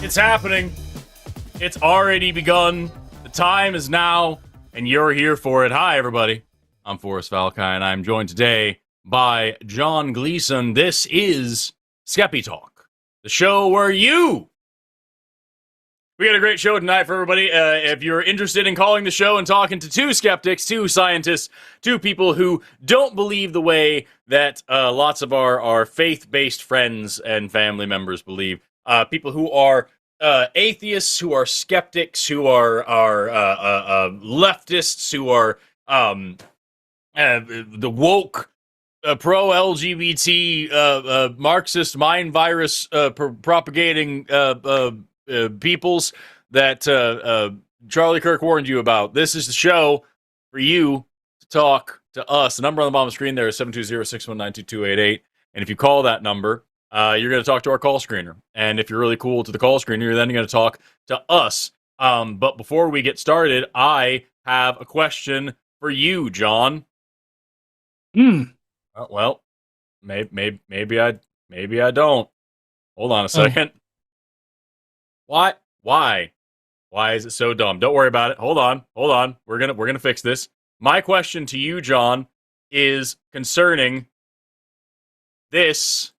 It's happening. It's already begun. The time is now, and you're here for it. Hi, everybody. I'm Forrest, Valkai, and I'm joined today by John Gleason. This is SkepTalk, the show where we got a great show tonight for everybody. If you're interested in calling the show and talking to two skeptics, two scientists, two people who don't believe the way that lots of our faith-based friends and family members believe, people who are atheists, who are skeptics, who are leftists, who are the woke, pro-LGBT, Marxist mind virus propagating peoples that Charlie Kirk warned you about. This is the show for you to talk to us. The number on the bottom of the screen there is 720-619-2288. And if you call that number, you're going to talk to our call screener. And if you're really cool to the call screener, you're then going to talk to us. But before we get started, I have a question for you, John. Well, maybe I don't. Hold on a second. What? Why is it so dumb? Don't worry about it. Hold on. We're gonna fix this. My question to you, John, is concerning this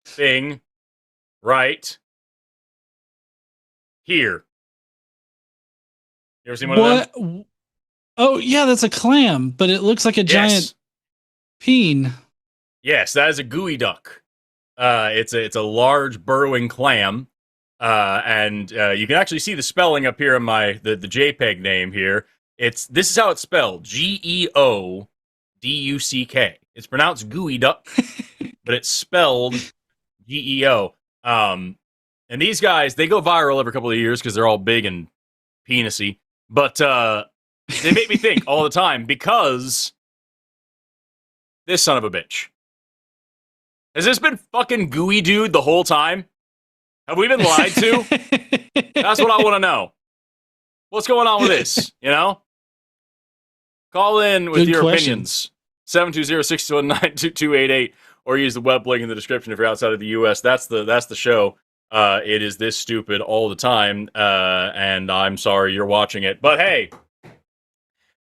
thing right here. You ever seen one of them? Oh, yeah, that's a clam, but it looks like a giant peen. Yes, that is a gooey duck. It's a large burrowing clam. And you can actually see the spelling up here in the JPEG name here. This is how it's spelled: Geoduck. It's pronounced gooey duck, but it's spelled GEO. And these guys, they go viral every couple of years because they're all big and penisy. But they make me think all the time because this son of a bitch. Has this been fucking gooey dude the whole time? Have we been lied to? That's what I want to know. What's going on with this? You know? Call in with your opinions. 720-619-2288 or use the web link in the description if you're outside of the US. That's the show. It is this stupid all the time. And I'm sorry you're watching it. But hey,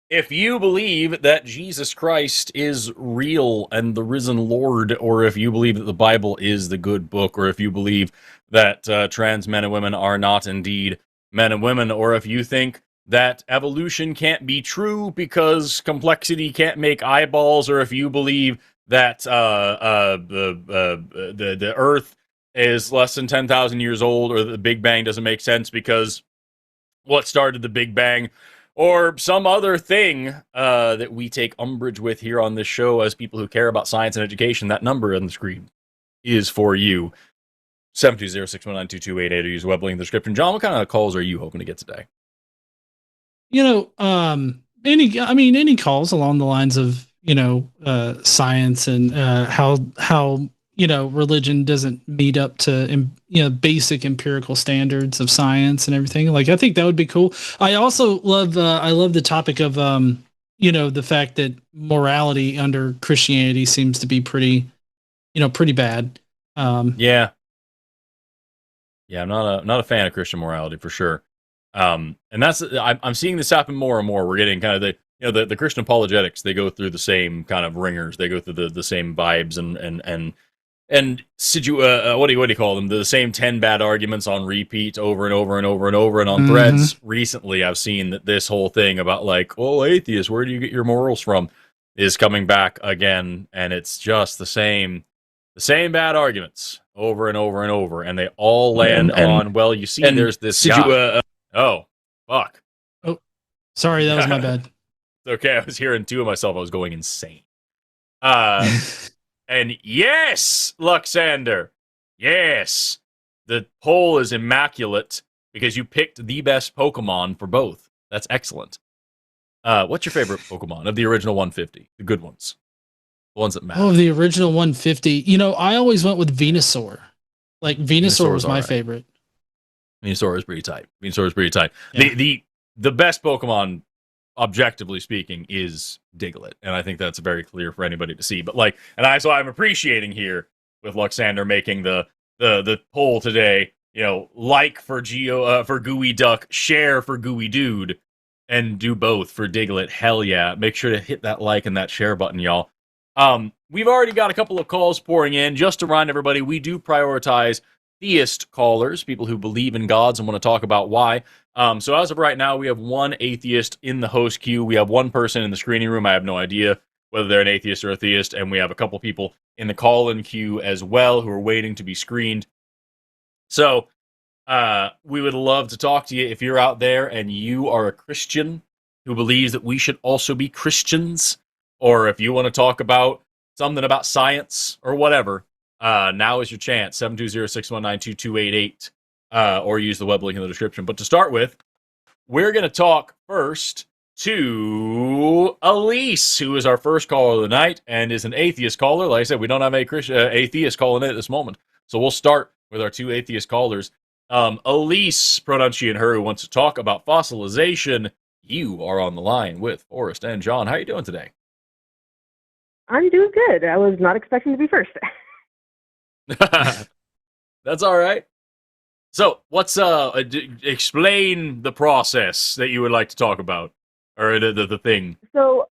if you believe that Jesus Christ is real and the risen Lord, or if you believe that the Bible is the good book, or if you believe that trans men and women are not indeed men and women, or if you think that evolution can't be true because complexity can't make eyeballs, or if you believe that the Earth is less than 10,000 years old, or the Big Bang doesn't make sense because what started the Big Bang, or some other thing that we take umbrage with here on this show as people who care about science and education, that number on the screen is for you. 720-619-2288 or use web link in the description. John, what kind of calls are you hoping to get today? You know, any calls along the lines of, science and how religion doesn't meet up to, basic empirical standards of science and everything. Like, I think that would be cool. I also love the topic of, the fact that morality under Christianity seems to be pretty bad. Yeah, I'm not a fan of Christian morality for sure. And I'm seeing this happen more and more. We're getting kind of the Christian apologetics. They go through the same kind of ringers. They go through the same vibes and what do you call them? The same 10 bad arguments on repeat over and over and over and over. And on threads recently, I've seen that this whole thing about like, oh, atheist, where do you get your morals from, is coming back again, and it's just the same bad arguments over and over and over, and they all land on, well, you see, there's this guy. Oh, fuck. Oh, sorry, that was my bad. It's okay, I was hearing two of myself. I was going insane. And yes, Luxander, yes, the poll is immaculate because you picked the best Pokemon for both. That's excellent. What's your favorite Pokemon of the original 150? The good ones, the ones that matter. Oh, the original 150. You know, I always went with Venusaur. Like Venusaur was Venusaur's my alright. favorite. Venusaur is pretty tight. Venusaur is pretty tight. Yeah. The best Pokemon, objectively speaking, is Diglett, and I think that's very clear for anybody to see. But like, so I'm appreciating here with Luxander making the poll today. You know, like for for Gooey Duck, share for Gooey Dude, and do both for Diglett. Hell yeah! Make sure to hit that like and that share button, y'all. We've already got a couple of calls pouring in. Just to remind everybody, we do prioritize theist callers, people who believe in gods and want to talk about why. So as of right now, we have one atheist in the host queue. We have one person in the screening room. I have no idea whether they're an atheist or a theist. And we have a couple people in the call-in queue as well who are waiting to be screened. So we would love to talk to you if you're out there and you are a Christian who believes that we should also be Christians, or if you want to talk about something about science or whatever. Now is your chance, 720-619-2288, or use the web link in the description. But to start with, we're going to talk first to Elise, who is our first caller of the night and is an atheist caller. Like I said, we don't have a atheist calling in at this moment. So we'll start with our two atheist callers. Elise, pronoun she and her, who wants to talk about fossilization. You are on the line with Forrest and John. How are you doing today? I'm doing good. I was not expecting to be first. That's all right. So, what's explain the process that you would like to talk about, or the thing. So,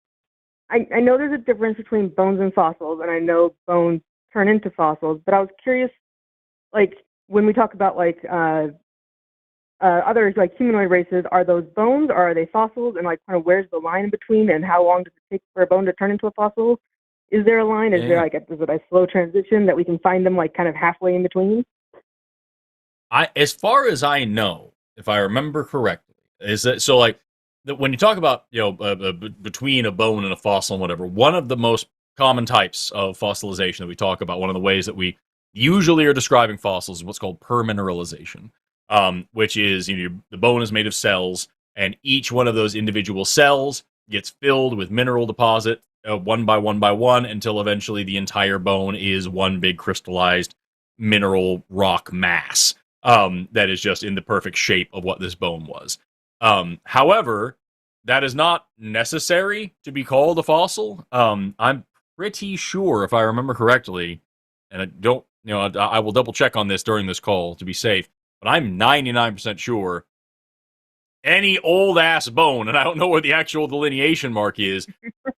I know there's a difference between bones and fossils, and I know bones turn into fossils. But I was curious, like when we talk about like other like humanoid races, are those bones or are they fossils? And like kind of where's the line in between? And how long does it take for a bone to turn into a fossil? Is there a line? Is there like is it a slow transition that we can find them like kind of halfway in between? As far as I know, if I remember correctly, is that so? Like when you talk about between a bone and a fossil and whatever, one of the most common types of fossilization that we talk about, one of the ways that we usually are describing fossils, is what's called permineralization, which is the bone is made of cells, and each one of those individual cells gets filled with mineral deposit. One by one until eventually the entire bone is one big crystallized mineral rock mass that is just in the perfect shape of what this bone was. However, that is not necessary to be called a fossil. I'm pretty sure, if I remember correctly, and I don't, I will double check on this during this call to be safe, but I'm 99% sure any old ass bone, and I don't know where the actual delineation mark is,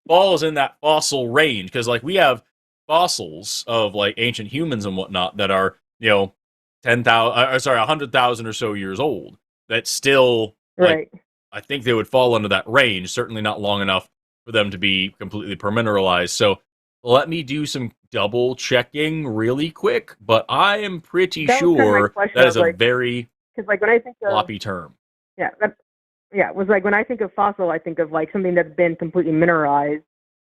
falls in that fossil range. Because like we have fossils of like ancient humans and whatnot that are 100,000 or so years old that still Right. I think they would fall under that range. Certainly not long enough for them to be completely permineralized. So let me do some double checking really quick, but I am pretty sure that is a very like when I think of floppy term. Yeah, it was like when I think of fossil, I think of like something that's been completely mineralized,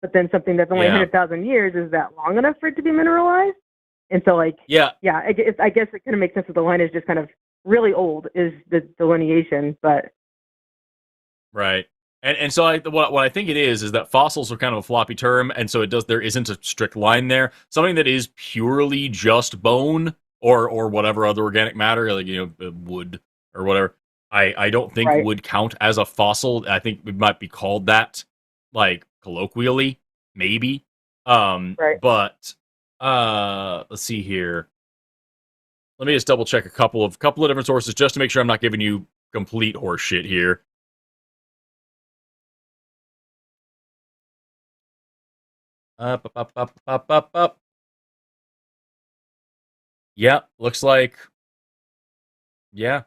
but then something that's only 100,000 years. Is that long enough for it to be mineralized? And so like, I guess it kind of makes sense that the line is just kind of really old is the delineation, but right. And so what I think it is that fossils are kind of a floppy term, and so there isn't a strict line there. Something that is purely just bone or whatever other organic matter, like wood or whatever. I don't think would count as a fossil. I think it might be called that, like colloquially, maybe. But let's see here. Let me just double check a couple of different sources just to make sure I'm not giving you complete horse shit here. Up. Yeah, looks like. Yeah.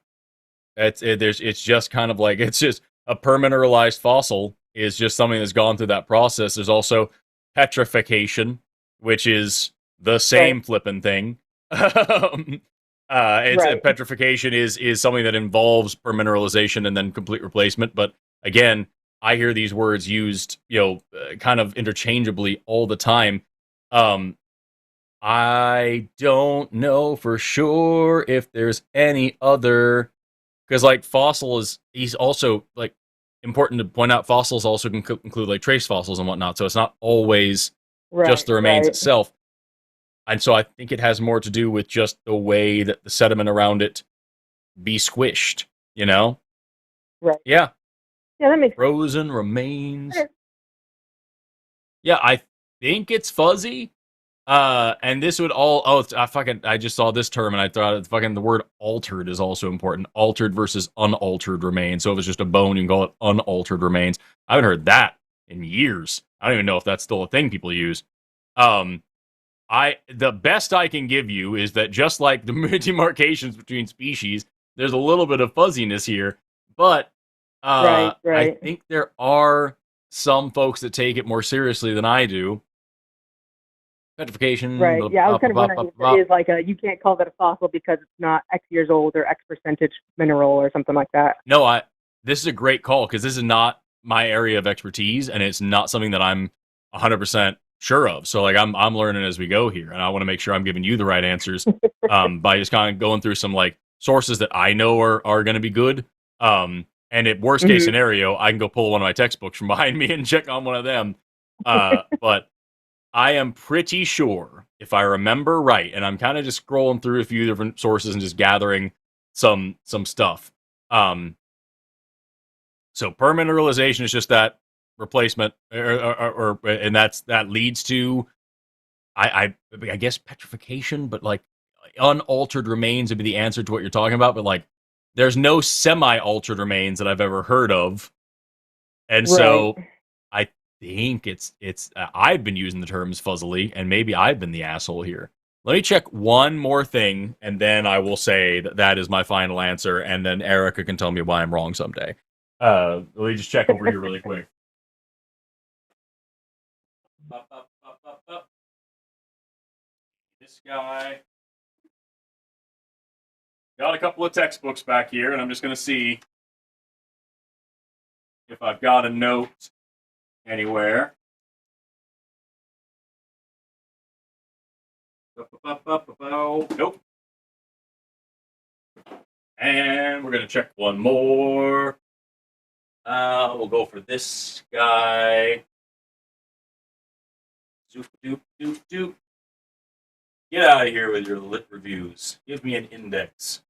It's just kind of like, it's just a permineralized fossil is just something that's gone through that process. There's also petrification, which is the same flipping thing. Petrification is something that involves permineralization and then complete replacement. But again, I hear these words used, kind of interchangeably all the time. I don't know for sure if there's any other. Because, like, fossil he's also, like, important to point out, fossils also can include like trace fossils and whatnot. So it's not always just the remains itself. And so I think it has more to do with just the way that the sediment around it be squished, you know? Right. Yeah. Yeah, that makes frozen remains. Yeah, I think it's fuzzy. And this would all I just saw this term and I thought the word altered is also important. Altered versus unaltered remains. So if it's just a bone, you can call it unaltered remains. I haven't heard that in years. I don't even know if that's still a thing people use. The best I can give you is that just like the demarcations between species, there's a little bit of fuzziness here, but right. I think there are some folks that take it more seriously than I do. Petrification. Right. Yeah, I was kind of wondering if it is like you can't call that a fossil because it's not X years old or X percentage mineral or something like that. No, this is a great call because this is not my area of expertise and it's not something that I'm 100% sure of. So like I'm learning as we go here, and I want to make sure I'm giving you the right answers by just kind of going through some like sources that I know are going to be good. And at worst case scenario, I can go pull one of my textbooks from behind me and check on one of them. But I am pretty sure, if I remember right, and I'm kind of just scrolling through a few different sources and just gathering some stuff. So permineralization is just that replacement, and that leads to, I guess petrification, but like unaltered remains would be the answer to what you're talking about. But like, there's no semi-altered remains that I've ever heard of, and so I think it's I've been using the terms fuzzily, and maybe I've been the asshole here. Let me check one more thing, and then I will say that is my final answer, and then Erica can tell me why I'm wrong someday. Let me just check over here really quick. Up. This guy. Got a couple of textbooks back here, and I'm just going to see if I've got a note anywhere. Nope. And we're going to check one more. We'll go for this guy. Doop. Get out of here with your lit reviews. Give me an index.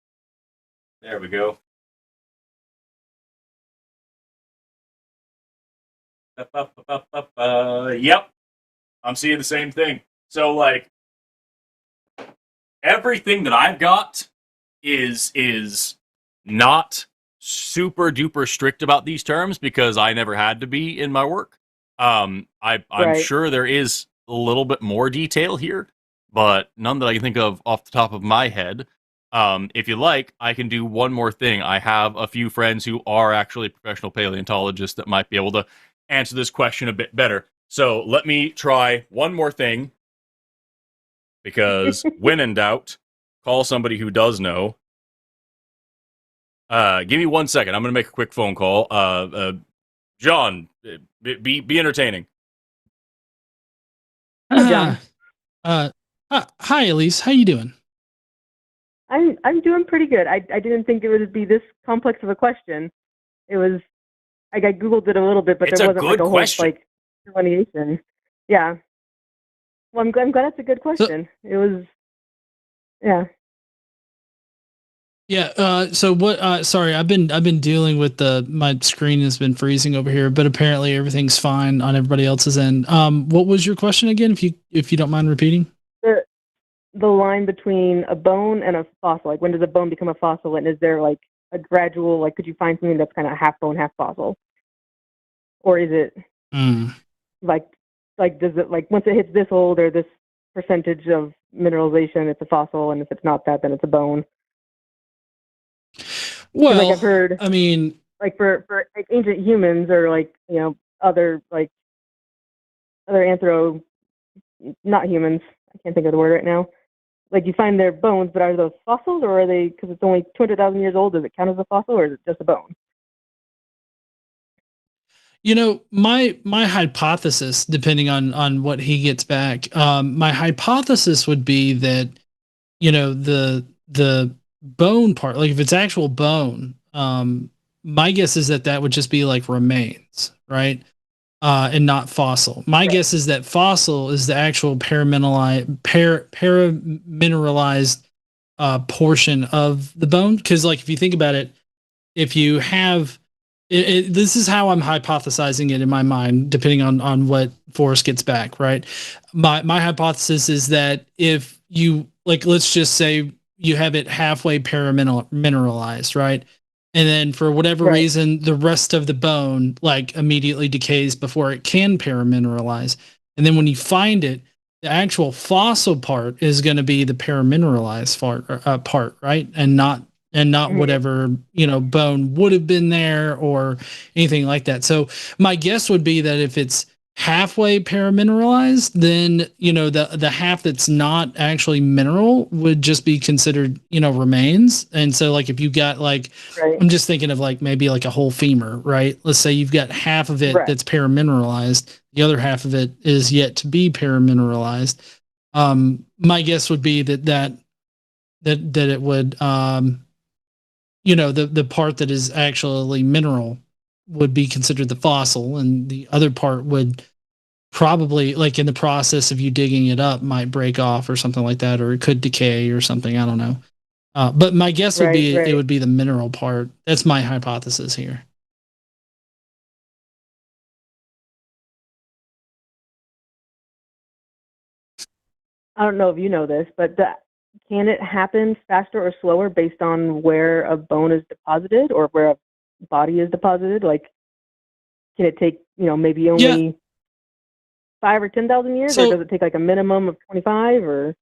There we go. Yep. I'm seeing the same thing. So, like, everything that I've got is not super duper strict about these terms because I never had to be in my work. I'm sure there is a little bit more detail here, but none that I can think of off the top of my head. If you like, I can do one more thing. I have a few friends who are actually professional paleontologists that might be able to answer this question a bit better. So let me try one more thing, because when in doubt, call somebody who does know. Give me 1 second. I'm going to make a quick phone call. John, be entertaining. John. Hi, Elise. How you doing? I'm doing pretty good. I didn't think it would be this complex of a question. It was, I Googled it a little bit, but there wasn't like a whole like delineation. Yeah. Well, I'm glad it's a good question. It was, yeah. Yeah. So what? Sorry, I've been dealing with my screen has been freezing over here, but apparently everything's fine on everybody else's end. What was your question again? If you don't mind repeating. The line between a bone and a fossil. Like, when does a bone become a fossil, and is there like a gradual, like, could you find something that's kind of half bone, half fossil, or is it like does it, like, once it hits this old or this percentage of mineralization, it's a fossil, and if it's not that, then it's a bone? Well, like, I've heard, I mean, like for like ancient humans, or like, you know, other not humans, I can't think of the word right now. Like, you find their bones, but are those fossils, or are they, because it's only 200,000 years old, does it count as a fossil, or is it just a bone? You know, my hypothesis, depending on what he gets back, my hypothesis would be that, you know, the bone part, like if it's actual bone, my guess is that would just be like remains, right? And not fossil. My guess is that fossil is the actual paramineralized portion of the bone. Because, like, if you think about it, if you have this is how I'm hypothesizing it in my mind, depending on what Forrest gets back, right? My hypothesis is that if you, like, let's just say you have it halfway paramineralized, right? And then for whatever reason, the rest of the bone like immediately decays before it can paramineralize. And then when you find it, the actual fossil part is going to be the paramineralized part, right? And not whatever, bone would have been there or anything like that. So my guess would be that if it's halfway paramineralized, then, the half that's not actually mineral would just be considered, remains. And so, like, if you got like, I'm just thinking of like maybe like a whole femur, right? Let's say you've got half of it that's paramineralized, the other half of it is yet to be paramineralized. My guess would be that it would, the part that is actually mineral would be considered the fossil, and the other part would probably, like, in the process of you digging it up, might break off or something like that, or it could decay or something. I don't know. But my guess would be it would be the mineral part. That's my hypothesis here. I don't know if you know this, but can it happen faster or slower based on where a bone is deposited or where a body is deposited? Like, can it take, maybe only 5 or 10,000 years, or does it take like a minimum of 25? Or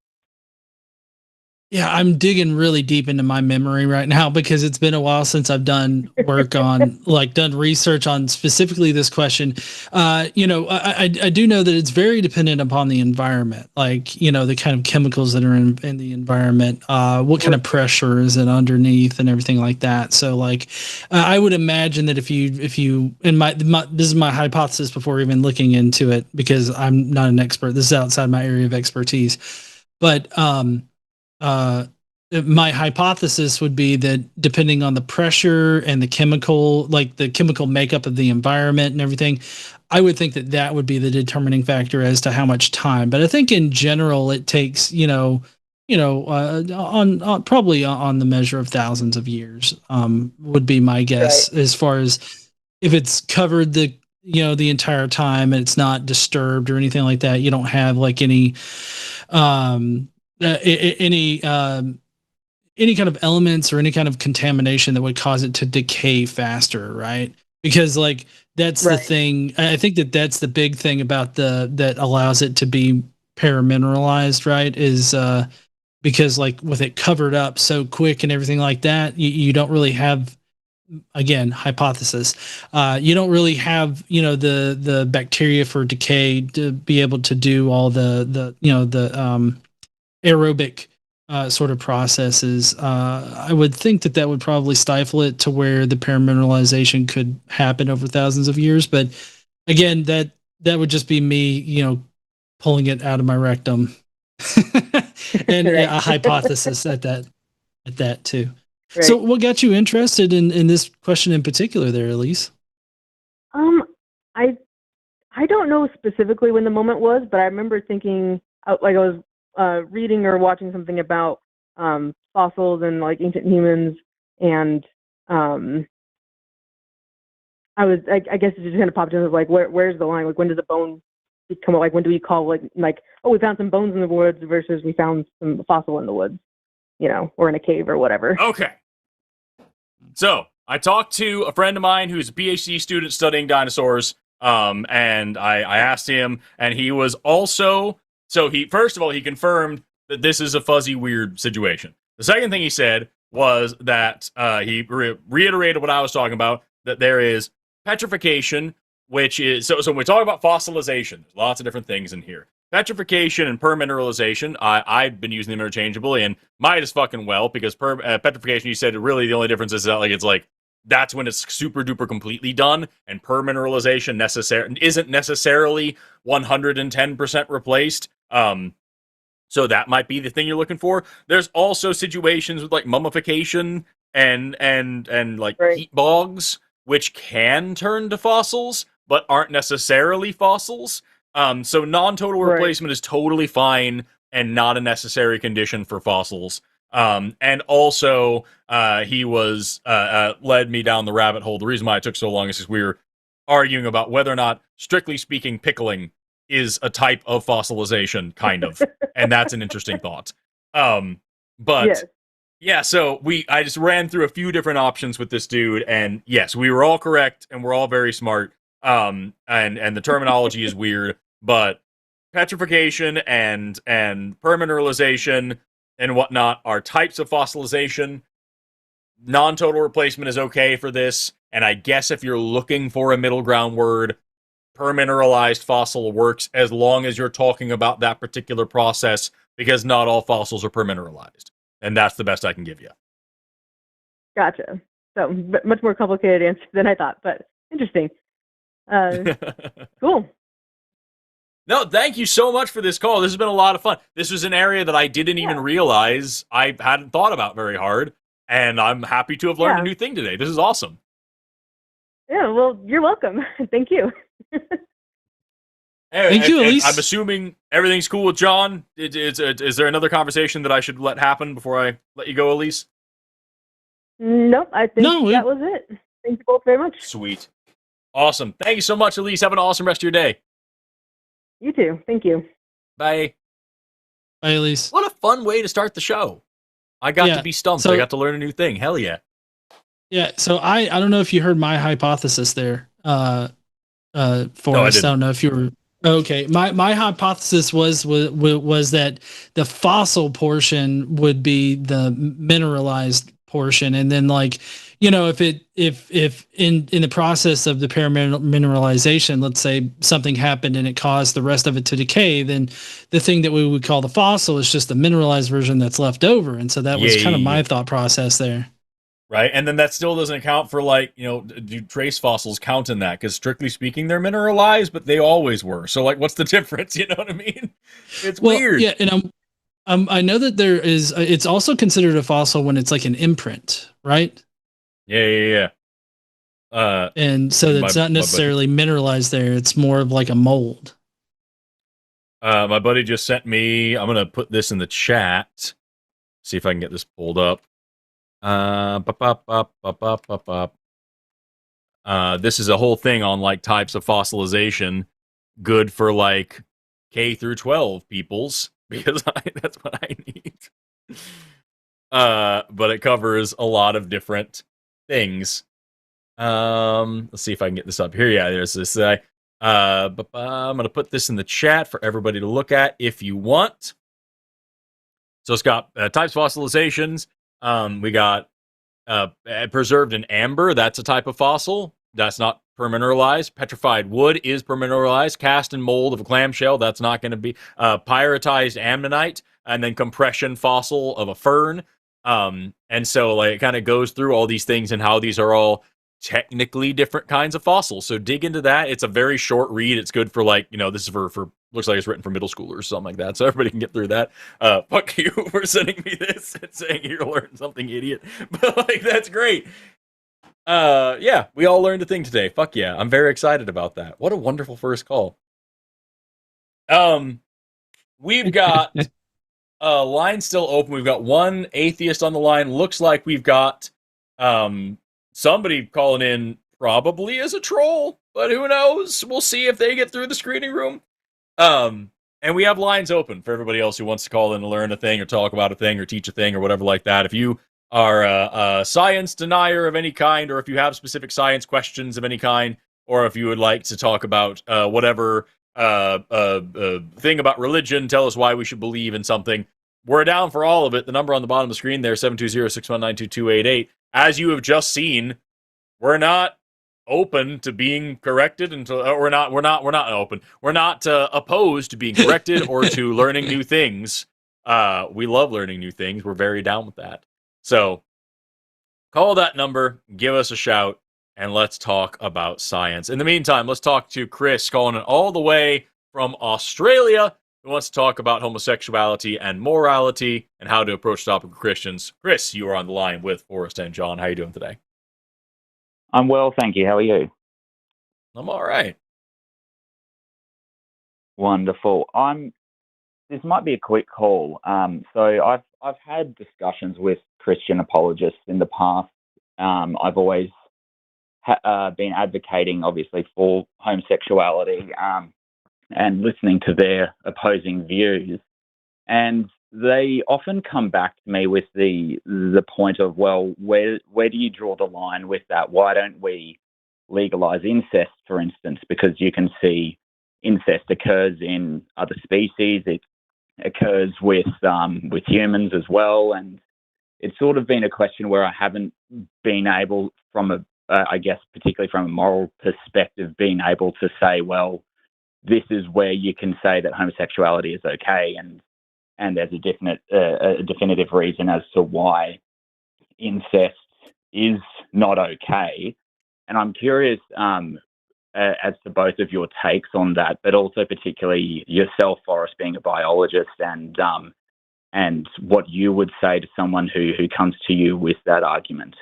yeah, I'm digging really deep into my memory right now because it's been a while since I've done work on, like, done research on specifically this question. I do know that it's very dependent upon the environment, like, the kind of chemicals that are in the environment, what kind of pressure is it underneath and everything like that. So, like, I would imagine that if you, and this is my hypothesis before even looking into it, because I'm not an expert. This is outside my area of expertise, but, my hypothesis would be that depending on the pressure and the chemical makeup of the environment and everything, I would think that would be the determining factor as to how much time. But I think in general, it takes, on probably on the measure of thousands of years, would be my guess, as far as if it's covered the entire time and it's not disturbed or anything like that. You don't have like any any kind of elements or any kind of contamination that would cause it to decay faster, right? Because, like, that's the thing. I think that's the big thing about that allows it to be paramineralized, right? Is because, like, with it covered up so quick and everything like that, you don't really have, again, hypothesis, you don't really have, the bacteria for decay to be able to do all the aerobic sort of processes. I would think that would probably stifle it to where the paramineralization could happen over thousands of years. But again, that would just be me, pulling it out of my rectum, and a hypothesis at that too. Right. So, what got you interested in this question in particular, there, Elise? I don't know specifically when the moment was, but I remember thinking, like, I was reading or watching something about fossils and like ancient humans, and I guess it just kind of popped in, like, where's the line? Like, when does a bone become, like, when do we call, like, oh, we found some bones in the woods versus we found some fossil in the woods, or in a cave or whatever. Okay. So I talked to a friend of mine who's a PhD student studying dinosaurs, and I asked him, and he was also, so he, first of all, he confirmed that this is a fuzzy, weird situation. The second thing he said was that he reiterated what I was talking about, that there is petrification, which is, so when we talk about fossilization, there's lots of different things in here. Petrification and permineralization, I've been using them interchangeably, and might as fucking well, because petrification, you said, really the only difference is that, like, it's like, that's when it's super duper completely done, and permineralization isn't necessarily 110% replaced. So that might be the thing you're looking for. There's also situations with, like, mummification and like heat bogs, which can turn to fossils but aren't necessarily fossils. So non-total replacement is totally fine and not a necessary condition for fossils. And also, he was led me down the rabbit hole. The reason why it took so long is because we were arguing about whether or not, strictly speaking, pickling is a type of fossilization, kind of, and that's an interesting thought. But yeah, so I just ran through a few different options with this dude, and yes, we were all correct, and we're all very smart. And the terminology is weird, but petrification and permineralization and whatnot are types of fossilization. Non-total replacement is okay for this, and I guess if you're looking for a middle ground word, permineralized fossil works as long as you're talking about that particular process, because not all fossils are permineralized, and that's the best I can give you. Gotcha. So much more complicated answer than I thought, but interesting. Cool. No, thank you so much for this call. This has been a lot of fun. This was an area that I didn't even realize I hadn't thought about very hard, and I'm happy to have learned a new thing today. This is awesome. Yeah, well, you're welcome. Thank you. Thank you, Elise. I'm assuming everything's cool with John. Is there another conversation that I should let happen before I let you go, Elise? Nope, I think that was it. Thank you both very much. Sweet. Awesome. Thank you so much, Elise. Have an awesome rest of your day. You too. Thank you. Bye. Bye, Elise. What a fun way to start the show. I got to be stumped. I got to learn a new thing. Hell yeah. Yeah, so I don't know if you heard my hypothesis there, Forrest. No, I don't know if you were okay. My hypothesis was that the fossil portion would be the mineralized portion, and then if in the process of the mineralization, let's say something happened and it caused the rest of it to decay, then the thing that we would call the fossil is just the mineralized version that's left over. And so that was kind of my thought process there. Right. And then that still doesn't account for do trace fossils count in that? Because strictly speaking, they're mineralized, but they always were. So what's the difference? You know what I mean? It's weird. Yeah. And I know that there is, it's also considered a fossil when it's like an imprint, right? Yeah. And so it's not necessarily mineralized there. It's more of like a mold. My buddy just sent me, I'm going to put this in the chat. See if I can get this pulled up. This is a whole thing on types of fossilization, good for K through 12 peoples, because that's what I need. But it covers a lot of different things. Let's see if I can get this up here. Yeah, there's this. I'm gonna put this in the chat for everybody to look at if you want. So it's got types of fossilizations. We got preserved in amber. That's a type of fossil. That's not permineralized. Petrified wood is permineralized. Cast in mold of a clamshell. That's not going to be pyritized ammonite, and then compression fossil of a fern. And so it kind of goes through all these things and how these are all technically different kinds of fossils. So dig into that. It's a very short read. It's good for this is for looks like it's written for middle schoolers or something like that. So everybody can get through that. Fuck you for sending me this and saying you're learning something, idiot. But that's great. Yeah, we all learned a thing today. Fuck yeah. I'm very excited about that. What a wonderful first call. We've got a line still open. We've got one atheist on the line. Looks like we've got somebody calling in probably as a troll, but who knows? We'll see if they get through the screening room. And we have lines open for everybody else who wants to call in and learn a thing or talk about a thing or teach a thing or whatever like that. If you are a science denier of any kind, or if you have specific science questions of any kind, or if you would like to talk about whatever thing about religion, tell us why we should believe in something, we're down for all of it. The number on the bottom of the screen there, 720-619-2288. As you have just seen, we're not open to being corrected until we're not open. We're not opposed to being corrected or to learning new things. We love learning new things. We're very down with that. So call that number, give us a shout, and let's talk about science. In the meantime, let's talk to Chris calling it all the way from Australia, who wants to talk about homosexuality and morality and how to approach the topic of Christians. Chris, you are on the line with Forrest and John. How are you doing today? I'm well, thank you. How are you? I'm all right. Wonderful. This might be a quick call. So I've had discussions with Christian apologists in the past. I've always been advocating, obviously, for homosexuality and listening to their opposing views. And they often come back to me with the point of, well, where do you draw the line with that? Why don't we legalize incest, for instance? Because you can see incest occurs in other species. It occurs with humans as well. And it's sort of been a question where I haven't been able, I guess, particularly from a moral perspective, being able to say, well, this is where you can say that homosexuality is okay, and there's a definitive reason as to why incest is not okay. And I'm curious as to both of your takes on that, but also particularly yourself, Forrest, being a biologist, and what you would say to someone who comes to you with that argument.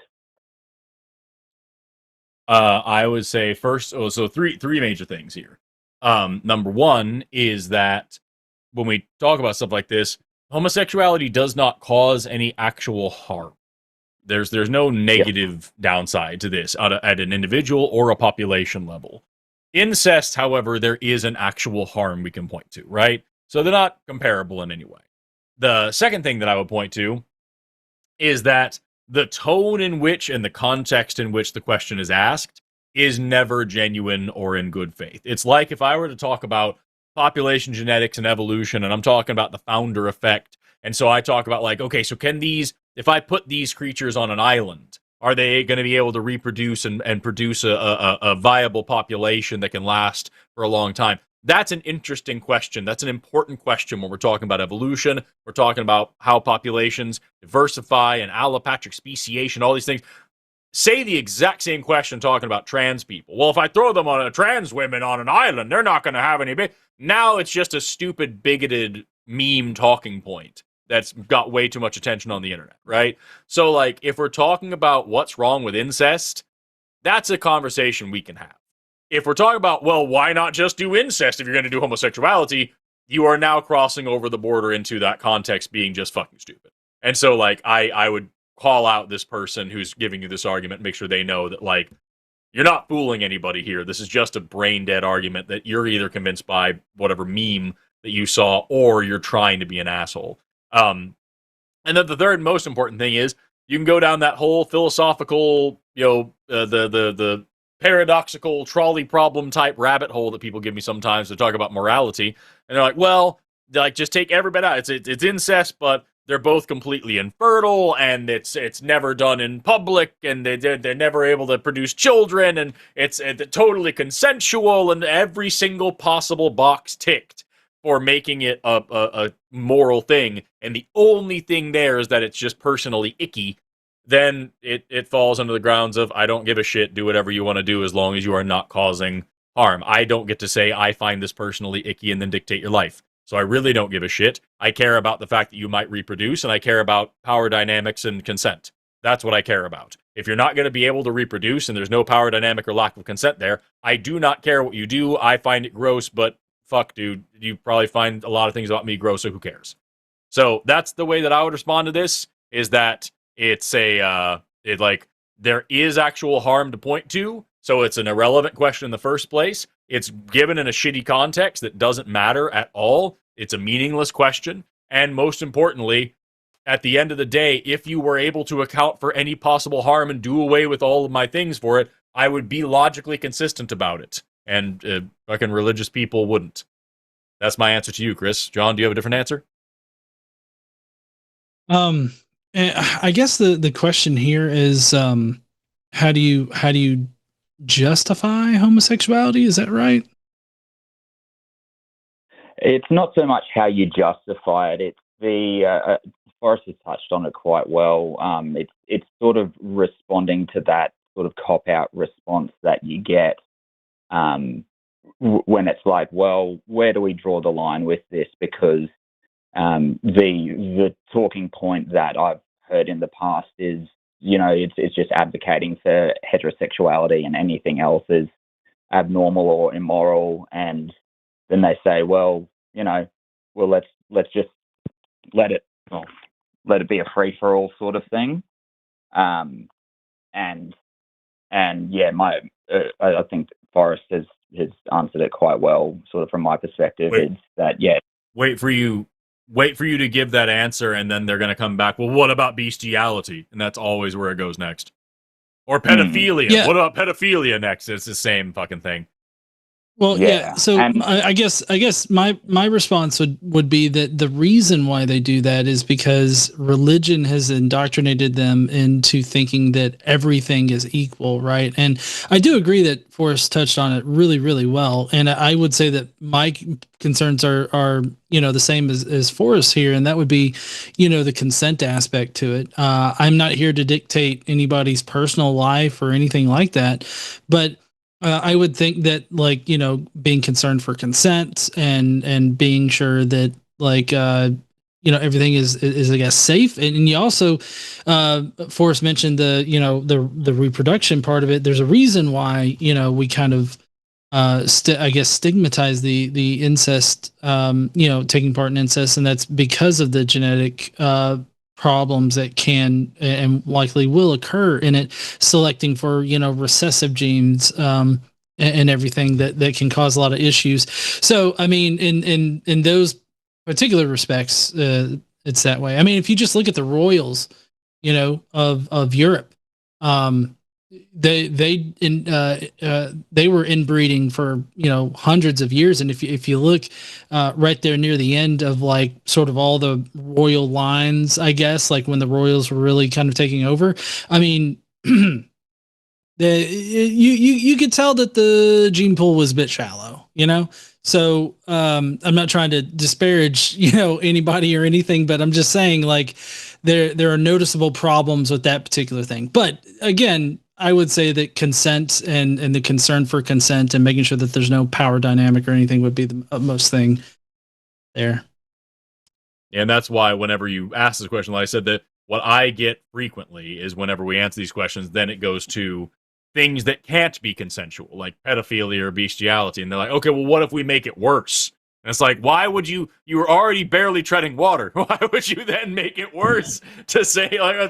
I would say first, so three major things here. Number one is that when we talk about stuff like this, homosexuality does not cause any actual harm. There's no negative downside to this at an individual or a population level. Incest, however, there is an actual harm we can point to, right? So they're not comparable in any way. The second thing that I would point to is that the tone in which and the context in which the question is asked is never genuine or in good faith. It's like if I were to talk about population genetics and evolution, and I'm talking about the founder effect, and so I talk about like, okay, so if I put these creatures on an island, are they going to be able to reproduce and produce a viable population that can last for a long time? That's an interesting question. That's an important question when we're talking about evolution. We're talking about how populations diversify and allopatric speciation, all these things. Say the exact same question talking about trans people. Well, if I throw them on trans women on an island, they're not going to have any. Now it's just a stupid, bigoted meme talking point that's got way too much attention on the internet, right? So, like, if we're talking about what's wrong with incest, that's a conversation we can have. If we're talking about, well, why not just do incest if you're going to do homosexuality, you are now crossing over the border into that context being just fucking stupid. And so, like, I would call out this person who's giving you this argument, make sure they know that, like, you're not fooling anybody here. This is just a brain dead argument that you're either convinced by whatever meme that you saw or you're trying to be an asshole. And then the third most important thing is you can go down that whole philosophical, the paradoxical trolley problem type rabbit hole that people give me sometimes to talk about morality. And they're like, well, just take everybody out. It's incest, but they're both completely infertile, and it's never done in public, and they're never able to produce children, and it's totally consensual, and every single possible box ticked for making it a moral thing, and the only thing there is that it's just personally icky. Then it falls under the grounds of, I don't give a shit, do whatever you want to do as long as you are not causing harm. I don't get to say I find this personally icky and then dictate your life. So I really don't give a shit. I care about the fact that you might reproduce, and I care about power dynamics and consent. That's what I care about. If you're not going to be able to reproduce and there's no power dynamic or lack of consent there, I do not care what you do. I find it gross, but fuck, dude, you probably find a lot of things about me gross, so who cares? So that's the way that I would respond to this, is that it's there is actual harm to point to, so it's an irrelevant question in the first place. It's given in a shitty context that doesn't matter at all. It's a meaningless question. And most importantly, at the end of the day, if you were able to account for any possible harm and do away with all of my things for it, I would be logically consistent about it. And fucking religious people wouldn't. That's my answer to you, Chris. John, do you have a different answer? I guess the question here is, how do you justify homosexuality? Is that right? It's not so much how you justify it. It's the Forrest has touched on it quite well. It's sort of responding to that sort of cop-out response that you get when it's like, well, where do we draw the line with this? Because the talking point that I've heard in the past is, it's just advocating for heterosexuality, and anything else is abnormal or immoral. And then they say, well, let's just let it be a free for all sort of thing. And yeah, I think Forrest has answered it quite well, sort of from my perspective. It's that, yeah. Wait for you to give that answer, and then they're going to come back, well, what about bestiality? And that's always where it goes next. Or pedophilia. Yeah. What about pedophilia next? It's the same fucking thing. Well, yeah. So I guess my response would be that the reason why they do that is because religion has indoctrinated them into thinking that everything is equal, right? And I do agree that Forrest touched on it really, really well. And I would say that my concerns are the same as Forrest here, and that would be, the consent aspect to it. I'm not here to dictate anybody's personal life or anything like that, but I would think that, being concerned for consent and being sure that, everything is I guess safe. And you also, Forrest mentioned the reproduction part of it. There's a reason why, we kind of, I guess stigmatize the incest, taking part in incest, and that's because of the genetic, problems that can and likely will occur in it, selecting for recessive genes and everything that can cause a lot of issues. So I mean, in those particular respects, it's that way. I mean, if you just look at the royals, of Europe, they were inbreeding for hundreds of years, and if you look right there near the end of sort of all the royal lines, I guess, when the royals were really kind of taking over, I mean, you could tell that the gene pool was a bit shallow, So I'm not trying to disparage anybody or anything, but I'm just saying there are noticeable problems with that particular thing. But again, I would say that consent and the concern for consent and making sure that there's no power dynamic or anything would be the utmost thing there. And that's why whenever you ask this question, like I said, that what I get frequently is whenever we answer these questions, then it goes to things that can't be consensual, like pedophilia or bestiality. And they're like, okay, well, what if we make it worse? And it's like, why would you were already barely treading water. Why would you then make it worse to say, I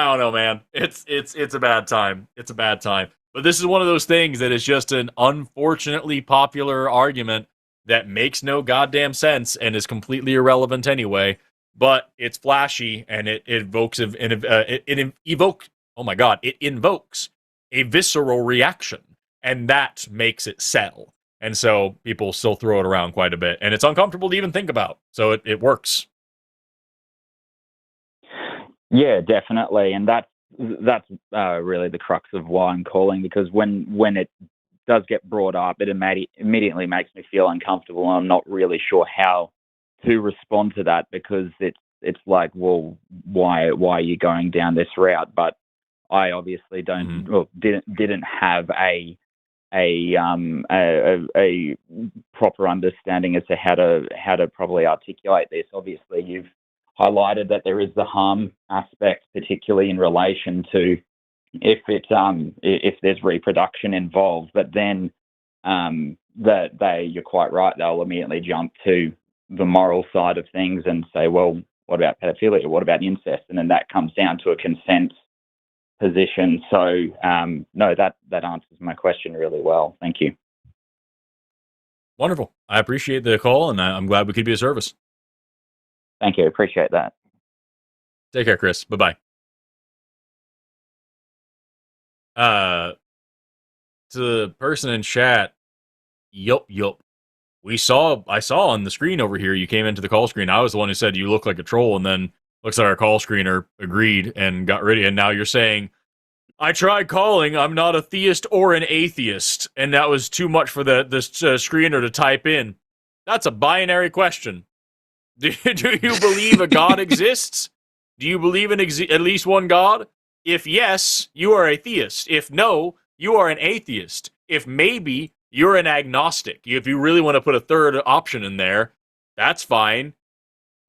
don't know, man. It's a bad time. It's a bad time. But this is one of those things that is just an unfortunately popular argument that makes no goddamn sense and is completely irrelevant anyway. But it's flashy, and it invokes a visceral reaction, and that makes it sell. And so people still throw it around quite a bit, and it's uncomfortable to even think about. So it works. Yeah, definitely, and that's really the crux of why I'm calling, because when it does get brought up, it immediately makes me feel uncomfortable, and I'm not really sure how to respond to that, because it's like, well, why are you going down this route? But I obviously didn't have a proper understanding as to how to probably articulate this. Obviously, you've highlighted that there is the harm aspect, particularly in relation to if there's reproduction involved. But then you're quite right, they'll immediately jump to the moral side of things and say, well, what about pedophilia? What about incest? And then that comes down to a consent position. So no, that answers my question really well. Thank you. Wonderful. I appreciate the call, and I'm glad we could be of service. Thank you. Appreciate that. Take care, Chris. Bye-bye. To the person in chat, yup. I saw on the screen over here, you came into the call screen. I was the one who said you look like a troll, and then looks like our call screener agreed and got rid of it. And now you're saying, I tried calling, I'm not a theist or an atheist, and that was too much for the screener to type in. That's a binary question. Do you believe a God exists? Do you believe in at least one God? If yes, you are a theist. If no, you are an atheist. If maybe, You're an agnostic. If you really want to put a third option in there, that's fine.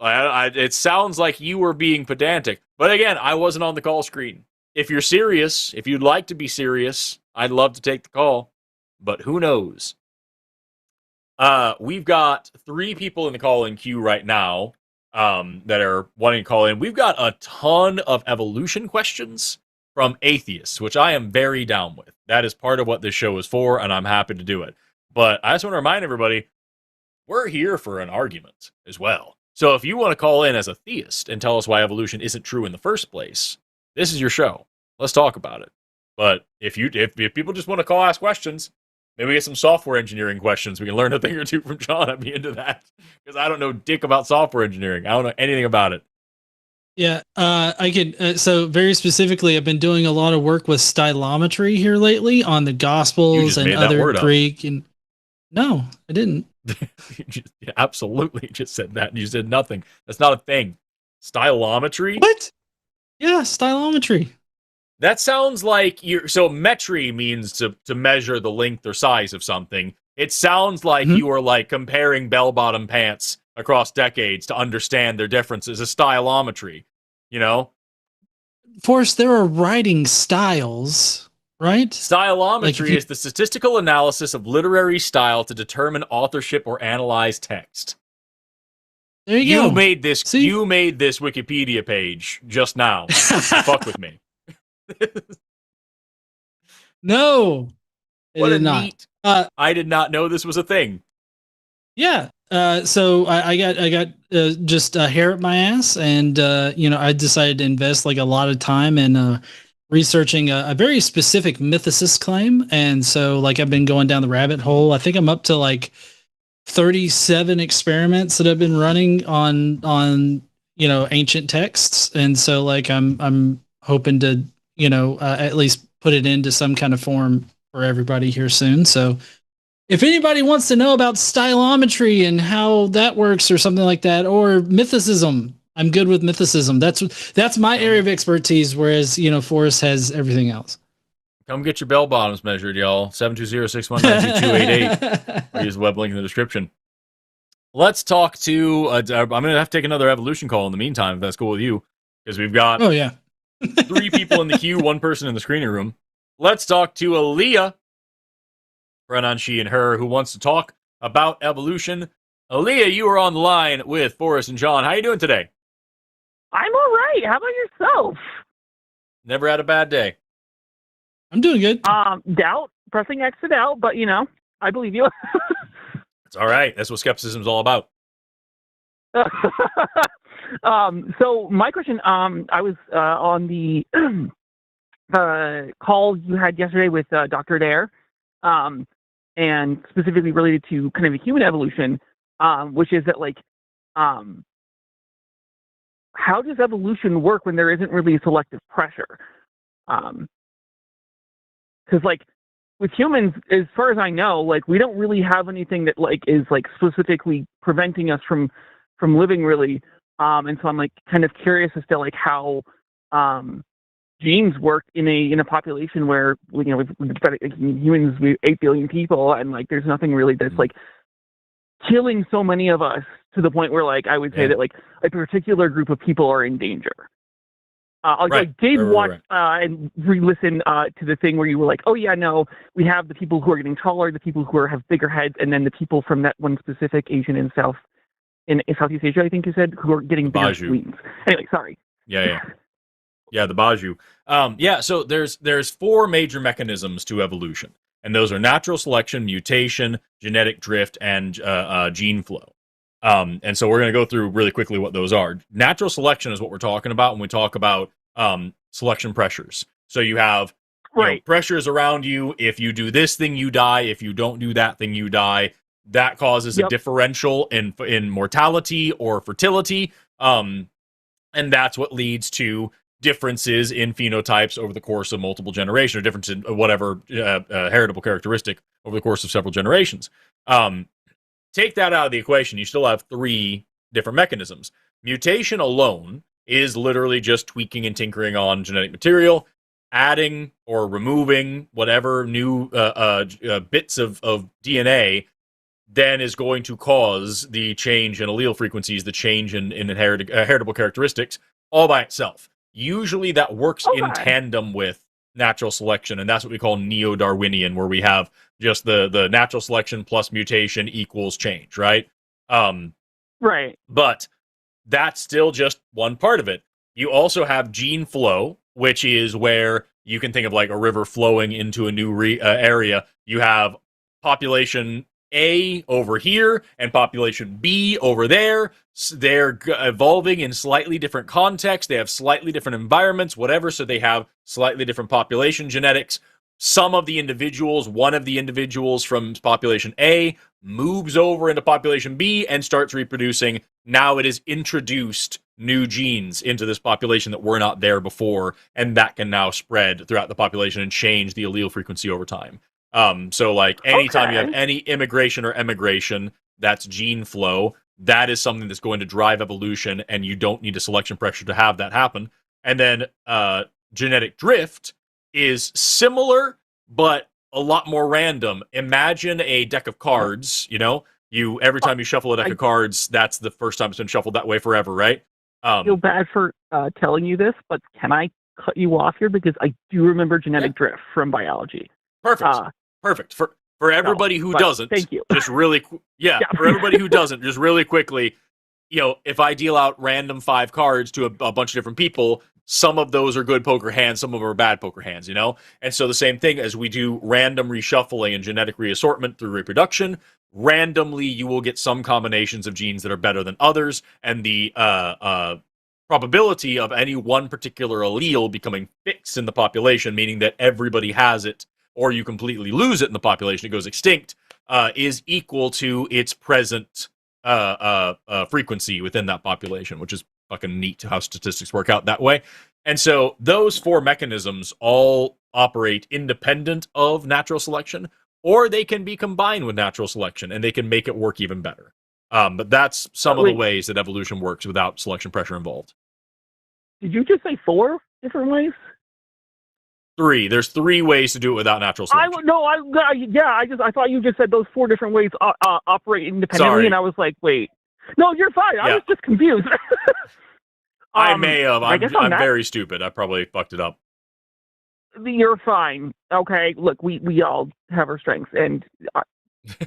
It sounds like you were being pedantic. But again, I wasn't on the call screen. If you're serious, if you'd like to be serious, I'd love to take the call. But who knows? We've got 3 people in the call-in queue right now that are wanting to call in. We've got a ton of evolution questions from atheists, which I am very down with. That is part of what this show is for, and I'm happy to do it. But I just want to remind everybody, we're here for an argument as well. So if you want to call in as a theist and tell us why evolution isn't true in the first place, this is your show. Let's talk about it. But if people just want to call, ask questions, maybe we get some software engineering questions. We can learn a thing or two from John. I'd be into that, because I don't know dick about software engineering. I don't know anything about it. Yeah, I could. So very specifically, I've been doing a lot of work with stylometry here lately on the Gospels and other Greek. And no, I didn't. You absolutely just said that. You said nothing. That's not a thing. Stylometry? What? Yeah, stylometry. That sounds like so metry means to measure the length or size of something. It sounds like you are like comparing bell-bottom pants across decades to understand their differences. A stylometry, you know? Forrest, there are writing styles, right? Stylometry is the statistical analysis of literary style to determine authorship or analyze text. There you go. You made this Wikipedia page just now. Fuck with me. No, what a neat! I did not know this was a thing. Yeah. So I got just hair up my ass, and I decided to invest like a lot of time in researching a very specific mythicist claim, and so like I've been going down the rabbit hole. I think I'm up to like 37 experiments that I've been running on ancient texts, and so like I'm hoping to at least put it into some kind of form for everybody here soon. So if anybody wants to know about stylometry and how that works or something like that, or mythicism, I'm good with mythicism. That's my area of expertise, whereas, Forrest has everything else. Come get your bell bottoms measured, y'all. 720-619-2288. Or use the web link in the description. Let's talk to, I'm going to have to take another evolution call in the meantime, if that's cool with you, because we've got 3 people in the queue, 1 person in the screening room. Let's talk to Aaliyah, pronoun she and her, who wants to talk about evolution. Aaliyah, you are on the line with Forrest and John. How are you doing today? I'm all right. How about yourself? Never had a bad day. I'm doing good. Doubt, pressing X to doubt, but I believe you. It's all right. That's what skepticism is all about. So my question, I was on the call you had yesterday with Dr. Dare, and specifically related to kind of a human evolution, which is that how does evolution work when there isn't really selective pressure? Because with humans, as far as I know, we don't really have anything that is specifically preventing us from living really. And so I'm kind of curious as to how genes work in a population where we've got humans, we 8 billion people, and there's nothing really that's killing so many of us to the point where I would say that a particular group of people are in danger. I did watch and re-listen to the thing where you were oh yeah, no, we have the people who are getting taller, the people who have bigger heads, and then the people from that one specific Asian in Southeast Asia, I think you said, who are getting bigger wings. Anyway, sorry. Yeah, the Baju. So there's 4 major mechanisms to evolution, and those are natural selection, mutation, genetic drift, and gene flow. And so we're going to go through really quickly what those are. Natural selection is what we're talking about when we talk about selection pressures. So you have pressures around you. If you do this thing, you die. If you don't do that thing, you die. That causes a differential in mortality or fertility. And that's what leads to differences in phenotypes over the course of multiple generations, or difference in whatever heritable characteristic over the course of several generations. Take that out of the equation, you still have 3 different mechanisms. Mutation alone is literally just tweaking and tinkering on genetic material. adding or removing whatever new bits of DNA then is going to cause the change in allele frequencies, the change in heritable characteristics, all by itself. Usually that works in tandem with natural selection, and that's what we call neo-Darwinian, where we have just the natural selection plus mutation equals change, right? Right. But that's still just one part of it. You also have gene flow, which is where you can think of like a river flowing into a new area. You have population A over here and population B over there. They're evolving in slightly different contexts. They have slightly different environments, whatever. So they have slightly different population genetics. Some of the individuals, one of the individuals from population A moves over into population B and starts reproducing. Now it is introduced new genes into this population that were not there before, and that can now spread throughout the population and change the allele frequency over time. So like anytime you have any immigration or emigration, that's gene flow. That is something that's going to drive evolution, and you don't need a selection pressure to have that happen. And then genetic drift is similar, but a lot more random. Imagine a deck of cards, you know? Every time you shuffle a deck of cards, that's the first time it's been shuffled that way forever, right? I feel bad for telling you this, but can I cut you off here? Because I do remember genetic drift from biology. Perfect. Perfect. For everybody who doesn't, thank you. Just really, for everybody who doesn't, just really quickly, if I deal out random 5 cards to a bunch of different people, some of those are good poker hands, some of them are bad poker hands, And so the same thing as we do random reshuffling and genetic reassortment through reproduction, randomly you will get some combinations of genes that are better than others, and the probability of any one particular allele becoming fixed in the population, meaning that everybody has it, or you completely lose it in the population, it goes extinct, is equal to its present frequency within that population, which is fucking neat how statistics work out that way. And so those 4 mechanisms all operate independent of natural selection, or they can be combined with natural selection, and they can make it work even better. But that's some of the ways that evolution works without selection pressure involved. Did you just say 4 different ways? 3. There's 3 ways to do it without natural selection. I thought you just said those 4 different ways operate independently, and I was like, wait. No, you're fine. I was just confused. I may have. I'm very stupid. I probably fucked it up. You're fine. Okay, look, we all have our strengths, and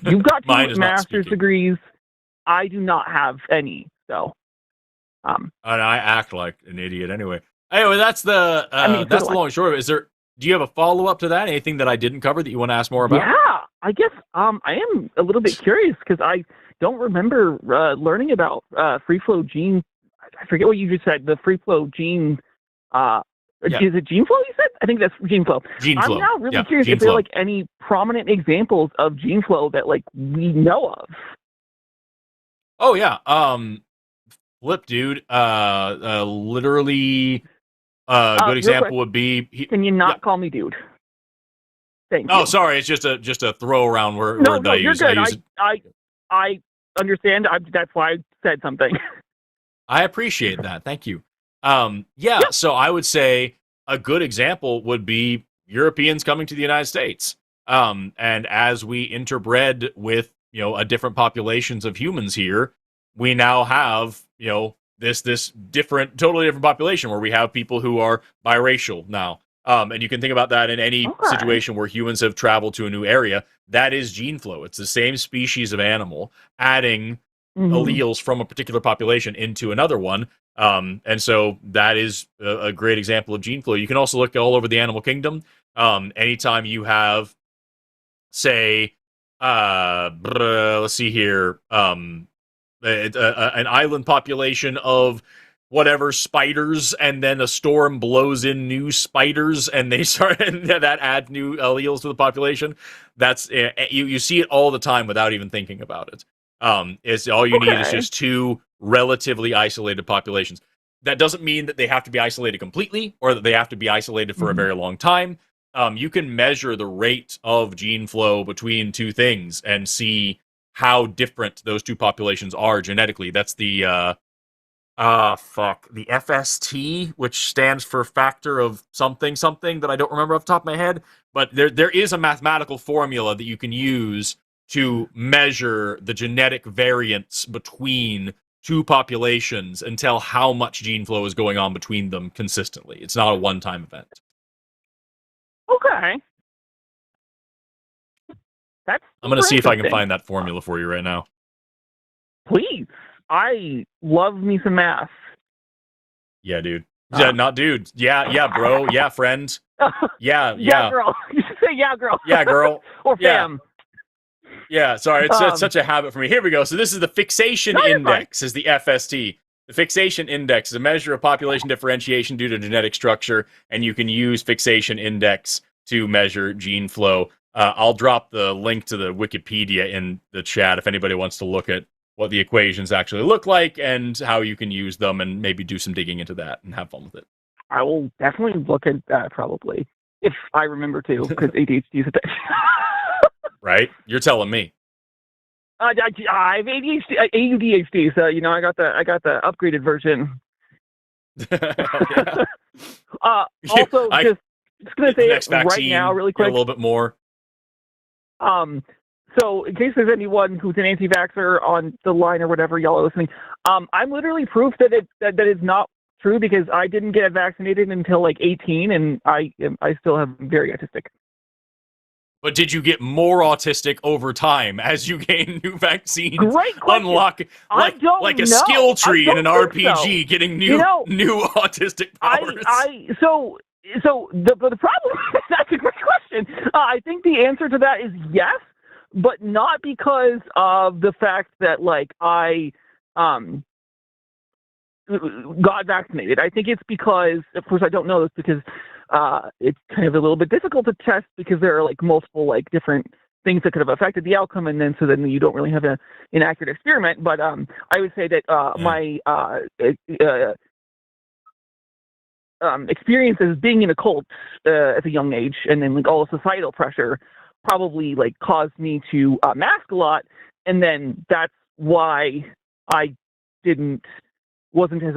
you've got 2 master's degrees. I do not have any, so. And I act like an idiot anyway. Anyway, that's the long and short of it. Do you have a follow-up to that? Anything that I didn't cover that you want to ask more about? Yeah, I guess I am a little bit curious because I don't remember learning about free flow gene. I forget what you just said. The free flow gene. Is it gene flow? You said? I think that's gene flow. Gene flow. I'm now really curious if there are like any prominent examples of gene flow that like we know of. Oh yeah. Flip, dude. Literally. A good example would be. Can you not call me dude? Thank you. Oh, sorry. It's just a throw around word that I use. You're good. I understand. That's why I said something. I appreciate that. Thank you. So I would say a good example would be Europeans coming to the United States. And as we interbred with, different populations of humans here, we now have, this totally different population where we have people who are biracial now. And you can think about that in any situation where humans have traveled to a new area. That is gene flow. It's the same species of animal adding alleles from a particular population into another one. And so that is a great example of gene flow. You can also look all over the animal kingdom. Anytime you have, say, let's see here, an island population of whatever spiders, and then a storm blows in new spiders, and they start and that add new alleles to the population. That's you see it all the time without even thinking about it. It's all you need is just 2 relatively isolated populations. That doesn't mean that they have to be isolated completely or that they have to be isolated for a very long time. You can measure the rate of gene flow between 2 things and see how different those 2 populations are genetically. That's the Fuck. The FST, which stands for factor of something that I don't remember off the top of my head. But there is a mathematical formula that you can use to measure the genetic variance between two populations and tell how much gene flow is going on between them consistently. It's not a one-time event. Okay. I'm going to see if I can find that formula for you right now. Please. I love me some math. Yeah, dude. Yeah, not dude. Yeah, bro. Yeah, friend. Yeah. Yeah, girl. You should say yeah, girl. Yeah, girl. Or fam. Yeah, sorry. It's such a habit for me. Here we go. So this is the fixation index, is the FST. The fixation index is a measure of population differentiation due to genetic structure, and you can use fixation index to measure gene flow. I'll drop the link to the Wikipedia in the chat if anybody wants to look at what the equations actually look like and how you can use them, and maybe do some digging into that and have fun with it. I will definitely look at that probably, if I remember to, because ADHD is a thing. Right? You're telling me. I have ADHD, so I got the upgraded version. Also, just gonna say it right now, really quick. A little bit more. So in case there's anyone who's an anti-vaxxer on the line or whatever, y'all are listening, I'm literally proof that is not true, because I didn't get vaccinated until like 18, and I still have very autistic. But did you get more autistic over time as you gain new vaccines? Great question. Unlock like a skill tree in an RPG, so. Getting new autistic powers. So the problem, that's a great question. I think the answer to that is yes, but not because of the fact that I got vaccinated. I think it's because, of course, I don't know this because it's kind of a little bit difficult to test, because there are multiple different things that could have affected the outcome, and then you don't really have an accurate experiment. But I would say that my experiences being in a cult at a young age, and then all the societal pressure probably caused me to mask a lot, and then that's why I wasn't as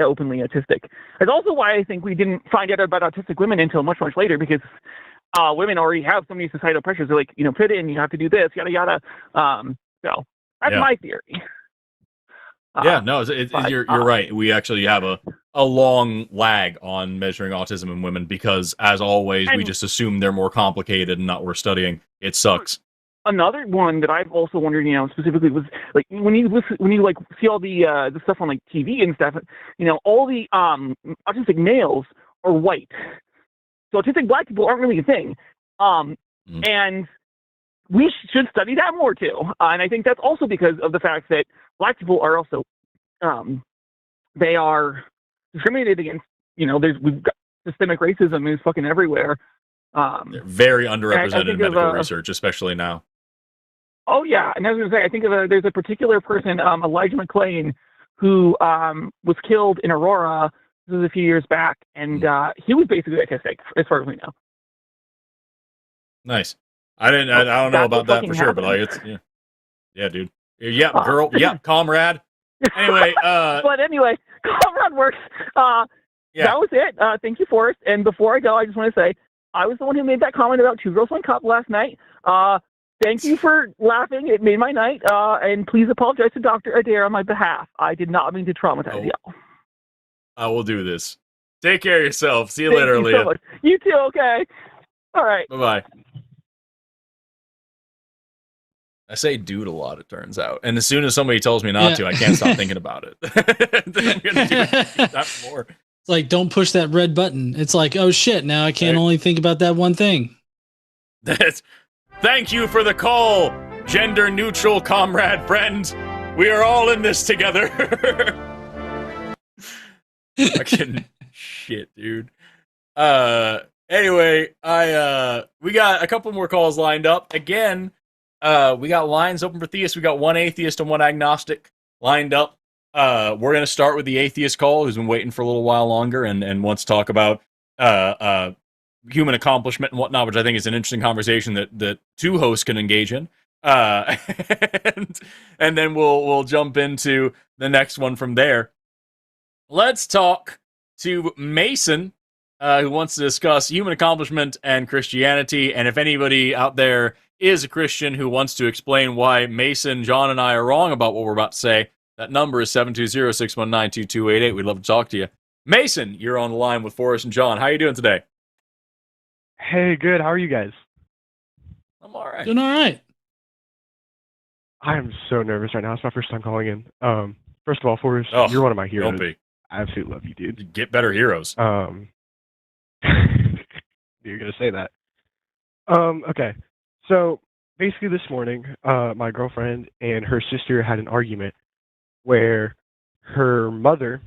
openly autistic. It's also why I think we didn't find out about autistic women until much, much later, because women already have so many societal pressures. They're fit in, you have to do this, yada, yada. So that's my theory. You're right. We actually have a long lag on measuring autism in women, because, as always, we just assume they're more complicated and not worth studying. It sucks. Another one that I've also wondered, specifically was when you see all the stuff on TV and stuff, all the autistic males are white, so autistic black people aren't really a thing, and we should study that more too. And I think that's also because of the fact that black people are also they are discriminated against. We've got systemic racism is fucking everywhere. They're very underrepresented in medical research, especially now. Oh yeah, and I was going to say, I think there's a particular person, Elijah McClain, who was killed in Aurora. This was a few years back, and he was basically autistic, as far as we know. Nice. I don't know about that for sure, but it's dude. Yeah, girl. Yeah, comrade. Anyway, but anyway, comrade works. That was it. Thank you, Forrest. And before I go, I just want to say I was the one who made that comment about Two Girls, One Cup last night. Thank you for laughing. It made my night. And please apologize to Dr. Adair on my behalf. I did not mean to traumatize y'all. I will do this. Take care of yourself. See you later, Leah. So you too, okay? All right. Bye-bye. I say dude a lot, it turns out. And as soon as somebody tells me not to, I can't stop thinking about it. I'm going to do that more. It's don't push that red button. It's oh shit, now I can't only think about that one thing. Thank you for the call, gender-neutral comrade friend. We are all in this together. Fucking shit, dude. Anyway, we got a couple more calls lined up. Again, we got lines open for theists. We got one atheist and one agnostic lined up. We're going to start with the atheist call, who's been waiting for a little while longer and wants to talk about human accomplishment and whatnot, which I think is an interesting conversation that two hosts can engage in. And then we'll jump into the next one from there. let's talk to Mason, who wants to discuss human accomplishment and Christianity. And if anybody out there is a Christian who wants to explain why Mason, John, and I are wrong about what we're about to say, that number is 720-619-2288. We'd love to talk to you. Mason, you're on the line with Forrest and John. How are you doing today? Hey, good. How are you guys? I'm all right. Doing all right. I am so nervous right now. It's my first time calling in. First of all, Forrest, Oh, you're one of my heroes. Don't be. I absolutely love you, dude. Get better heroes. You're gonna say that. Okay. So basically, this morning, my girlfriend and her sister had an argument where her mother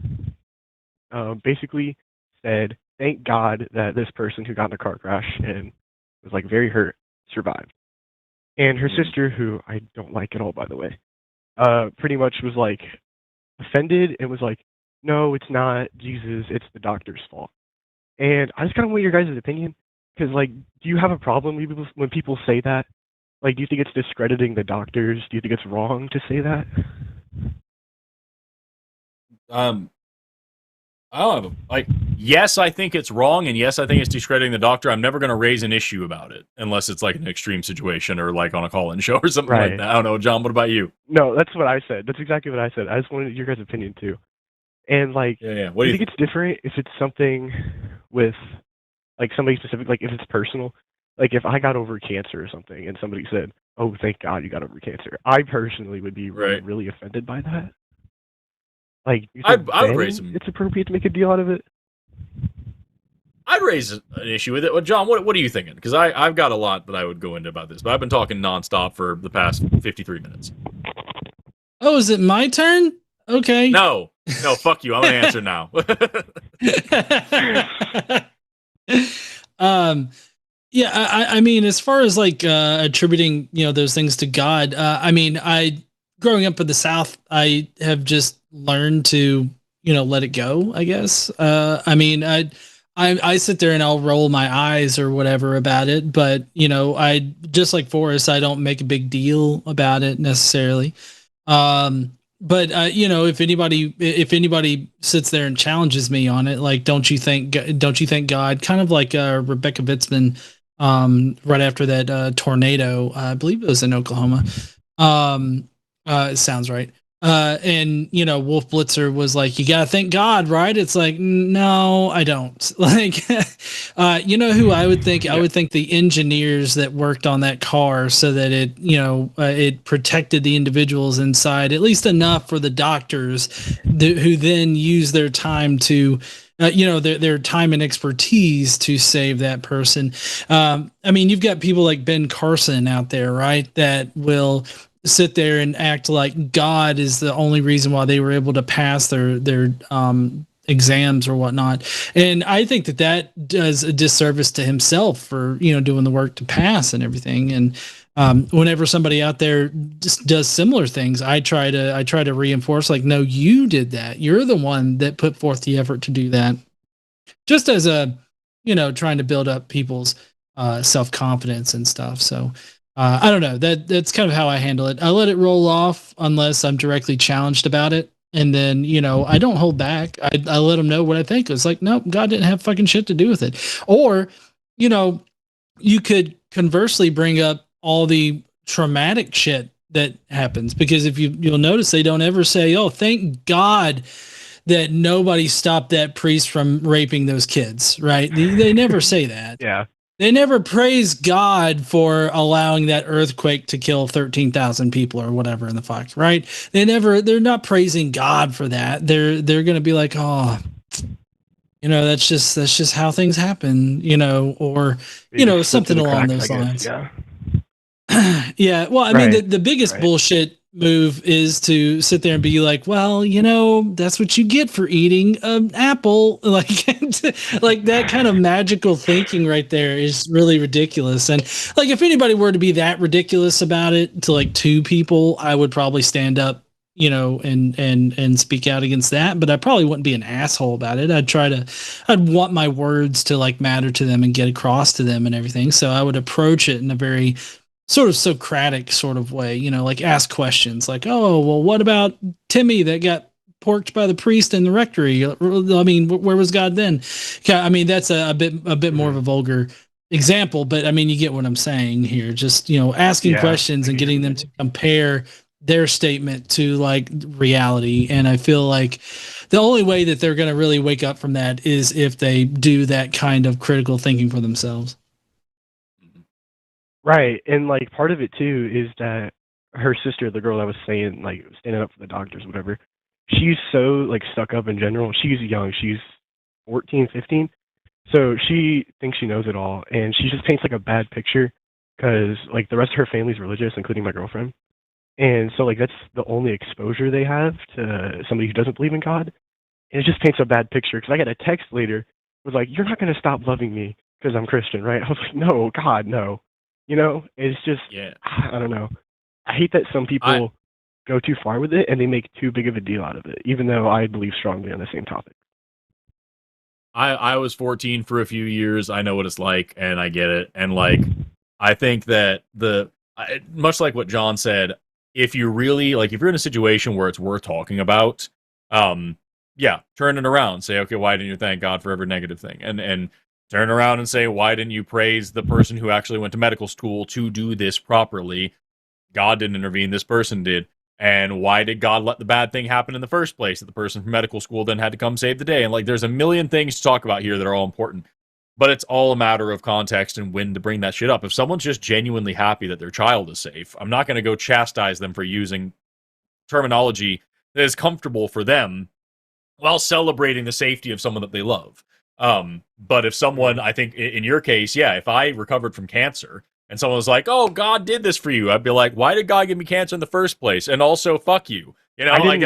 basically said, "Thank God that this person who got in a car crash and was like very hurt survived." And her sister, who I don't like at all, by the way, pretty much was like offended and was like, "No, it's not Jesus, it's the doctor's fault." And I just kind of want your guys' opinion, because like, do you have a problem when people say that? Like, do you think it's discrediting the doctors? Do you think it's wrong to say that? I don't have like, yes, I think it's wrong, and yes, I think it's discrediting the doctor. I'm never going to raise an issue about it unless it's like an extreme situation or like on a call-in show or something like that. I don't know, John. What about you? No, that's what I said. That's exactly what I said. I just wanted your guys' opinion too. And like, What do you think it's different if it's something with like somebody specific, like if it's personal? Like if I got over cancer or something, and somebody said, "Oh, thank God you got over cancer," I personally would be really offended by that. Like, I would raise them. It's appropriate to make a deal out of it. I'd raise an issue with it. Well, John, what are you thinking? Because I've got a lot that I would go into about this, but I've been talking nonstop for the past 53 minutes. Oh, is it my turn? Okay. No, fuck you. I'm gonna answer now. Yeah, I mean, as far as like attributing, those things to God, I mean, growing up in the South, I have just learned to, let it go, I guess. I mean, I sit there and I'll roll my eyes or whatever about it, but I just like Forrest, I don't make a big deal about it necessarily. But if anybody sits there and challenges me on it, like, don't you think God, kind of like Rebecca Vitzman, right after that tornado, I believe it was in Oklahoma. It sounds right. And Wolf Blitzer was like, "You gotta thank God, right?" It's like, no, I don't. Like, who I would think? I would think the engineers that worked on that car so that it, it protected the individuals inside at least enough for the doctors who then use their time to, their time and expertise to save that person. I mean, you've got people like Ben Carson out there, right? That will sit there and act like God is the only reason why they were able to pass their exams or whatnot. And I think that does a disservice to himself for, doing the work to pass and everything. And whenever somebody out there just does similar things, I try to reinforce, like, no, you did that. You're the one that put forth the effort to do that. Just as a, trying to build up people's self-confidence and stuff. So I don't know, that's kind of how I handle it. I let it roll off unless I'm directly challenged about it. And then, I don't hold back. I let them know what I think. It's like, nope, God didn't have fucking shit to do with it. Or, you could conversely bring up all the traumatic shit that happens, because if you'll notice, they don't ever say, "Oh, thank God that nobody stopped that priest from raping those kids," right? They never say that. Yeah. They never praise God for allowing that earthquake to kill 13,000 people or whatever in the fuck, right? They're not praising God for that. They're going to be like, "Oh, that's just how things happen," or, something along those lines. Yeah. Yeah. Well, I mean, the biggest bullshit move is to sit there and be like, "Well, that's what you get for eating an apple." Like, like that kind of magical thinking right there is really ridiculous. And like, if anybody were to be that ridiculous about it to like two people, I would probably stand up, and speak out against that. But I probably wouldn't be an asshole about it. I'd want my words to like matter to them and get across to them and everything. So I would approach it in a very sort of Socratic sort of way, like ask questions like, "Oh, well, what about Timmy that got porked by the priest in the rectory. I mean, where was God then? I mean, that's a bit more of a vulgar example, but I mean, you get what I'm saying here. Just, asking questions and getting them to compare their statement to like reality. And I feel like the only way that they're going to really wake up from that is if they do that kind of critical thinking for themselves. Right. And like part of it too is that her sister, the girl that was saying like standing up for the doctors, whatever, she's so like stuck up in general. She's young. She's 14, 15. So she thinks she knows it all, and she just paints like a bad picture because like the rest of her family's religious, including my girlfriend. And so like that's the only exposure they have to somebody who doesn't believe in God. And it just paints a bad picture because I got a text later it was like, "You're not going to stop loving me because I'm Christian, right?" I was like, "No, God, no." It's just, I don't know. I hate that some people go too far with it and they make too big of a deal out of it, even though I believe strongly on the same topic. I was 14 for a few years. I know what it's like, and I get it. And like, I think that much like what John said, if you really if you're in a situation where it's worth talking about, turn it around. Say, okay, why didn't you thank God for every negative thing? And turn around and say, why didn't you praise the person who actually went to medical school to do this properly? God didn't intervene, this person did. And why did God let the bad thing happen in the first place? That the person from medical school then had to come save the day. And like, there's a million things to talk about here that are all important. But it's all a matter of context and when to bring that shit up. If someone's just genuinely happy that their child is safe, I'm not going to go chastise them for using terminology that is comfortable for them while celebrating the safety of someone that they love. But if someone, I think in your case, if I recovered from cancer and someone was like, "Oh, God did this for you," I'd be like, "Why did God give me cancer in the first place?" And also, fuck you. I didn't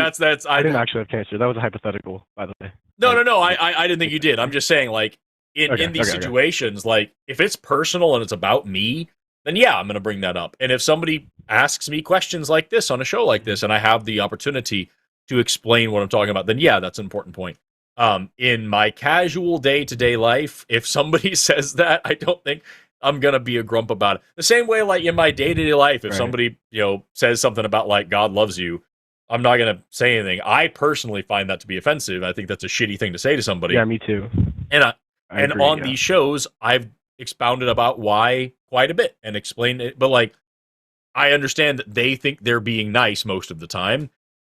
actually have cancer. That was a hypothetical, by the way. No. I didn't think you did. I'm just saying, like, in these situations, like, if it's personal and it's about me, then I'm going to bring that up. And if somebody asks me questions like this on a show like this, and I have the opportunity to explain what I'm talking about, then that's an important point. In my casual day-to-day life, if somebody says that, I don't think I'm gonna be a grump about it. The same way, like in my day-to-day life, if somebody says something about like God loves you, I'm not gonna say anything. I personally find that to be offensive. I think that's a shitty thing to say to somebody. Yeah, me too. And I agree, on these shows, I've expounded about why quite a bit and explained it. But like, I understand that they think they're being nice most of the time.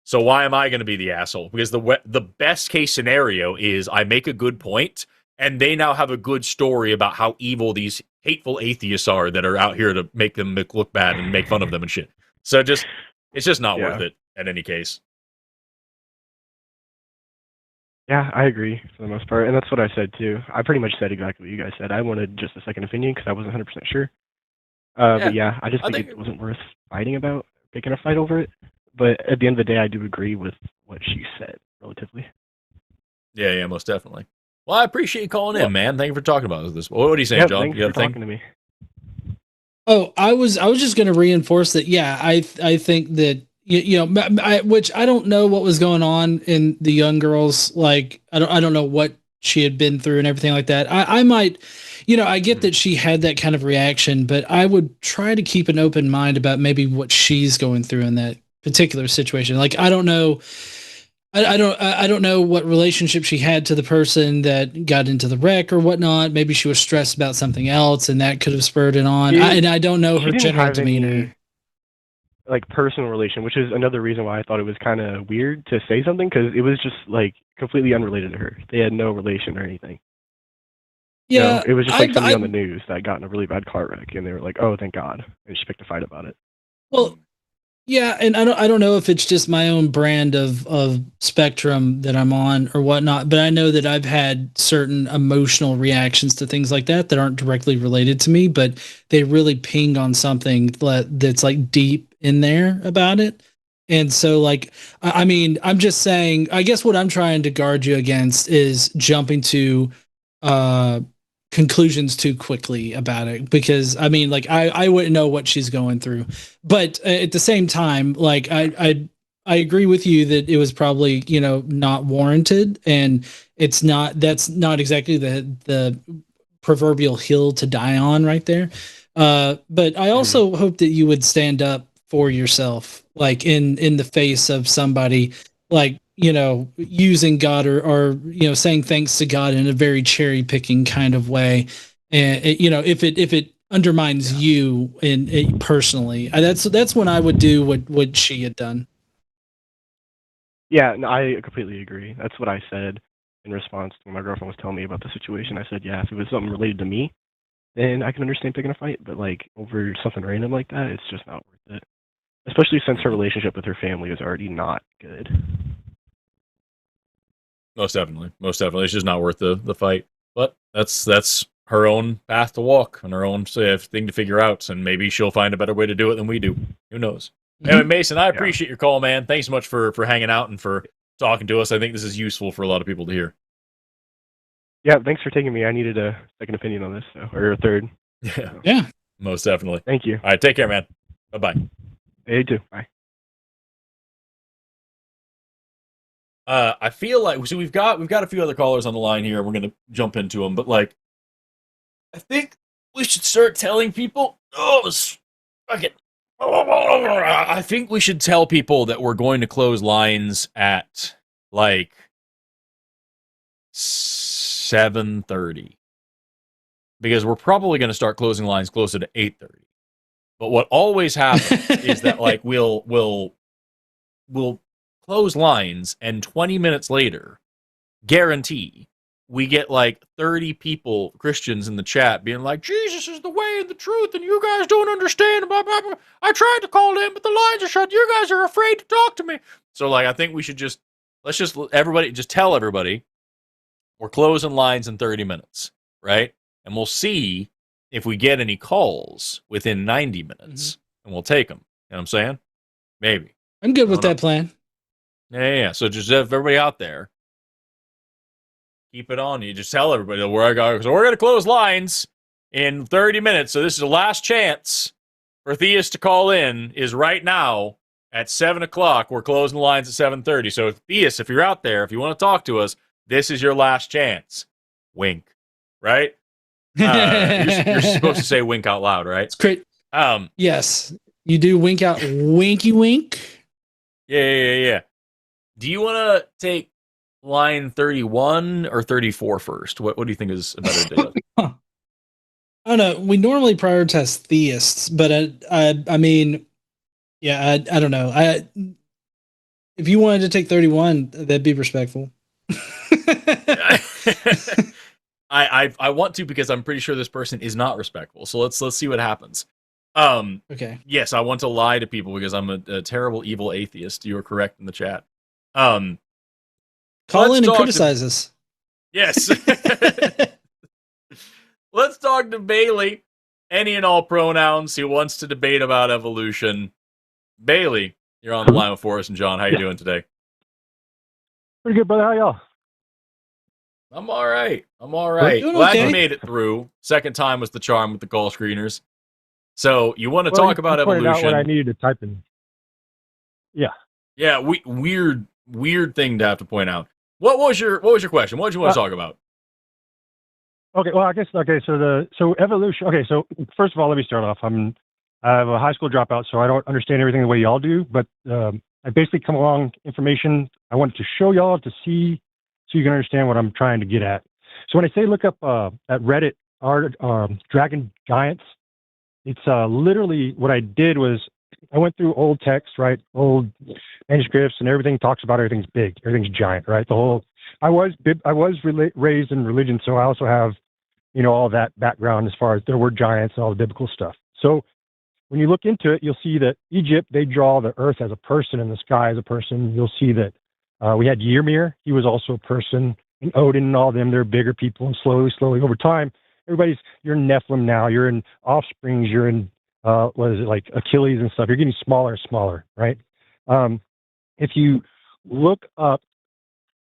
So why am I going to be the asshole? Because the best case scenario is I make a good point, and they now have a good story about how evil these hateful atheists are that are out here to make them look bad and make fun of them and shit. So it's just not worth it in any case. Yeah, I agree for the most part, and that's what I said too. I pretty much said exactly what you guys said. I wanted just a second opinion because I wasn't 100% sure. But I just think it wasn't worth fighting about, picking a fight over it. But at the end of the day, I do agree with what she said, relatively. Yeah, most definitely. Well, I appreciate you calling in, man. Thank you for talking about this. What are you saying, John? Thanks for talking to me. Oh, I was just going to reinforce that. Yeah, I think that which I don't know what was going on in the young girls. Like, I don't know what she had been through and everything like that. I might, I get that she had that kind of reaction, but I would try to keep an open mind about maybe what she's going through in that particular situation. Like, I don't know. I don't know what relationship she had to the person that got into the wreck or whatnot. Maybe she was stressed about something else, and that could have spurred it on. And I don't know her general demeanor. Like personal relation, which is another reason why I thought it was kind of weird to say something, because it was just like completely unrelated to her. They had no relation or anything. Yeah, it was just like somebody on the news that got in a really bad car wreck, and they were like, "Oh, thank God," and she picked a fight about it. Well. Yeah, and I don't know if it's just my own brand of spectrum that I'm on or whatnot, but I know that I've had certain emotional reactions to things like that aren't directly related to me, but they really ping on something that's like deep in there about it. And so, like, I mean, I'm just saying, I guess what I'm trying to guard you against is jumping to conclusions too quickly about it, because I mean, like, I wouldn't know what she's going through, but at the same time, like, I agree with you that it was probably not warranted, and that's not exactly the proverbial hill to die on right there. But I also hope that you would stand up for yourself, like in the face of somebody like using God or saying thanks to God in a very cherry picking kind of way. And if it undermines you personally, that's when I would do what she had done. Yeah, no, I completely agree. That's what I said in response to when my girlfriend was telling me about the situation. I said, yeah, if it was something related to me, then I can understand picking a fight. But like over something random like that, it's just not worth it. Especially since her relationship with her family is already not good. Most definitely. It's just not worth the fight. But that's her own path to walk and her own thing to figure out. And maybe she'll find a better way to do it than we do. Who knows? Anyway, Mason, I appreciate your call, man. Thanks so much for hanging out and for talking to us. I think this is useful for a lot of people to hear. Yeah, thanks for taking me. I needed a second opinion on this, or a third. Yeah. Most definitely. Thank you. All right, take care, man. Bye-bye. Hey, you too. Bye. I feel like we've got a few other callers on the line here. We're gonna jump into them, but like, I think we should start telling people. I think we should tell people that we're going to close lines at like 7:30 because we're probably going to start closing lines closer to 8:30. But what always happens is that like we'll close lines and 20 minutes later, guarantee we get like 30 people, Christians in the chat being like, Jesus is the way and the truth, and you guys don't understand. Blah, blah, blah. I tried to call in, but the lines are shut. You guys are afraid to talk to me. So, like, I think we should everybody tell everybody we're closing lines in 30 minutes, right? And we'll see if we get any calls within 90 minutes, and we'll take them. You know what I'm saying? Maybe. I'm good with that plan. Yeah. So just everybody out there, keep it on. You just tell everybody that we're going to close lines in 30 minutes. So this is the last chance for theists to call in is right now at 7 o'clock. We're closing the lines at 7:30. So theists, if you're out there, if you want to talk to us, this is your last chance. Wink. Right? You're supposed to say wink out loud, right? It's great. Yes. You do wink out. Winky wink. Yeah. Do you want to take line 31 or 34 first? What do you think is a better day? I don't know. We normally prioritize theists, but I mean, yeah, I don't know. If you wanted to take 31, that'd be respectful. I want to because I'm pretty sure this person is not respectful. So let's see what happens. Okay. Yes, I want to lie to people because I'm a terrible, evil atheist. You are correct in the chat. Call in and criticize us. Yes. Let's talk to Bailey. Any and all pronouns. He wants to debate about evolution. Bailey, you're on the line with Forrest and John. How you doing today? Pretty good, brother. How y'all? I'm all right. Glad you made it through. Second time was the charm with the call screeners. So you want to talk about evolution? Out what I needed to type in. Yeah. Yeah. Weird thing to have to point out. What was your question? What did you want to talk about? Okay. Well, I guess so evolution. Okay. So first of all, let me start off. I have a high school dropout, so I don't understand everything the way y'all do. But I basically come along information I wanted to show y'all to see, so you can understand what I'm trying to get at. So when I say look up at Reddit, Dragon Giants, it's literally what I did was I went through old texts, right, old manuscripts, and everything talks about everything's big, everything's giant, right? I was raised in religion, so I also have, all that background as far as there were giants and all the biblical stuff. So when you look into it, you'll see that Egypt, they draw the earth as a person and the sky as a person. You'll see that we had Ymir. He was also a person. And Odin and all them, they're bigger people. And slowly over time, you're in Nephilim now. You're in Offsprings. You're in, like Achilles and stuff. You're getting smaller and smaller, right? If you look up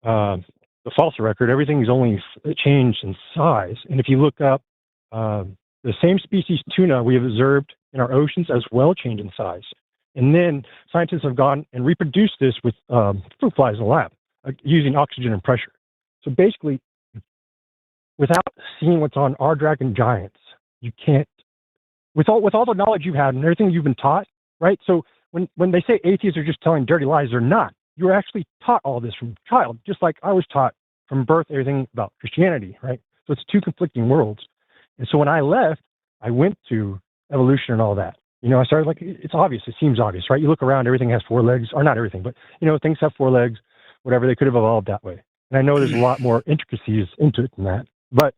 the fossil record, everything's only changed in size. And if you look up the same species tuna we have observed in our oceans as well change in size. And then scientists have gone and reproduced this with fruit flies in the lab using oxygen and pressure. So basically, without seeing what's on our dragon giants, you can't, with all the knowledge you've had and everything you've been taught, right? So when they say atheists are just telling dirty lies, they're not. you're actually taught all this from child, just like I was taught from birth everything about Christianity, right? So it's two conflicting worlds. And so when I left, I went to evolution and all that. You know, I started like, it's obvious, it seems obvious, right? You look around, everything has four legs, or not everything, but, you know, things have four legs, whatever, they could have evolved that way. And I know there's a lot more intricacies into it than that. But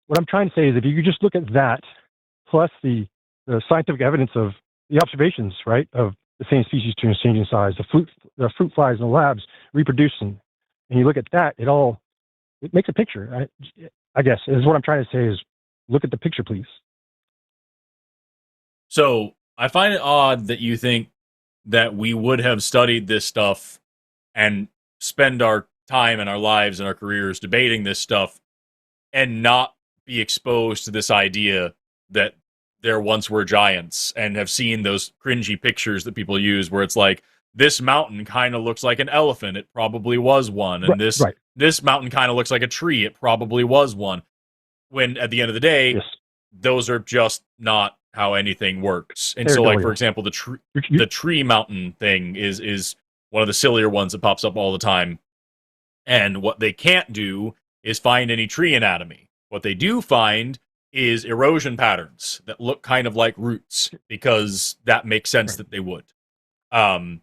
what I'm trying to say is if you could just look at that, plus the scientific evidence of the observations, right, of the same species changing size, the fruit flies in the labs reproducing, and you look at that, it makes a picture. I guess is what I'm trying to say is look at the picture, please. So I find it odd that you think that we would have studied this stuff and spend our time and our lives and our careers debating this stuff and not be exposed to this idea that there once were giants and have seen those cringy pictures that people use where it's like, this mountain kind of looks like an elephant. It probably was one. And this mountain kind of looks like a tree. It probably was one. When at the end of the day, those are just not how anything works. And so, like, for example, the tree mountain thing is one of the sillier ones that pops up all the time. And what they can't do is find any tree anatomy. What they do find is erosion patterns that look kind of like roots, because that makes sense that they would. But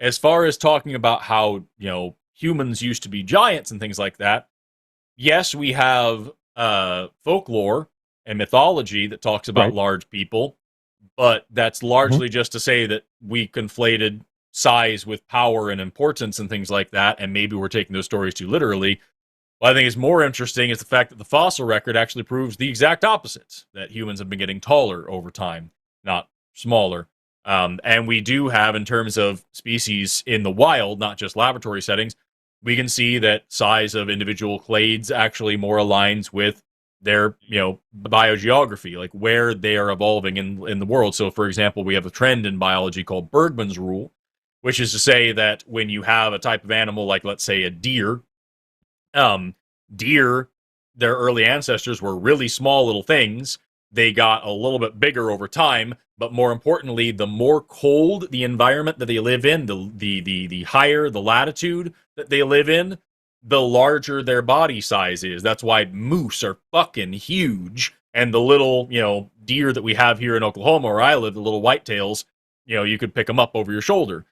as far as talking about how, you know, humans used to be giants and things like that, yes, we have folklore and mythology that talks about large people, but that's largely just to say that we conflated size with power and importance and things like that, and maybe we're taking those stories too literally. What I think is more interesting is the fact that the fossil record actually proves the exact opposite, that humans have been getting taller over time, not smaller. And we do have, in terms of species in the wild, not just laboratory settings, we can see that size of individual clades actually more aligns with their, you know, biogeography, like where they are evolving in the world. So, for example, we have a trend in biology called Bergman's rule, which is to say that when you have a type of animal, like let's say a deer, their early ancestors were really small little things. They got a little bit bigger over time, but more importantly, the more cold the environment that they live in, the higher the latitude that they live in, the larger their body size is. That's why moose are fucking huge, and the little, you know, deer that we have here in Oklahoma where I live, the little whitetails, you know, you could pick them up over your shoulder.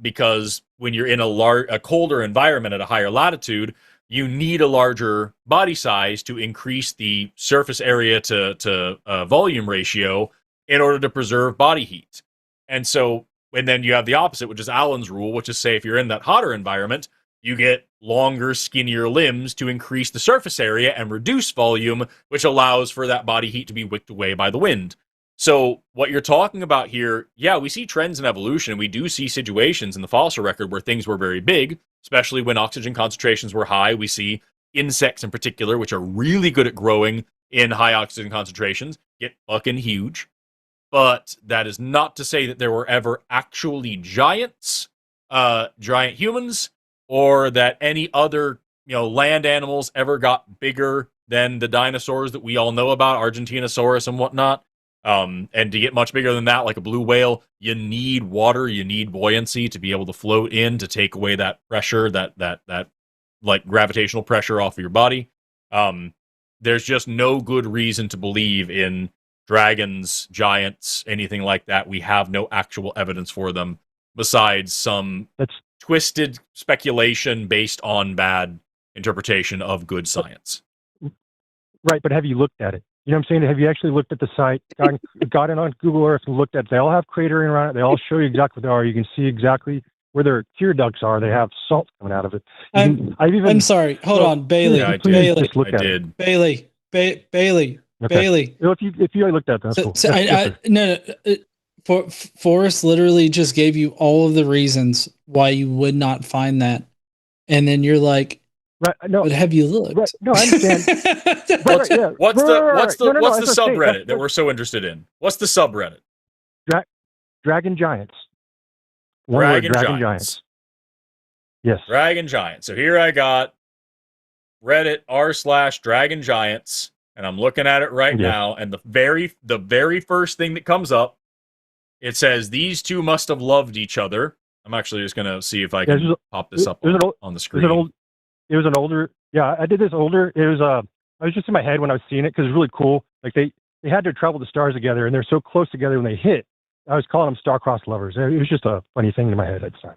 Because when you're in a colder environment at a higher latitude, you need a larger body size to increase the surface area to volume ratio in order to preserve body heat. And so, and then you have the opposite, which is Allen's rule, which is, say, if you're in that hotter environment, you get longer, skinnier limbs to increase the surface area and reduce volume, which allows for that body heat to be wicked away by the wind. So what you're talking about here, yeah, we see trends in evolution. We do see situations in the fossil record where things were very big, especially when oxygen concentrations were high. We see insects in particular, which are really good at growing in high oxygen concentrations, get fucking huge. But that is not to say that there were ever actually giants, giant humans, or that any other, you know, land animals ever got bigger than the dinosaurs that we all know about, Argentinosaurus and whatnot. And to get much bigger than that, like a blue whale, you need water, you need buoyancy to be able to float in to take away that pressure, that like gravitational pressure off of your body. There's just no good reason to believe in dragons, giants, anything like that. We have no actual evidence for them besides some twisted speculation based on bad interpretation of good science. Right, but have you looked at it? You know what I'm saying? Have you actually looked at the site, got it on Google Earth and looked at it? They all have cratering around it. They all show you exactly what they are. You can see exactly where their tear ducts are. They have salt coming out of it. I'm sorry. Hold on, Bailey. Yeah, Bailey. Bailey. Bailey. Okay. Bailey. If you looked at that, that's cool. Forrest literally just gave you all of the reasons why you would not find that, and then you're like, right, no, but have you looked? Right, no, I understand. What's the subreddit that we're so interested in? What's the subreddit? Dragon Giants. Dragon Giants. Yes. Dragon Giants. So here I got Reddit r/Dragon Giants, and I'm looking at it right now, and the very first thing that comes up it says these two must have loved each other. I'm actually just gonna see if I can pop this up on the screen. It was an older. Yeah, I did this older. It was I was just in my head when I was seeing it because it was really cool. Like they had to travel the stars together, and they're so close together when they hit. I was calling them star-crossed lovers. It was just a funny thing in my head at the time.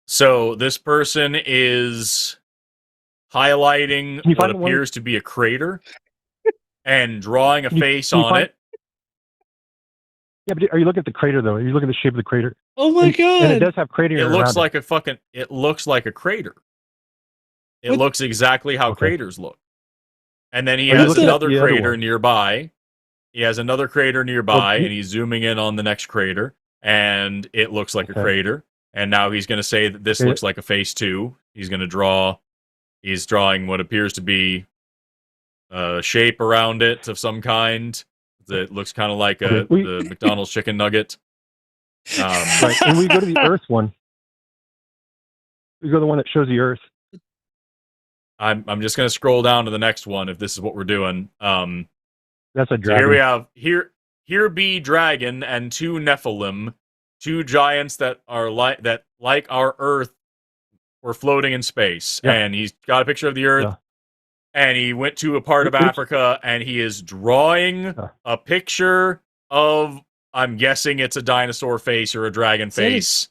So this person is highlighting what appears to be a crater and drawing a face on it. Yeah, but are you looking at the crater though? Are you looking at the shape of the crater? Oh my god! And it does have cratering. It looks like a fucking. It looks like a crater. It looks exactly how craters look. And then he has another crater nearby. He has another crater nearby, and he's zooming in on the next crater, and it looks like a crater. And now he's going to say that this looks like a face too. He's going to draw. He's drawing what appears to be a shape around it of some kind. That looks kind of like the McDonald's chicken nugget. Right, and we go to the Earth one. We go to the one that shows the Earth. I'm just going to scroll down to the next one if this is what we're doing. That's a dragon. So here we have here be dragon and two Nephilim, two giants that are like our Earth were floating in space. Yeah. And he's got a picture of the Earth. Yeah. And he went to a part of Africa, and he is drawing a picture of, I'm guessing it's a dinosaur face or a dragon face.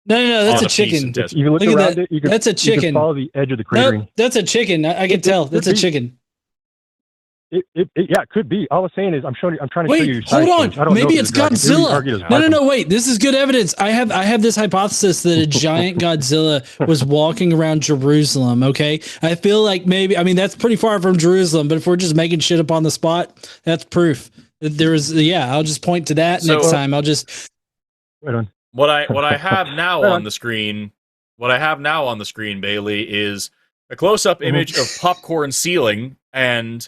No, that's a chicken. You can look around it. That's a chicken. You can follow the edge of the cratering. No, that's a chicken. I can tell. That's a chicken. It could be. All I'm saying is, I'm trying to show you. Hold on. Maybe it's Godzilla. No. Wait. This is good evidence. I have this hypothesis that a giant Godzilla was walking around Jerusalem. Okay, I feel like maybe. I mean, that's pretty far from Jerusalem, but if we're just making shit up on the spot, that's proof. There was. Yeah, I'll just point to that next time. I'll just. Right on. What I have now on the screen. What I have now on the screen, Bailey, is a close-up image of popcorn ceiling and.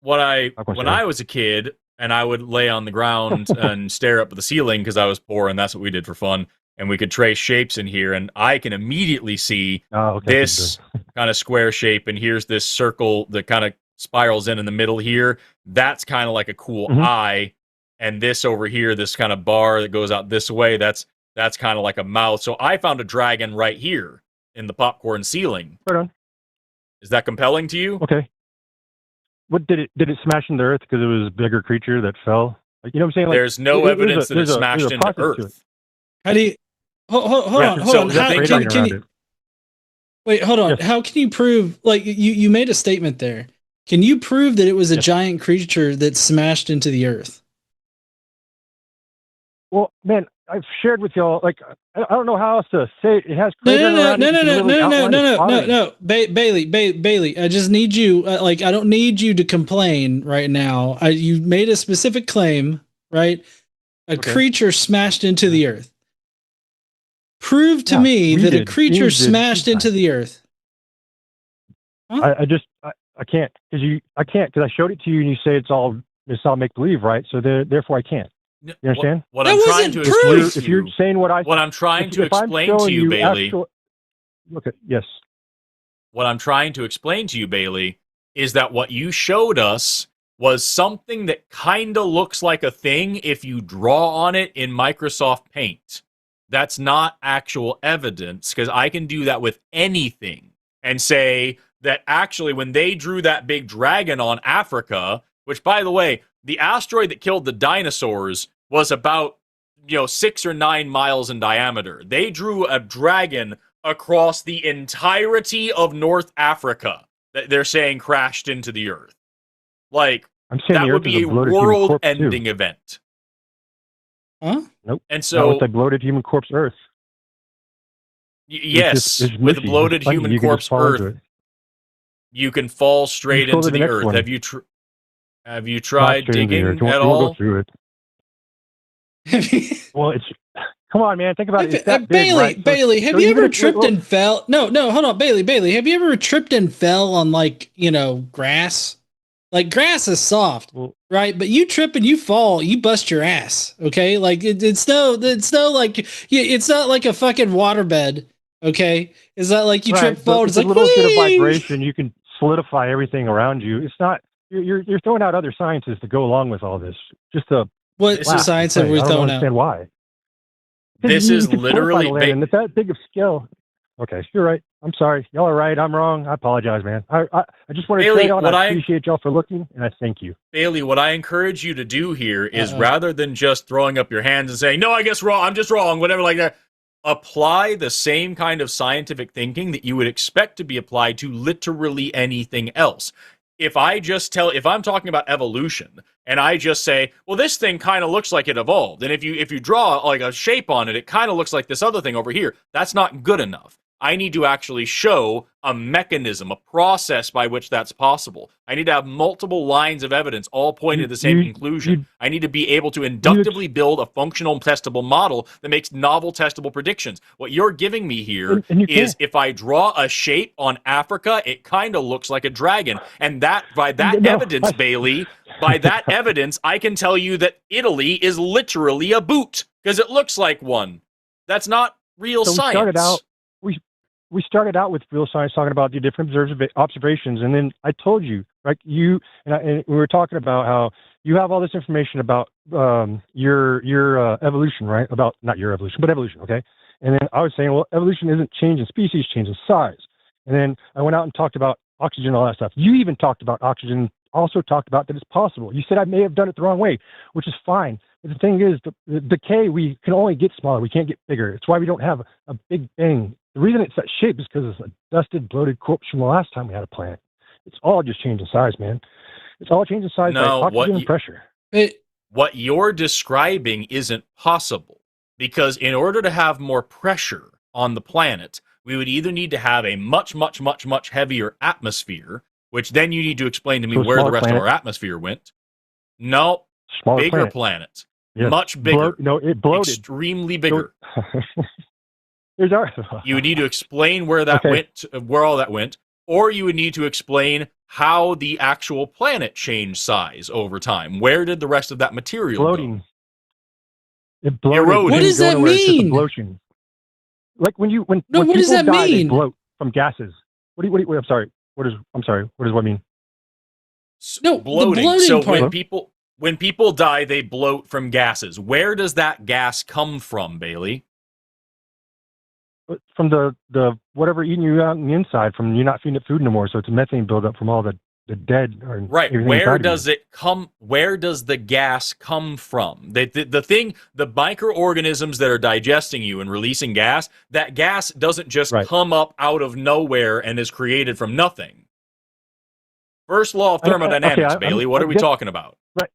When I was a kid and I would lay on the ground and stare up at the ceiling because I was poor and that's what we did for fun, and we could trace shapes in here, and I can immediately see this kind of square shape, and here's this circle that kind of spirals in the middle here. That's kind of like a cool eye, and this over here, this kind of bar that goes out this way, that's kind of like a mouth. So I found a dragon right here in the popcorn ceiling. Right on. Is that compelling to you? Okay. What did it smash into Earth because it was a bigger creature that fell? Like, you know what I'm saying? Like, there's no evidence that it smashed into Earth. How do you? Hold on. Wait, hold on. Yeah. How can you prove? Like you made a statement there. Can you prove that it was a giant creature that smashed into the Earth? Well, man, I've shared with y'all. Like, I don't know how else to say it. It has no. Bailey. I just need you. I don't need you to complain right now. You made a specific claim, right? A creature smashed into the Earth. Prove to me that a creature smashed into the Earth. Huh? I can't because I showed it to you and you say it's all make believe, right? So therefore I can't. You understand? What I'm trying to explain to you, if you're saying what I'm trying to explain to you, Bailey. Yes. What I'm trying to explain to you, Bailey, is that what you showed us was something that kind of looks like a thing if you draw on it in Microsoft Paint. That's not actual evidence, because I can do that with anything and say that actually when they drew that big dragon on Africa, which, by the way, the asteroid that killed the dinosaurs was about 6 or 9 miles in diameter. They drew a dragon across the entirety of North Africa that they're saying crashed into the Earth. Like, that would be a world-ending event. Huh? Nope. And so, with a bloated human corpse Earth. Yes, with a bloated human corpse Earth, you can fall straight into the Earth. Have you tried digging at all? Go through it. Well, come on, man. Think about it. It's that Bailey, big, right? Bailey, have you ever tripped and fell? No, hold on, Bailey. Have you ever tripped and fell on grass? Like, grass is soft, right? But you trip and you fall, you bust your ass. Okay, like it's not like a fucking waterbed. Okay, it's not like you trip and fall. It's like a little bit of vibration. You can solidify everything around you. It's not. You're throwing out other sciences to go along with all this, just to What science have we I don't thrown understand out? why. This is literally and it's that big of scale. Okay, you're right. I'm sorry. Y'all are right. I'm wrong. I apologize, man. I just want to say y'all, and I appreciate y'all for looking, and I thank you. Bailey, what I encourage you to do here is rather than just throwing up your hands and saying, no, I guess wrong, I'm just wrong, whatever like that, apply the same kind of scientific thinking that you would expect to be applied to literally anything else. If I'm talking about evolution and I just say, well, this thing kind of looks like it evolved, and if you draw like a shape on it, it kind of looks like this other thing over here, that's not good enough. I need to actually show a mechanism, a process by which that's possible. I need to have multiple lines of evidence all pointing to the same conclusion. I need to be able to inductively build a functional testable model that makes novel testable predictions. What you're giving me here is if I draw a shape on Africa, it kind of looks like a dragon. And by that evidence, Bailey, by that evidence, I can tell you that Italy is literally a boot because it looks like one. That's not real science. We started out with real science, talking about the different observations, and then I told you, right? And we were talking about how you have all this information about your evolution, right? About not your evolution, but evolution, okay? And then I was saying, well, evolution isn't changing species, changing size. And then I went out and talked about oxygen and all that stuff. You even talked about oxygen, also talked about that it's possible. You said I may have done it the wrong way, which is fine. But the thing is, the decay, we can only get smaller. We can't get bigger. It's why we don't have a big bang. The reason it's that shape is because it's a dusted, bloated corpse from the last time we had a planet. It's all just changing size, man. It's all changing size by oxygen and pressure. What you're describing isn't possible, because in order to have more pressure on the planet, we would either need to have a much, much, much, much heavier atmosphere, which then you need to explain to me where the rest of our atmosphere went. No, bigger planet. Yes. Much bigger. It bloated. Extremely bigger. So, you would need to explain where that went, where all that went, or you would need to explain how the actual planet changed size over time. Where did the rest of that material bloating? Go? It bloated. What does that mean? Bloating. Like when what does that die, mean? They bloat from gases. I'm sorry. What does what mean? No, bloating. So part. when people die, they bloat from gases. Where does that gas come from, Bailey? From the whatever eating you out on the inside, from you not feeding it food no more, so it's a methane buildup from all the dead. Right. Where does it come? Where does the gas come from? The microorganisms that are digesting you and releasing gas, that gas doesn't just come up out of nowhere and is created from nothing. First law of thermodynamics, Bailey. What are we talking about? Right.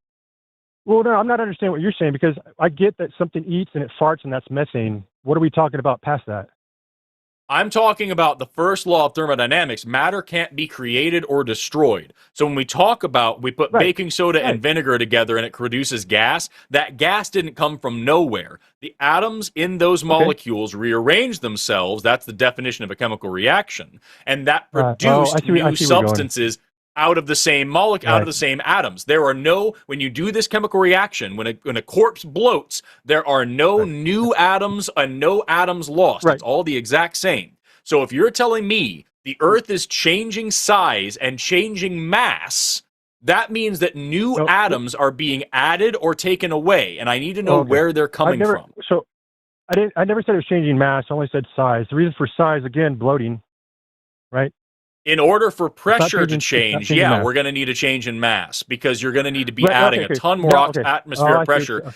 Well, no, I'm not understanding what you're saying, because I get that something eats and it farts and that's methane. What are we talking about past that? I'm talking about the first law of thermodynamics. Matter can't be created or destroyed. So when we talk about, we put baking soda and vinegar together and it produces gas, that gas didn't come from nowhere. The atoms in those molecules rearrange themselves. That's the definition of a chemical reaction. And that produced new substances out of the same molecule, out of the same atoms. There are no, when you do this chemical reaction, when a corpse bloats, there are no new atoms and no atoms lost. It's all the exact same. So if you're telling me the Earth is changing size and changing mass, that means that new atoms are being added or taken away, and I need to know where they're coming from. So I never said it was changing mass. I only said size. The reason for size, again, bloating, right? In order for pressure to change, we're going to need a change in mass, because you're going to need to be adding a ton more atmospheric pressure.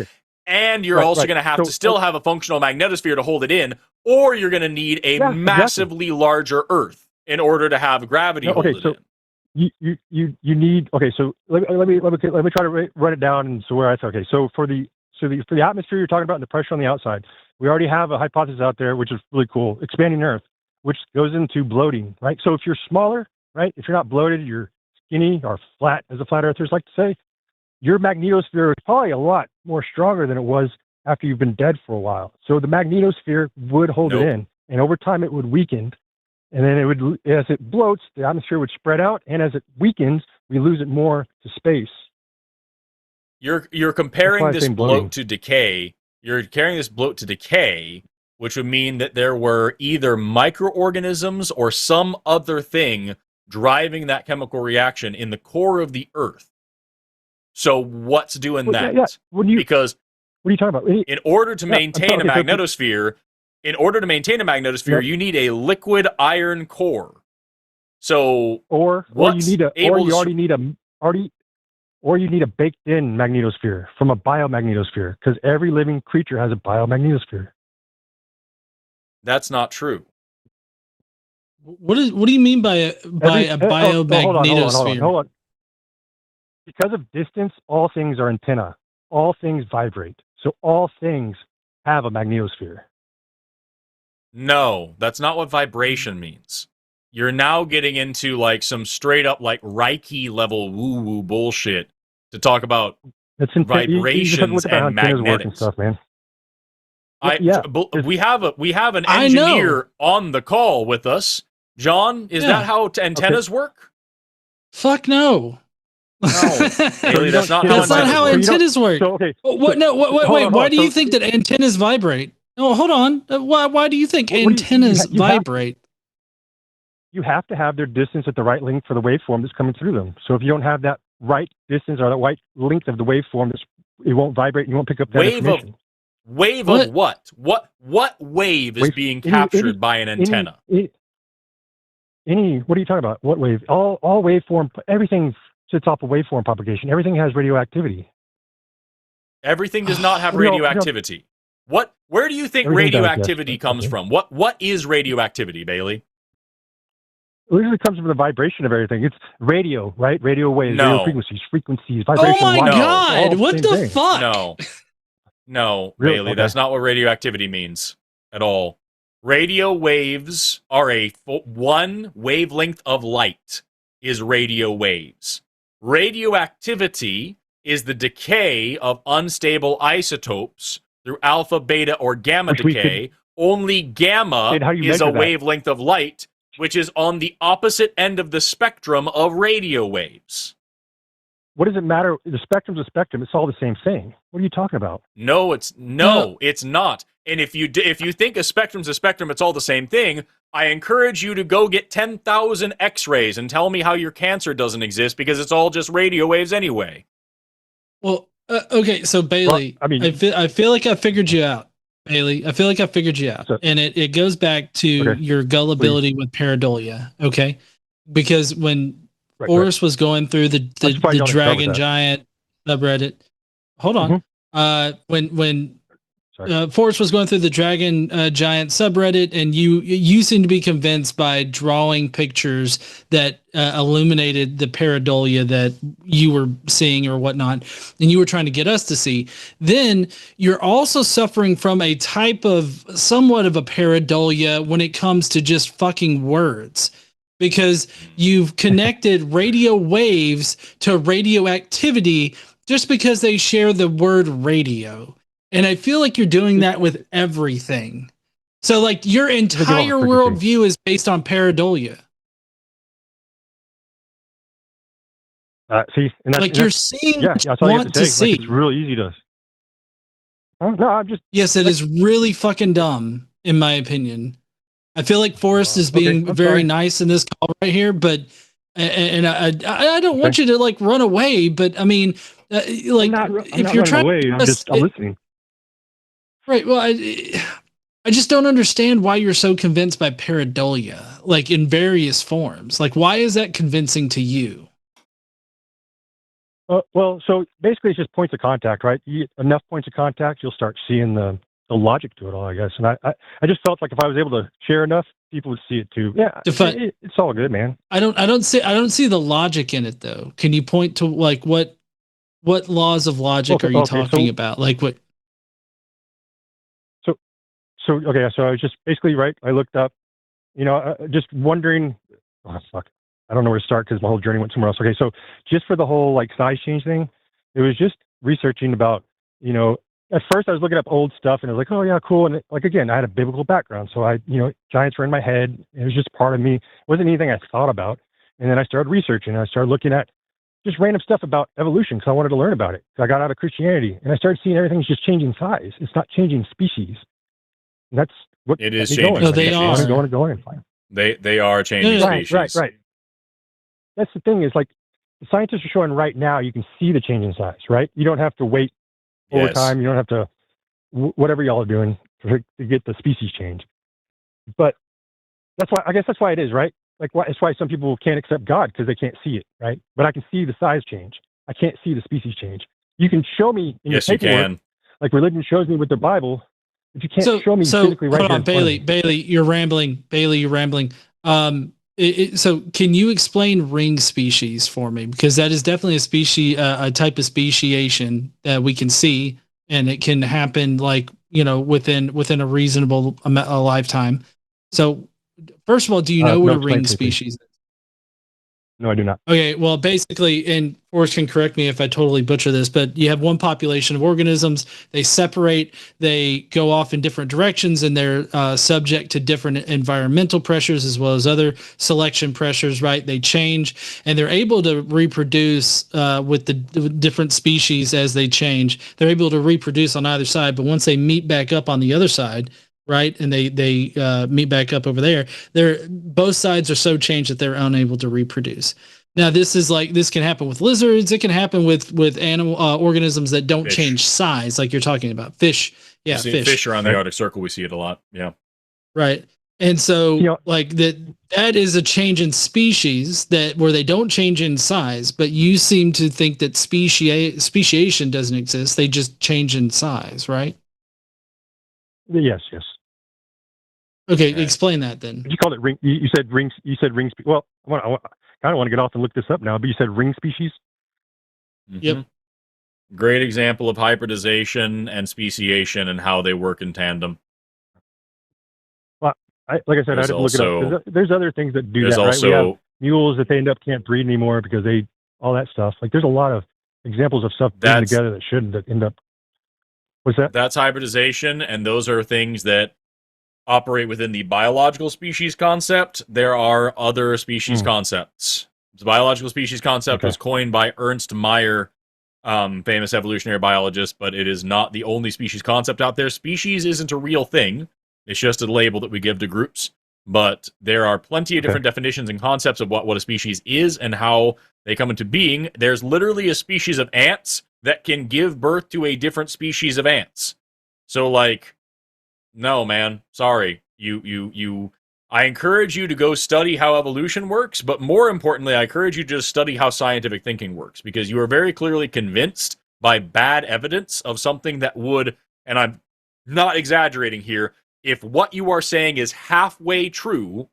And you're also going to have to still have a functional magnetosphere to hold it in, or you're going to need a massively larger Earth in order to have gravity hold it in. You need, so let me try to run it down, and so where I so for the atmosphere you're talking about and the pressure on the outside, we already have a hypothesis out there, which is really cool, expanding Earth, which goes into bloating, right? So if you're smaller, right, if you're not bloated, you're skinny or flat, as the flat earthers like to say, your magnetosphere is probably a lot more stronger than it was after you've been dead for a while. So the magnetosphere would hold it in, and over time it would weaken, and then it would, as it bloats, the atmosphere would spread out, and as it weakens, we lose it more to space. You're comparing this bloat to decay. You're carrying this bloat to decay, which would mean that there were either microorganisms or some other thing driving that chemical reaction in the core of the Earth. So what's doing that? Yeah. Because what are you talking about? In order to maintain a magnetosphere, you need a liquid iron core. So or you need a baked-in magnetosphere from a biomagnetosphere, because every living creature has a biomagnetosphere. That's not true. What do you mean by a biomagnetosphere? Hold on. Because of distance, all things are antenna. All things vibrate. So all things have a magnetosphere. No, that's not what vibration means. You're now getting into like some straight up like Reiki level woo-woo bullshit to talk about vibrations and magnetics and stuff, man. We have an engineer on the call with us. John, is that how antennas work? Fuck no. No, Haley, that's not how antennas work. So, okay. Wait, why do you think that antennas vibrate? No, hold on. Why do you think antennas vibrate? You have to have their distance at the right length for the waveform that's coming through them. So if you don't have that right distance or that right length of the waveform, it won't vibrate and you won't pick up that information. Wave of what? What wave is being captured by an antenna? What are you talking about? What wave? All waveform, everything sits off of waveform propagation. Everything has radioactivity. Everything does not have radioactivity. Where do you think radioactivity comes from? What is radioactivity, Bailey? It usually comes from the vibration of everything. It's radio, right? Radio waves, radio frequencies, vibration. Oh my God! What the fuck? No, Bailey, that's not what radioactivity means at all. Radio waves are one wavelength of light is radio waves. Radioactivity is the decay of unstable isotopes through alpha, beta, or gamma decay. Only gamma is a wavelength of light, which is on the opposite end of the spectrum of radio waves. What does it matter? The spectrum's a spectrum. It's all the same thing. What are you talking about? No, it's not. And if you think a spectrum's a spectrum, it's all the same thing, I encourage you to go get 10,000 X-rays and tell me how your cancer doesn't exist, because it's all just radio waves anyway. Well, okay, so Bailey, I feel like I figured you out. Bailey, I feel like I figured you out. And it goes back to your gullibility with pareidolia, okay? Because when Forrest was going through the Dragon Giant subreddit, hold on. When Forrest was going through the Dragon Giant subreddit, and you seem to be convinced by drawing pictures that illuminated the pareidolia that you were seeing or whatnot, and you were trying to get us to see. Then you're also suffering from a type of somewhat of a pareidolia when it comes to just fucking words, because you've connected radio waves to radioactivity just because they share the word radio. And I feel like you're doing that with everything. So, like, your entire worldview is based on pareidolia. See, you're seeing what you want to see. Like, it's real easy to. No, I'm just. Yes, it is really fucking dumb, in my opinion. I feel like Forrest is being very nice in this call right here, but I don't want you to like run away. But I mean, if you're trying, I'm listening. Right. Well, I just don't understand why you're so convinced by pareidolia, like in various forms. Like, why is that convincing to you? Well, so basically it's just points of contact, right? You get enough points of contact, you'll start seeing the logic to it all, I guess. And I just felt like if I was able to share enough, people would see it too. Yeah, it's all good, man. I don't see the logic in it though. Can you point to like what laws of logic are you talking about? Like what? So I was just basically I looked up, just wondering. Oh fuck, I don't know where to start because my whole journey went somewhere else. Okay, so just for the whole like size change thing, it was just researching about, at first I was looking up old stuff and I was like, oh yeah, cool. And like again, I had a biblical background, so giants were in my head. It was just part of me. It wasn't anything I thought about. And then I started researching. And I started looking at just random stuff about evolution because I wanted to learn about it. I got out of Christianity and I started seeing everything's just changing size. It's not changing species. And that's what it is changing. No, they are going and fine. They are changing species. Right. That's the thing is like the scientists are showing right now, you can see the change in size, right? You don't have to wait over time. You don't have to, whatever y'all are doing to get the species change. But that's why, I guess that's why it is, right? Like, that's why some people can't accept God, because they can't see it, right? But I can see the size change. I can't see the species change. You can show me in your paperwork, like religion shows me with the Bible, but you can't show me physically right hold on, Bailey, you're rambling. So can you explain ring species for me? Because that is definitely a species, a type of speciation that we can see, and it can happen like, within a reasonable a lifetime. So first of all, do you know what a ring species is? No, I do not. Okay, well, basically, and Forrest can correct me if I totally butcher this, but you have one population of organisms. They separate, they go off in different directions, and they're subject to different environmental pressures as well as other selection pressures, right? They change, and they're able to reproduce with the different species as they change. They're able to reproduce on either side, but once they meet back up on the other side, right, and they meet back up over there, both sides are so changed that they're unable to reproduce. Now, this can happen with lizards. It can happen with animal organisms that don't change size, like you're talking about. Fish, fish around the Arctic Circle, we see it a lot. Yeah, right. And so, like that is a change in species where they don't change in size, but you seem to think that speciation doesn't exist. They just change in size, right? Yes. Okay, explain that then. You called it ring. You said ring. You said ring. Well, I kind of want to get off and look this up now. But you said ring species. Mm-hmm. Yep. Great example of hybridization and speciation and how they work in tandem. Well, like I said, I didn't look it up. There's other things that do that, right? We have mules that they end up can't breed anymore because all that stuff. Like, there's a lot of examples of stuff breeding together that shouldn't, that end up. What's that? That's hybridization, and those are things that operate within the biological species concept. There are other species concepts. The biological species concept was coined by Ernst Mayr, famous evolutionary biologist, but it is not the only species concept out there. Species isn't a real thing. It's just a label that we give to groups. But there are plenty of different definitions and concepts of what a species is and how they come into being. There's literally a species of ants that can give birth to a different species of ants. So, like, no, man, sorry. I encourage you to go study how evolution works, but more importantly, I encourage you to just study how scientific thinking works, because you are very clearly convinced by bad evidence of something that would, and I'm not exaggerating here, if what you are saying is halfway true,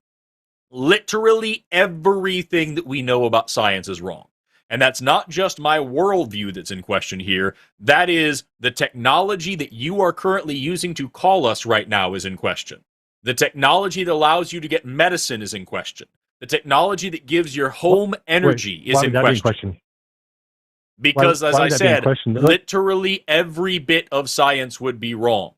literally everything that we know about science is wrong. And that's not just my worldview that's in question here. That is the technology that you are currently using to call us right now is in question. The technology that allows you to get medicine is in question. The technology that gives your home energy is in question. Because, as I said, literally every bit of science would be wrong.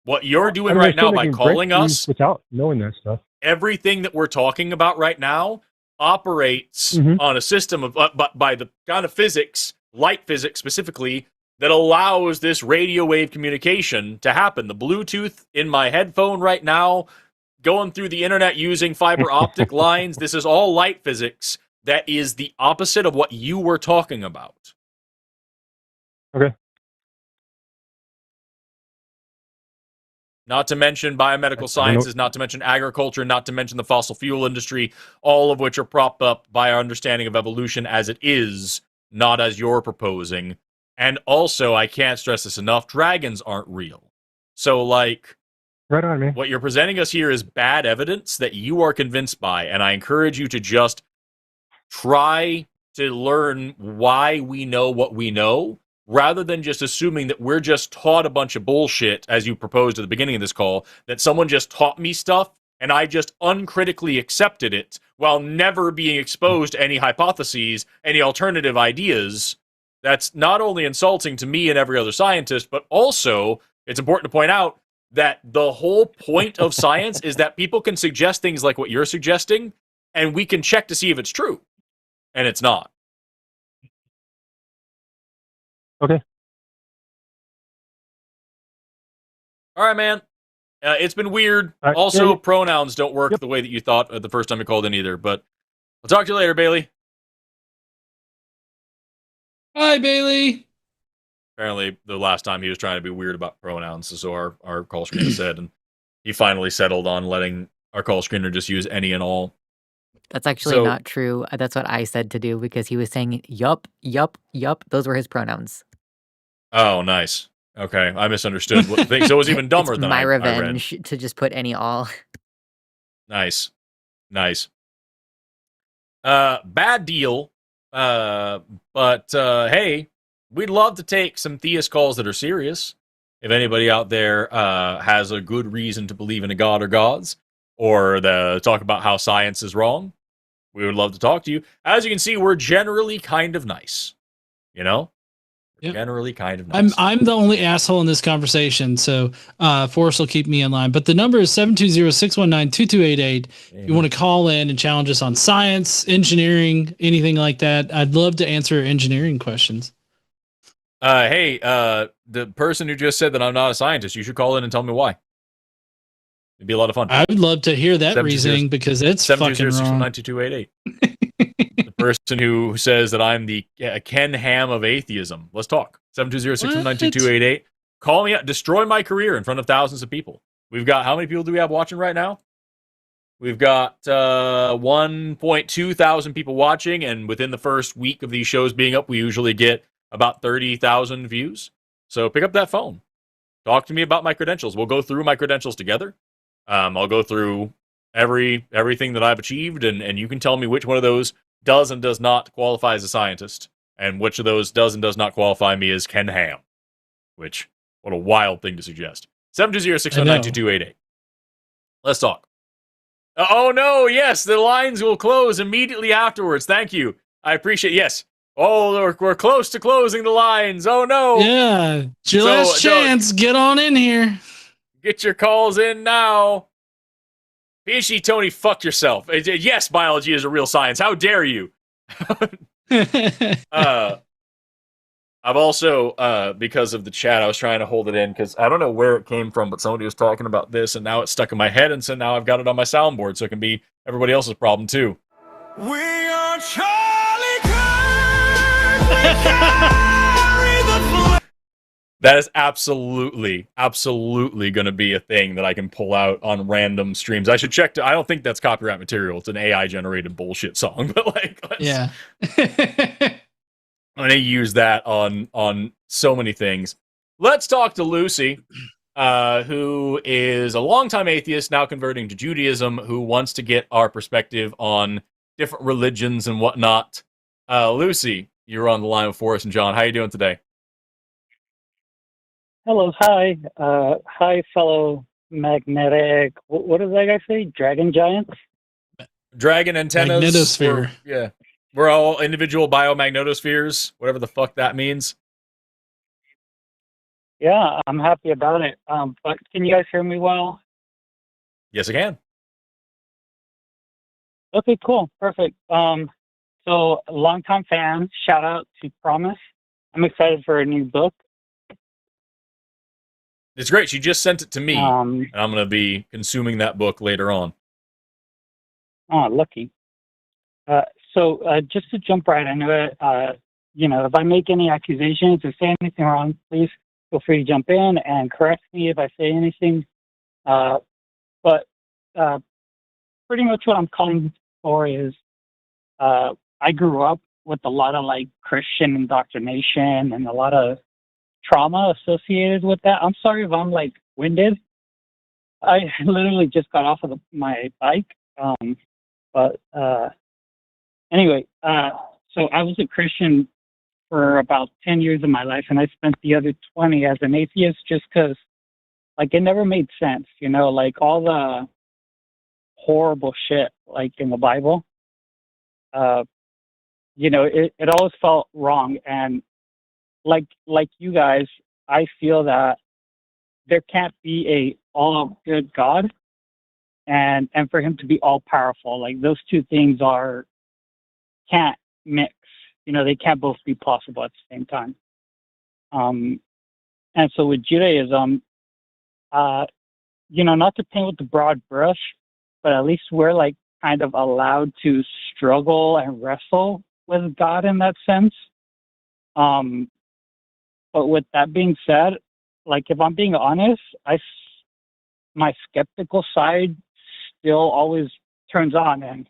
What you're doing right now by calling us, without knowing that stuff, everything that we're talking about right now operates on a system of, by the kind of physics, light physics specifically, that allows this radio wave communication to happen. The Bluetooth in my headphone right now, going through the internet using fiber optic lines, this is all light physics that is the opposite of what you were talking about. Okay. Not to mention biomedical sciences, not to mention agriculture, not to mention the fossil fuel industry, all of which are propped up by our understanding of evolution as it is, not as you're proposing. And also, I can't stress this enough, dragons aren't real. So, like, right on, man. What you're presenting us here is bad evidence that you are convinced by, and I encourage you to just try to learn why we know what we know, rather than just assuming that we're just taught a bunch of bullshit, as you proposed at the beginning of this call, that someone just taught me stuff, and I just uncritically accepted it, while never being exposed to any hypotheses, any alternative ideas. That's not only insulting to me and every other scientist, but also, it's important to point out that the whole point of science is that people can suggest things like what you're suggesting, and we can check to see if it's true. And it's not. Okay. All right, man. It's been weird. Right. Also, pronouns don't work the way that you thought the first time you called in either. But I'll talk to you later, Bailey. Hi, Bailey. Apparently, the last time he was trying to be weird about pronouns, so our call screener said, and he finally settled on letting our call screener just use any and all. That's actually not true. That's what I said to do because he was saying yup, yup, yup. Those were his pronouns. Oh, nice. Okay, I misunderstood what the thing. So it was even dumber it's than my I revenge read. to just put any all. Nice. Bad deal. But hey, we'd love to take some theist calls that are serious. If anybody out there has a good reason to believe in a god or gods, or talk about how science is wrong, we would love to talk to you. As you can see, we're generally kind of nice. You know? Yep. Generally kind of nice. I'm the only asshole in this conversation, so Forrest will keep me in line. But the number is 720-619-2288. If you want to call in and challenge us on science, engineering, anything like that, I'd love to answer engineering questions. Hey, the person who just said that I'm not a scientist, you should call in and tell me why. It'd be a lot of fun. I would love to hear that reasoning because it's fucking wrong. 720-619-2288. The person who says that I'm the Ken Ham of atheism. Let's talk. 720-619-2288. Call me up. Destroy my career in front of thousands of people. We've got, how many people do we have watching right now? We've got 1.2 thousand people watching, and within the first week of these shows being up, we usually get about 30,000 views. So pick up that phone. Talk to me about my credentials. We'll go through my credentials together. I'll go through everything that I've achieved, and you can tell me which one of those does and does not qualify as a scientist, and which of those does and does not qualify me as Ken Ham. Which, what a wild thing to suggest. 720-619-2288. Let's talk. Oh no, yes, the lines will close immediately afterwards. Thank you. I appreciate yes. Oh, we're close to closing the lines. Oh no. Yeah. It's your last chance. Get on in here. Get your calls in now. PhD Tony, fuck yourself. Yes, biology is a real science. How dare you? I've also, because of the chat, I was trying to hold it in because I don't know where it came from, but somebody was talking about this, and now it's stuck in my head, and so now I've got it on my soundboard, so it can be everybody else's problem too. We are Charlie Kirk. We carry the flag. That is absolutely going to be a thing that I can pull out on random streams. I should check. I don't think that's copyright material. It's an AI-generated bullshit song, but like, yeah. I'm going to use that on so many things. Let's talk to Lucy, who is a longtime atheist, now converting to Judaism, who wants to get our perspective on different religions and whatnot. Lucy, you're on the line with Forrest and John. How are you doing today? Hello, hi. Hi, fellow magnetic, what does that guy say? Dragon giants? Dragon antennas. Magnetosphere. Yeah. We're all individual biomagnetospheres, whatever the fuck that means. Yeah, I'm happy about it. But can you guys hear me well? Yes, I can. Okay, cool. Perfect. So, longtime fan, shout out to Promise. I'm excited for a new book. It's great. She just sent it to me, and I'm going to be consuming that book later on. Oh, lucky. So just to jump right into it, if I make any accusations or say anything wrong, please feel free to jump in and correct me if I say anything. But pretty much what I'm calling for is I grew up with a lot of like Christian indoctrination and a lot of trauma associated with that. I'm sorry if I'm like winded. I literally just got off of my bike. Anyway, so I was a Christian for about 10 years of my life, and I spent the other 20 as an atheist just because, like, it never made sense, like all the horrible shit, like in the Bible, it always felt wrong. And like you guys, I feel that there can't be a all good God and for him to be all powerful. Like those two things can't mix. They can't both be possible at the same time. And so with Judaism, not to paint with the broad brush, but at least we're like kind of allowed to struggle and wrestle with God in that sense. But with that being said, like if I'm being honest, my skeptical side still always turns on and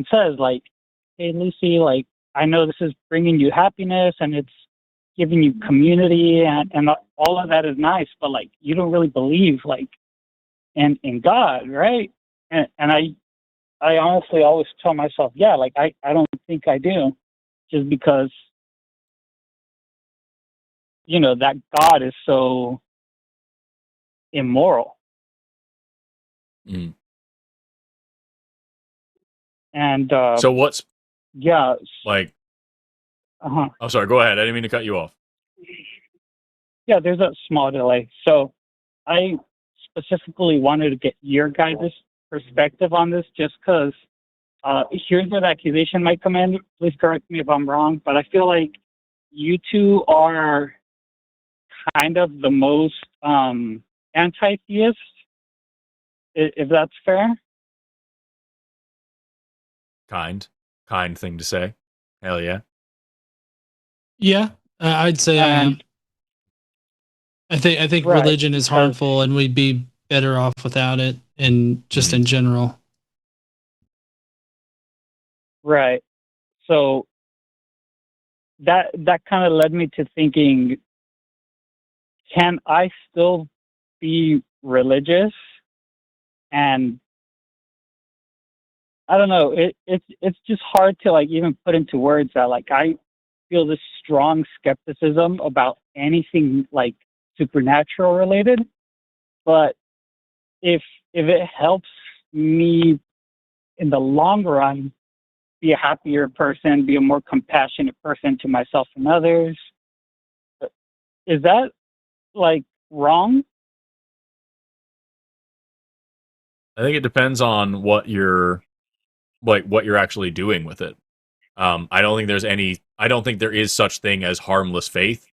says like, "Hey, Lucy, like I know this is bringing you happiness and it's giving you community and all of that is nice, but like you don't really believe like in God, right?" And I honestly always tell myself, yeah, like I don't think I do, just because that God is so immoral. Mm. And so what's like I'm sorry, go ahead. I didn't mean to cut you off. Yeah, there's a small delay. So I specifically wanted to get your guys' perspective on this, just because here's where the accusation might come in. Please correct me if I'm wrong, but I feel like you two are kind of the most anti-theist, if that's fair. Kind thing to say. Hell yeah. Yeah, I'd say I am. I think right, religion is harmful, and we'd be better off without it, and just in general. Right. So that kind of led me to thinking, can I still be religious? And I don't know, it's just hard to like even put into words that like I feel this strong skepticism about anything like supernatural related. But if it helps me in the long run be a happier person, be a more compassionate person to myself and others, is that like wrong? I think it depends on what you're actually doing with it. I don't think there is such thing as harmless faith.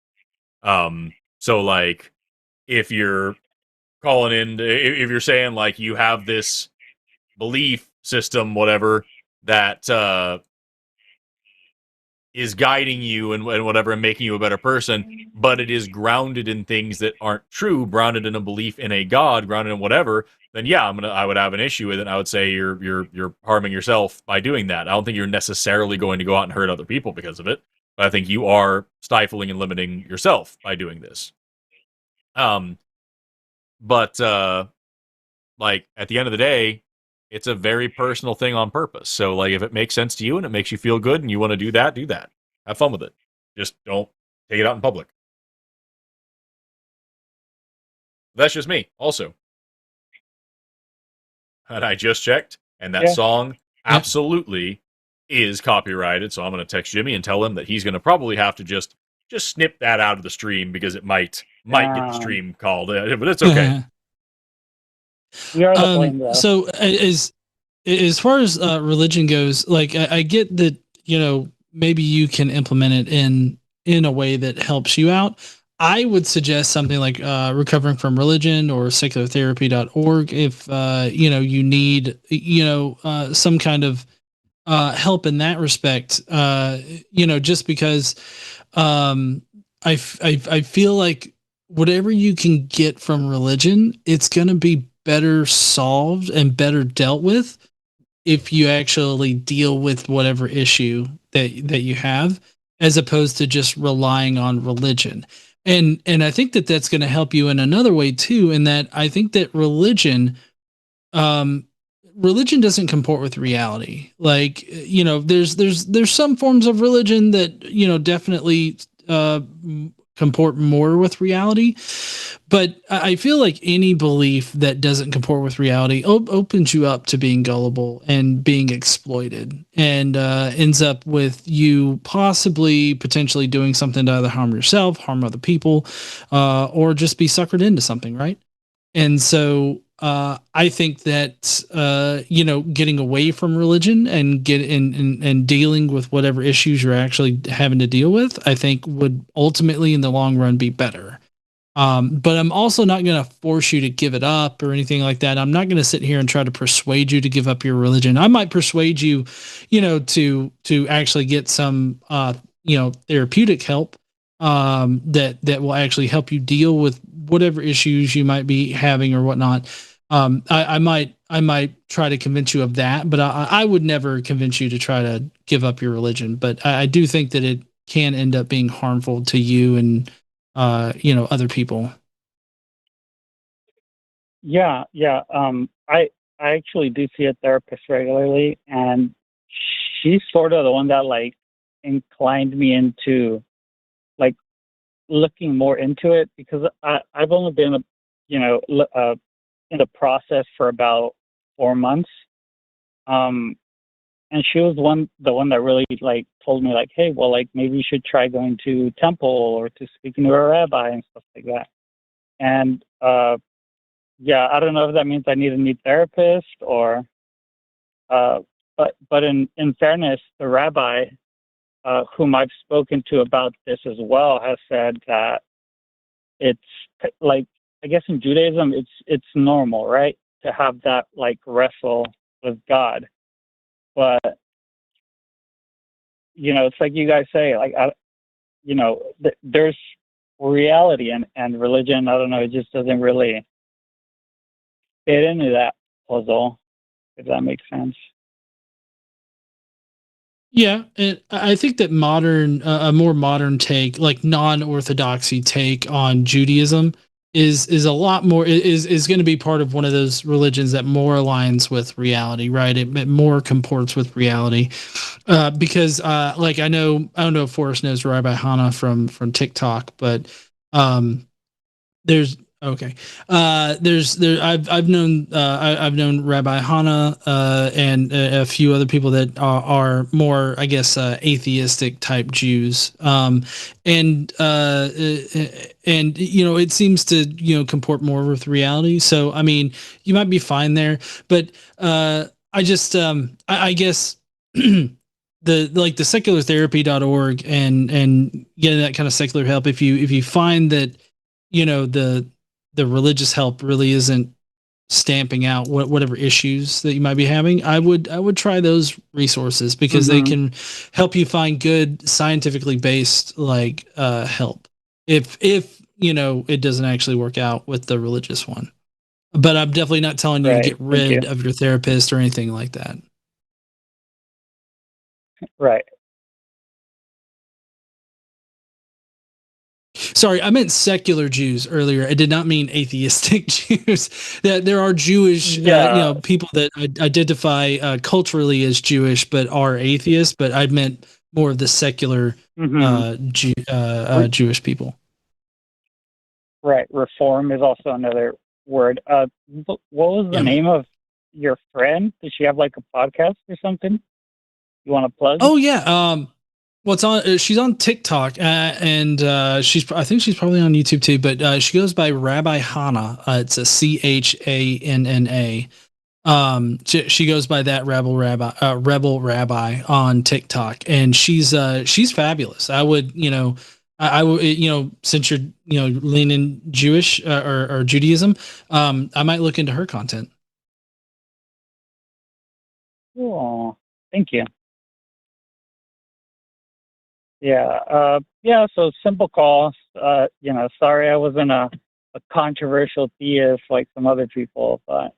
So like if you're if you're saying like you have this belief system, whatever, that is guiding you and whatever and making you a better person, but it is grounded in things that aren't true, grounded in a belief in a God, grounded in whatever, then yeah, I would have an issue with it. I would say you're harming yourself by doing that. I don't think you're necessarily going to go out and hurt other people because of it, but I think you are stifling and limiting yourself by doing this. But like at the end of the day, it's a very personal thing on purpose. So like if it makes sense to you and it makes you feel good and you want to do that. Have fun with it. Just don't take it out in public. That's just me also. And I just checked, and that song absolutely is copyrighted. So I'm going to text Jimmy and tell him that he's going to probably have to just snip that out of the stream because it might get the stream called, but it's okay. So as far as religion goes, like I get that, maybe you can implement it in a way that helps you out. I would suggest something like Recovering from Religion or seculartherapy.org if you need some kind of help in that respect. Just because I feel like whatever you can get from religion, it's going to be better solved and better dealt with if you actually deal with whatever issue that you have, as opposed to just relying on religion. And I think that that's going to help you in another way too, in that I think that religion doesn't comport with reality. Like, there's some forms of religion that, definitely comport more with reality. But I feel like any belief that doesn't comport with reality opens you up to being gullible and being exploited, and ends up with you potentially doing something to either harm yourself, harm other people, or just be suckered into something, right? And so I think that getting away from religion and and dealing with whatever issues you're actually having to deal with, I think would ultimately in the long run be better. But I'm also not going to force you to give it up or anything like that. I'm not going to sit here and try to persuade you to give up your religion. I might persuade you, to actually get some, therapeutic help that will actually help you deal with whatever issues you might be having or whatnot. I might try to convince you of that, but I would never convince you to try to give up your religion. But I do think that it can end up being harmful to you and other people. Yeah. I actually do see a therapist regularly, and she's sort of the one that like inclined me into like looking more into it, because I've only been in the process for about 4 months. And she was the one that really like told me like, hey, well, like maybe you should try going to temple or to speaking to a rabbi and stuff like that. And yeah, I don't know if that means I need a new therapist or but in fairness, the rabbi whom I've spoken to about this as well has said that it's like, I guess in Judaism it's normal, right, to have that like wrestle with God. But it's like you guys say, like there's reality and religion. I don't know, it just doesn't really fit into that puzzle, if that makes sense. Yeah, and I think that a more modern take, like non-orthodoxy take on Judaism, is a lot more is going to be part of one of those religions that more aligns with reality, right? It more comports with reality, because like I don't know if Forrest knows Rabbi Hannah from TikTok, but there's okay. I've known Rabbi Hannah and a few other people that are more, I guess, atheistic type Jews. And it seems to comport more with reality. So I mean, you might be fine there, but I just I guess. The seculartherapy.org and getting that kind of secular help, if you find that the religious help really isn't stamping out whatever issues that you might be having, I would try those resources, because they can help you find good scientifically based like help if it doesn't actually work out with the religious one. But I'm definitely not telling you to get rid of your therapist or anything like that. Right. Sorry, I meant secular Jews earlier. I did not mean atheistic Jews. That there are Jewish, people that identify culturally as Jewish but are atheists. But I meant more of the secular Jewish people. Right. Reform is also another word. What was the name of your friend? Does she have like a podcast or something you want to plug? Oh yeah. Well, it's on. She's on TikTok, and I think she's probably on YouTube too. But she goes by Rabbi Hannah. It's a CHANNA. She goes by that Rebel Rabbi on TikTok, and she's fabulous. I would, I would, since you're, leaning Jewish or Judaism, I might look into her content. Cool. Thank you. Yeah. So simple call. Sorry I wasn't a controversial theist like some other people, but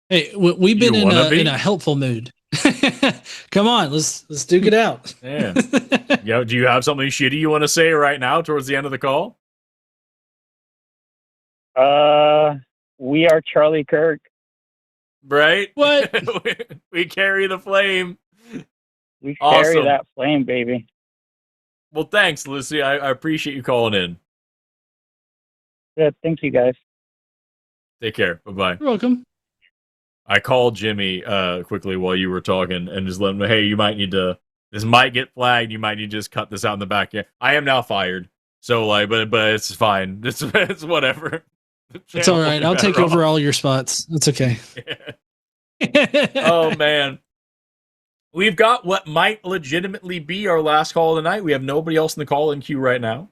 hey, we've been in a helpful mood. Come on, let's duke it out. Yeah. Do you have something shitty you want to say right now towards the end of the call? We are Charlie Kirk. Right? What? we carry the flame. We carry that flame, baby. Well, thanks, Lucy. I appreciate you calling in. Yeah, thank you, guys. Take care. Bye-bye. You're welcome. I called Jimmy quickly while you were talking and just let him know, hey, you might need to, this might get flagged. You might need to just cut this out in the back. Yeah, I am now fired. So, like, but it's fine. It's whatever. It's all right. I'll take over all your spots. It's okay. Yeah. Oh, man. We've got what might legitimately be our last call of the night. We have nobody else in the call-in queue right now.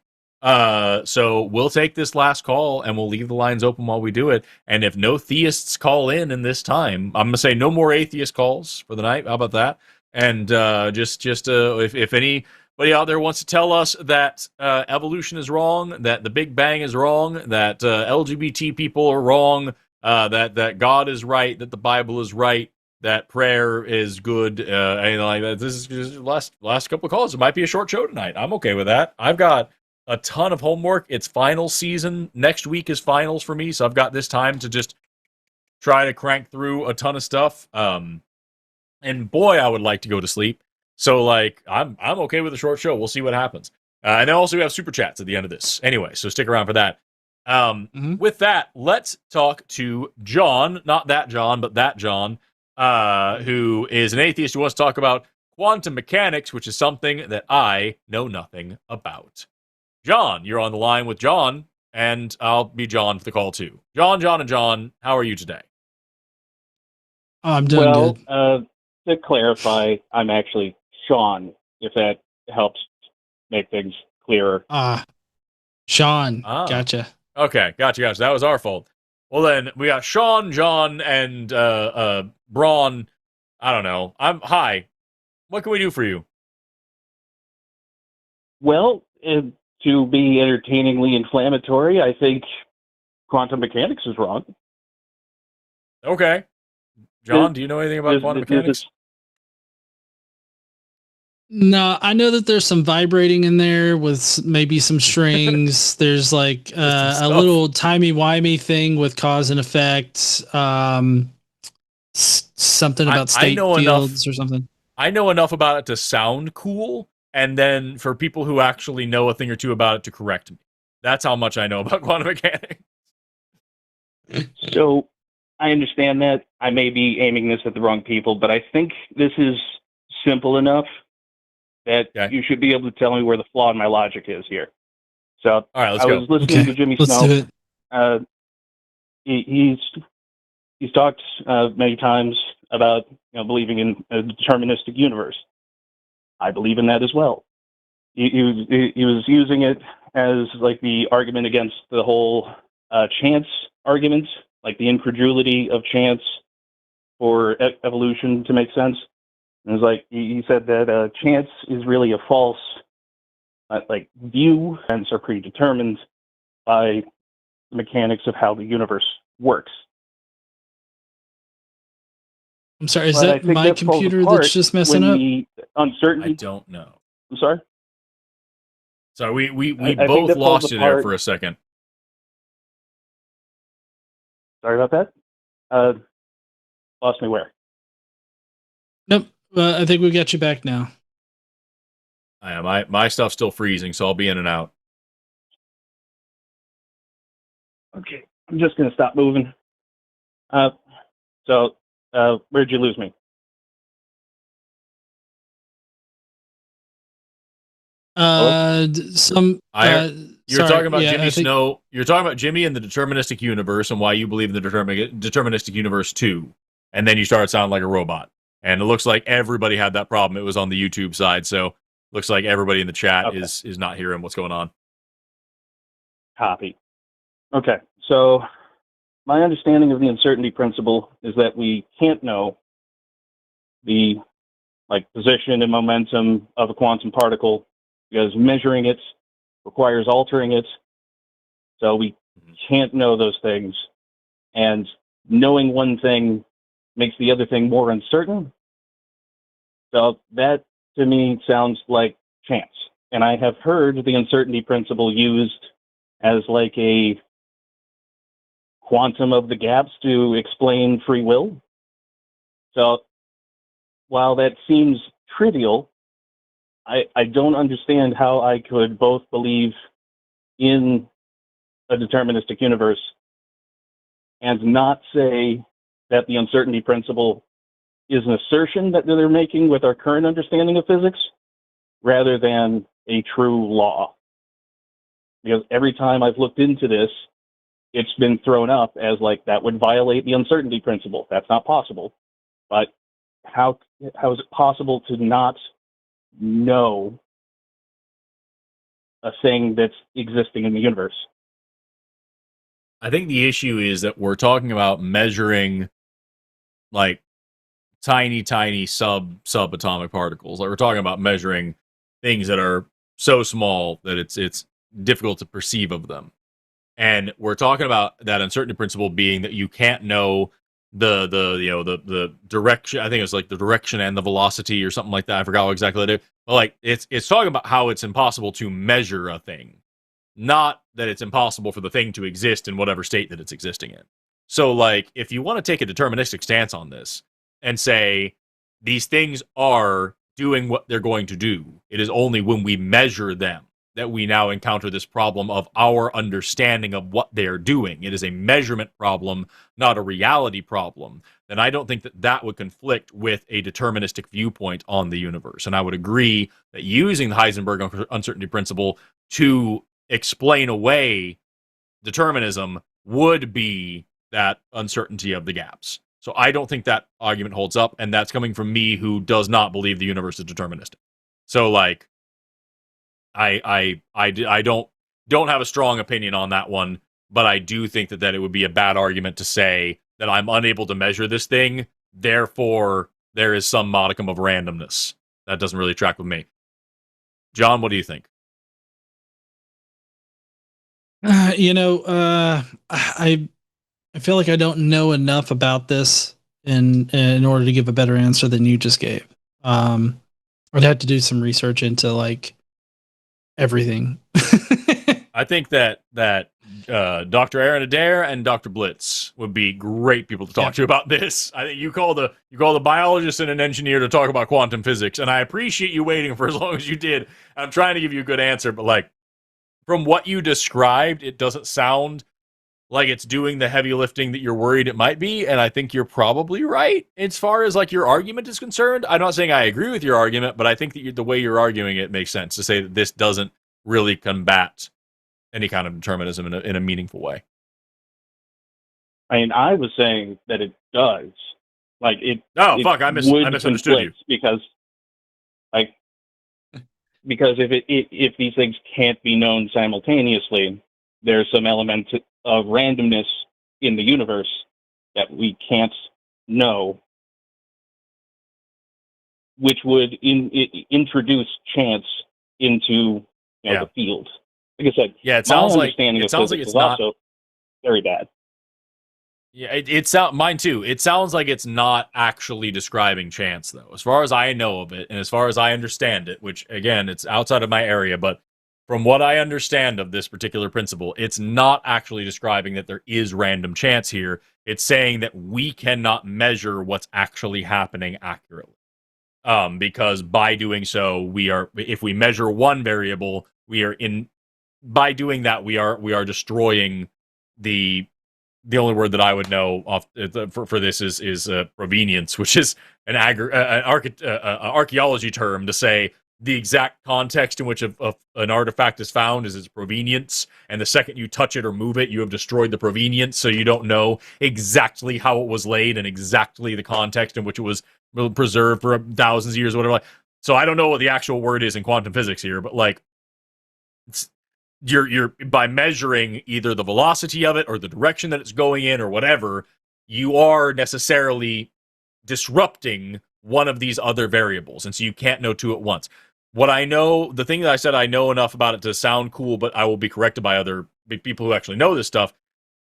So we'll take this last call and we'll leave the lines open while we do it. And if no theists call in this time, I'm going to say no more atheist calls for the night. How about that? And if anybody out there wants to tell us that evolution is wrong, that the Big Bang is wrong, that LGBT people are wrong, that God is right, that the Bible is right, that prayer is good, anything like that. This is just last couple of calls. It might be a short show tonight. I'm okay with that. I've got a ton of homework. It's final season. Next week is finals for me, so I've got this time to just try to crank through a ton of stuff. And boy, I would like to go to sleep. So like, I'm okay with a short show. We'll see what happens. And then also we have super chats at the end of this. Anyway, so stick around for that. With that, let's talk to John, not that John, but that John, who is an atheist who wants to talk about quantum mechanics, which is something that I know nothing about. John, you're on the line with John, and I'll be John for the call too. John, and John, how are you today? I'm doing good. To clarify, I'm actually Sean, if that helps make things clearer. Sean. Gotcha. Okay, gotcha. That was our fault. Well, then we got Sean, John, and Braun. I don't know. Hi. What can we do for you? Well, to be entertainingly inflammatory, I think quantum mechanics is wrong. Okay. John, do you know anything about quantum mechanics? No, I know that there's some vibrating in there with maybe some strings. There's like a little timey-wimey thing with cause and effect. Something about state fields or something. I know enough about it to sound cool, and then for people who actually know a thing or two about it to correct me. That's how much I know about quantum mechanics. So I understand that. I may be aiming this at the wrong people, but I think this is simple enough that you should be able to tell me where the flaw in my logic is here. So all right, let's I go. was listening to Jimmy Snow. He's talked many times about believing in a deterministic universe. I believe in that as well. He was using it as like the argument against the whole chance argument, like the incredulity of chance for evolution to make sense. And it's like he said that chance is really a false view, and are predetermined by the mechanics of how the universe works. I'm sorry, is that my computer that's just messing up? Uncertainty. I don't know. I'm sorry? Sorry, we both lost you there for a second. Sorry about that. Lost me where? Nope. I think we got you back now. My stuff's still freezing, so I'll be in and out. Okay, I'm just going to stop moving. So where'd you lose me? You're talking about Jimmy Snow. You're talking about Jimmy and the deterministic universe and why you believe in the deterministic universe too. And then you started sounding like a robot. And it looks like everybody had that problem. It was on the YouTube side, so looks like everybody in the chat is not hearing what's going on. Copy. Okay, so my understanding of the uncertainty principle is that we can't know the position and momentum of a quantum particle because measuring it requires altering it. So we can't know those things, and knowing one thing makes the other thing more uncertain. So that to me sounds like chance. And I have heard the uncertainty principle used as like a quantum of the gaps to explain free will. So while that seems trivial, I don't understand how I could both believe in a deterministic universe and not say that the uncertainty principle is an assertion that they're making with our current understanding of physics rather than a true law. Because every time I've looked into this, it's been thrown up as like that would violate the uncertainty principle. That's not possible. But how is it possible to not know a thing that's existing in the universe? I think the issue is that we're talking about measuring like tiny, tiny subatomic particles. Like we're talking about measuring things that are so small that it's difficult to perceive of them. And we're talking about that uncertainty principle being that you can't know the direction. I think it's like the direction and the velocity or something like that. I forgot what exactly it is. But like it's talking about how it's impossible to measure a thing, not that it's impossible for the thing to exist in whatever state that it's existing in. So like if you want to take a deterministic stance on this and say these things are doing what they're going to do, it is only when we measure them that we now encounter this problem of our understanding of what they're doing. It is a measurement problem, not a reality problem. Then I don't think that that would conflict with a deterministic viewpoint on the universe. And I would agree that using the Heisenberg uncertainty principle to explain away determinism would be that uncertainty of the gaps. So I don't think that argument holds up, and that's coming from me who does not believe the universe is deterministic. So like I don't have a strong opinion on that one, but I do think that it would be a bad argument to say that I'm unable to measure this thing, therefore there is some modicum of randomness. That doesn't really track with me. John, what do you think? I feel like I don't know enough about this in order to give a better answer than you just gave. I'd have to do some research into like everything. I think that Dr. Aaron Adair and Dr. Blitz would be great people to talk to about this. I think you call the biologist and an engineer to talk about quantum physics, and I appreciate you waiting for as long as you did. I'm trying to give you a good answer, but like from what you described, it doesn't sound like it's doing the heavy lifting that you're worried it might be, and I think you're probably right as far as like your argument is concerned. I'm not saying I agree with your argument, but I think that the way you're arguing it makes sense to say that this doesn't really combat any kind of determinism in a meaningful way. I mean, I was saying that it does. Like it. Oh, fuck! I misunderstood you. Because if these things can't be known simultaneously, there's some element of randomness in the universe that we can't know, which would introduce chance into the field. Like I said, it sounds like it's not also very bad. Yeah, mine too. It sounds like it's not actually describing chance, though. As far as I know of it, and as far as I understand it, which again, it's outside of my area, but from what I understand of this particular principle, it's not actually describing that there is random chance here. It's saying that we cannot measure what's actually happening accurately. Because by doing so, if we measure one variable, by doing that, we are destroying the only word that I would know for this is provenience, which is an archaeology term to say the exact context in which an artifact is found is its provenience, and the second you touch it or move it, you have destroyed the provenience, so you don't know exactly how it was laid and exactly the context in which it was preserved for thousands of years or whatever. So I don't know what the actual word is in quantum physics here, but like you're by measuring either the velocity of it or the direction that it's going in or whatever, you are necessarily disrupting one of these other variables, and so you can't know two at once. What I know, the thing that I said I know enough about it to sound cool, but I will be corrected by other people who actually know this stuff.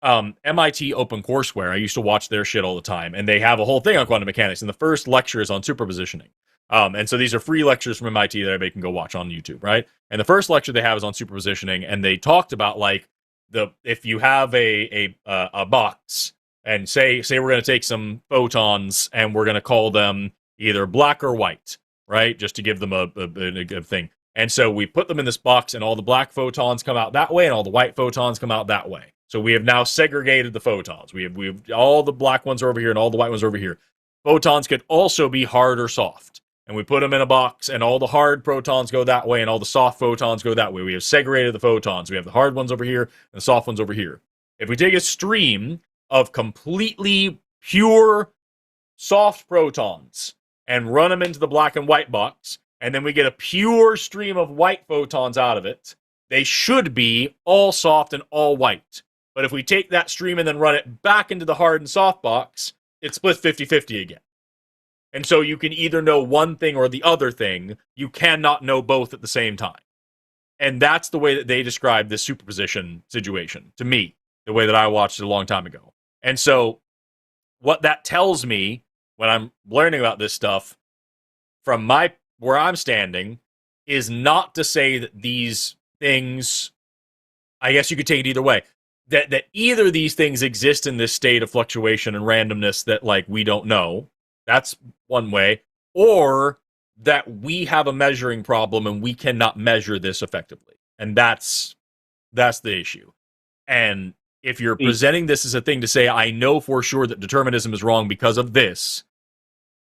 MIT OpenCourseWare, I used to watch their shit all the time, and they have a whole thing on quantum mechanics, and the first lecture is on superpositioning. And so these are free lectures from MIT that everybody can go watch on YouTube, right? And the first lecture they have is on superpositioning, and they talked about like if you have a box, and say we're going to take some photons and we're going to call them either black or white, right? Just to give them a thing. And so we put them in this box, and all the black photons come out that way, and all the white photons come out that way. So we have now segregated the photons. We have all the black ones are over here, and all the white ones are over here. Photons could also be hard or soft. And we put them in a box, and all the hard protons go that way, and all the soft photons go that way. We have segregated the photons. We have the hard ones over here, and the soft ones over here. If we take a stream of completely pure soft protons and run them into the black and white box, and then we get a pure stream of white photons out of it, they should be all soft and all white. But if we take that stream and then run it back into the hard and soft box, it splits 50-50 again. And so you can either know one thing or the other thing. You cannot know both at the same time. And that's the way that they describe this superposition situation to me, the way that I watched it a long time ago. And so what that tells me when I'm learning about this stuff from where I'm standing is not to say that these things, I guess you could take it either way, that either these things exist in this state of fluctuation and randomness that like we don't know. That's one way. Or that we have a measuring problem and we cannot measure this effectively. And that's the issue. And if you're presenting this as a thing to say, I know for sure that determinism is wrong because of this,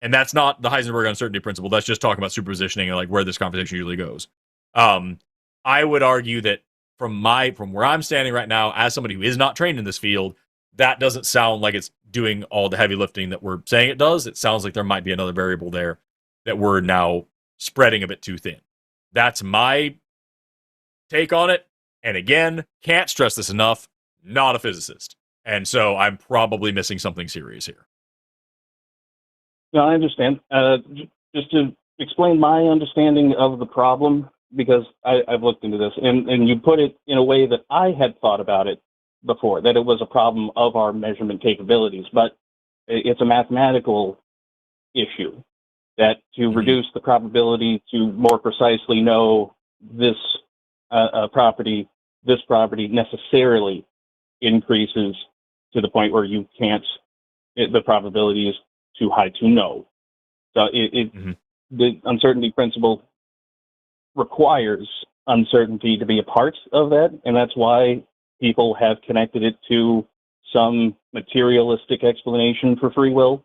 and that's not the Heisenberg uncertainty principle, that's just talking about superpositioning and like where this conversation usually goes. I would argue that from where I'm standing right now, as somebody who is not trained in this field, that doesn't sound like it's doing all the heavy lifting that we're saying it does. It sounds like there might be another variable there that we're now spreading a bit too thin. That's my take on it. And again, can't stress this enough, not a physicist. And so I'm probably missing something serious here. No, I understand. Just to explain my understanding of the problem, because I've looked into this, and you put it in a way that I had thought about it before, that it was a problem of our measurement capabilities, but it's a mathematical issue, that to reduce the probability to more precisely know this property necessarily increases to the point where you can't, the probability is too high to know. So the uncertainty principle requires uncertainty to be a part of that, and that's why people have connected it to some materialistic explanation for free will,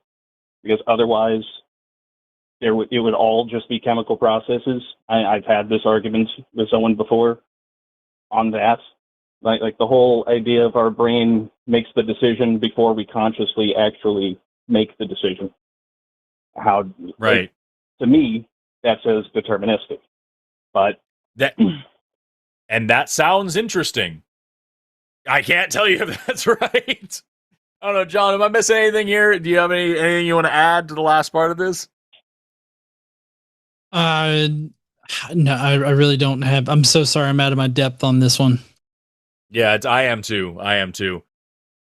because otherwise it would all just be chemical processes. I've had this argument with someone before on that. Like the whole idea of our brain makes the decision before we consciously actually make the decision. How, right? Like, to me, that says deterministic. But that sounds interesting. I can't tell you if that's right. I don't know, John, am I missing anything here? Do you have anything you want to add to the last part of this? No, I really don't have. I'm so sorry. I'm out of my depth on this one. Yeah, I am too.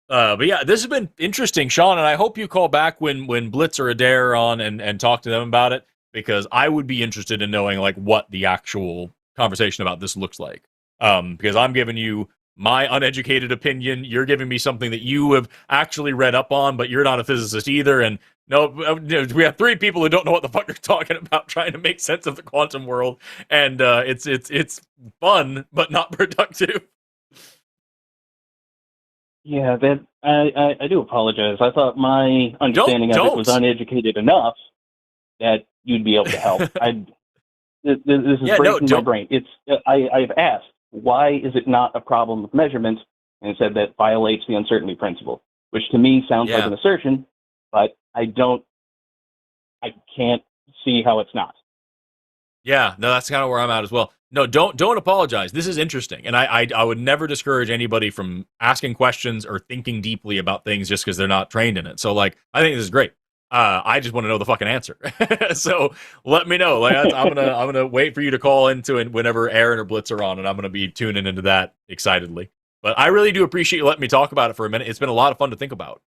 But yeah, this has been interesting, Sean, and I hope you call back when Blitz or Adair are on and talk to them about it, because I would be interested in knowing like what the actual conversation about this looks like. Because I'm giving you my uneducated opinion, you're giving me something that you have actually read up on, but you're not a physicist either, and no, we have three people who don't know what the fuck they're talking about trying to make sense of the quantum world, and it's fun but not productive. Yeah, that I do apologize. I thought my understanding of it was uneducated enough that you'd be able to help. This is breaking my brain. I've asked, why is it not a problem of measurement? And it said that violates the uncertainty principle, which to me sounds like an assertion, but I can't see how it's not. Yeah, no, that's kind of where I'm at as well. No, don't apologize. This is interesting, and I would never discourage anybody from asking questions or thinking deeply about things just because they're not trained in it. So, like, I think this is great. I just want to know the fucking answer. So let me know. Like, I'm gonna wait for you to call into it whenever Aaron or Blitz are on, and I'm gonna be tuning into that excitedly. But I really do appreciate you letting me talk about it for a minute. It's been a lot of fun to think about.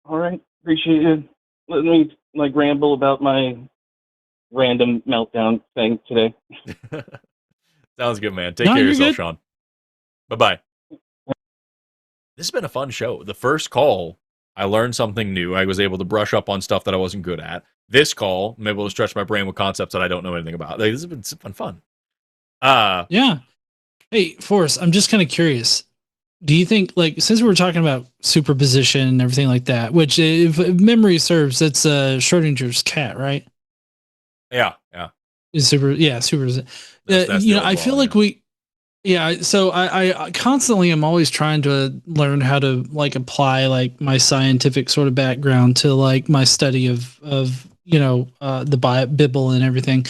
All right, appreciate you letting me like ramble about my random meltdown thing today. Sounds good, man. Take care of yourself, Sean. Bye-bye. This has been a fun show. The first call, I learned something new. I was able to brush up on stuff that I wasn't good at. This call, I'm able to stretch my brain with concepts that I don't know anything about. Like, this has been fun. Yeah. Hey, Forrest, I'm just kind of curious. Do you think, like, since we were talking about superposition and everything like that, which, if memory serves, it's Schrodinger's cat, right? Yeah. Is super. You know, I feel like so I constantly am always trying to learn how to like apply like my scientific sort of background to like my study of the Bible and everything.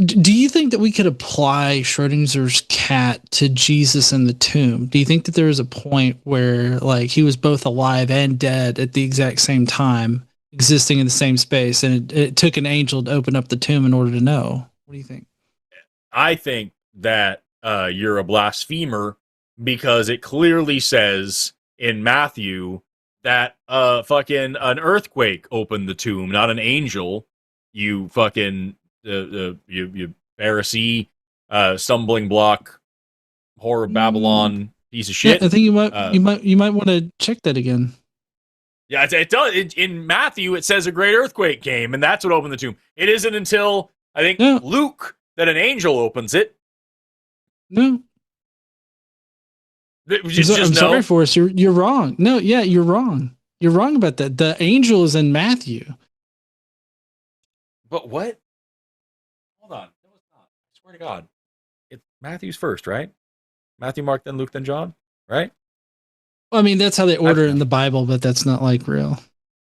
Do you think that we could apply Schrodinger's cat to Jesus in the tomb? Do you think that there is a point where like he was both alive and dead at the exact same time? existing in the same space, and it took an angel to open up the tomb in order to know. What do you think? I think that you're a blasphemer because it clearly says in Matthew that fucking an earthquake opened the tomb, not an angel. You fucking you Pharisee, stumbling block, whore of Babylon, piece of shit. Yeah, I think you might want to check that again. Yeah, it does. In Matthew, it says a great earthquake came, and that's what opened the tomb. It isn't until I think Luke that an angel opens it. No. I'm sorry, Forrest. You're wrong. No, yeah, you're wrong. You're wrong about that. The angel is in Matthew. But what? Hold on. No, it's not. I swear to God. It's Matthew's first, right? Matthew, Mark, then Luke, then John, right? Well, I mean, that's how they order it in the Bible, but that's not like real.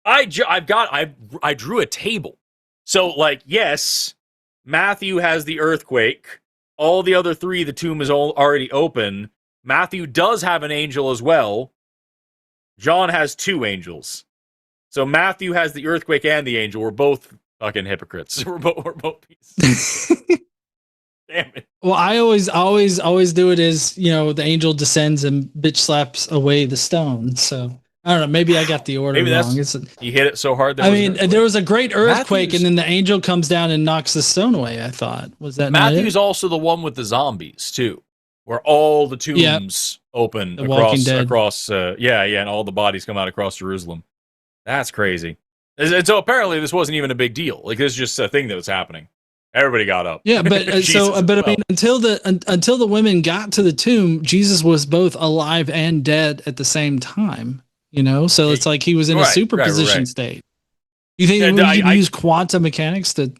I drew a table. So, like, yes, Matthew has the earthquake. All the other three, the tomb is already open. Matthew does have an angel as well. John has two angels. So Matthew has the earthquake and the angel. We're both fucking hypocrites. We're both pieces. Damn it. Well, I always do it as, the angel descends and bitch slaps away the stone. So I don't know. Maybe I got the order wrong. You hit it so hard. There was a great earthquake, and then the angel comes down and knocks the stone away. I thought was that Matthew's also the one with the zombies too, where all the tombs open across. And all the bodies come out across Jerusalem. That's crazy. And so apparently this wasn't even a big deal. Like, this is just a thing that was happening. Everybody got up. Yeah, but I mean, until the women got to the tomb, Jesus was both alive and dead at the same time. So it's like he was in a superposition state. You think we can use quantum mechanics to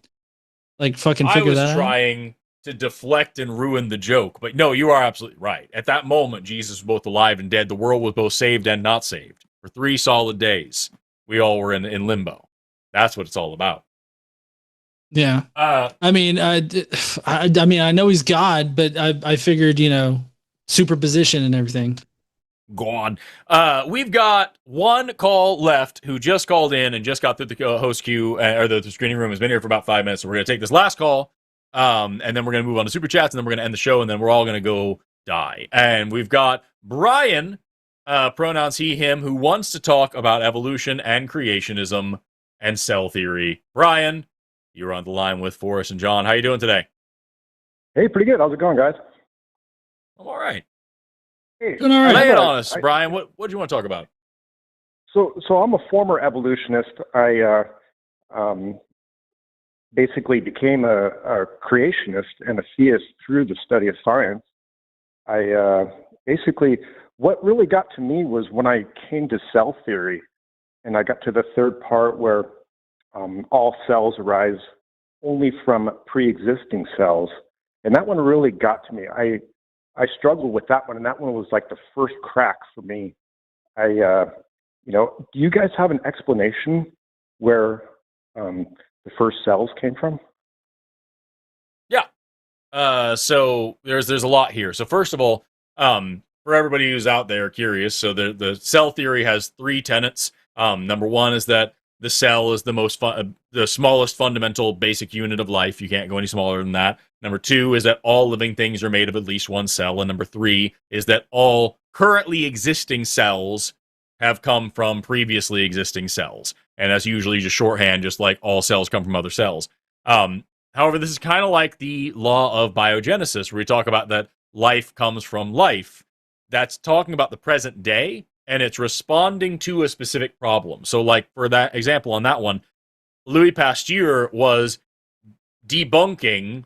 like fucking figure that out? I was trying to deflect and ruin the joke, but no, you are absolutely right. At that moment, Jesus was both alive and dead. The world was both saved and not saved. For 3 solid days, we all were in limbo. That's what it's all about. Yeah. I mean, I know he's God, but I figured, superposition and everything. Gone. We've got one call left who just called in and just got through the host queue, or the screening room, has been here for about 5 minutes. So we're going to take this last call, and then we're going to move on to super chats, and then we're going to end the show, and then we're all going to go die. And we've got Brian, pronouns he, him, who wants to talk about evolution and creationism and cell theory. Brian, you're on the line with Forrest and John. How you doing today? Hey, pretty good. How's it going, guys? I'm all right. Hey, all right. Lay it on us, Brian. What do you want to talk about? So I'm a former evolutionist. I basically became a creationist and a theist through the study of science. I basically, what really got to me was when I came to cell theory, and I got to the third part where all cells arise only from pre-existing cells. And that one really got to me. I struggled with that one, and that one was like the first crack for me. Do you guys have an explanation where the first cells came from? Yeah. So there's a lot here. So first of all, for everybody who's out there curious, so the cell theory has 3 tenets. Number 1 is that the cell is the smallest fundamental basic unit of life. You can't go any smaller than that. Number 2 is that all living things are made of at least one cell. And number 3 is that all currently existing cells have come from previously existing cells. And that's usually just shorthand, just like all cells come from other cells. However, this is kind of like the law of biogenesis, where we talk about that life comes from life. That's talking about the present day, and it's responding to a specific problem. So, like, for that example on that one, Louis Pasteur was debunking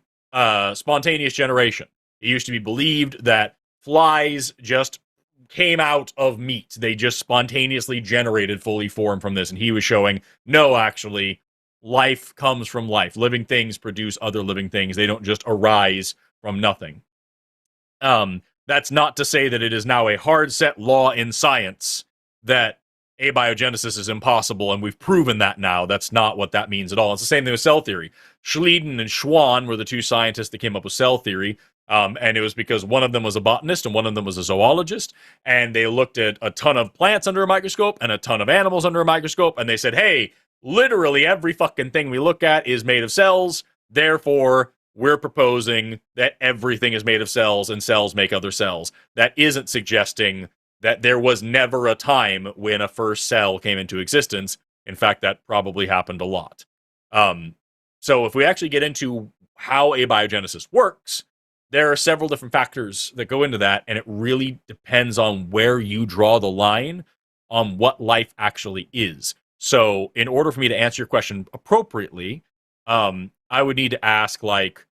spontaneous generation. It used to be believed that flies just came out of meat. They just spontaneously generated fully formed from this. And he was showing, no, actually, life comes from life. Living things produce other living things. They don't just arise from nothing. That's not to say that it is now a hard set law in science that abiogenesis is impossible, and we've proven that now. That's not what that means at all. It's the same thing with cell theory. Schleiden and Schwann were the 2 scientists that came up with cell theory, and it was because one of them was a botanist and one of them was a zoologist, and they looked at a ton of plants under a microscope and a ton of animals under a microscope, and they said, hey, literally every fucking thing we look at is made of cells. Therefore, we're proposing that everything is made of cells and cells make other cells. That isn't suggesting that there was never a time when a first cell came into existence. In fact, that probably happened a lot. So if we actually get into how abiogenesis works, there are several different factors that go into that, and it really depends on where you draw the line on what life actually is. So in order for me to answer your question appropriately, I would need to ask, like,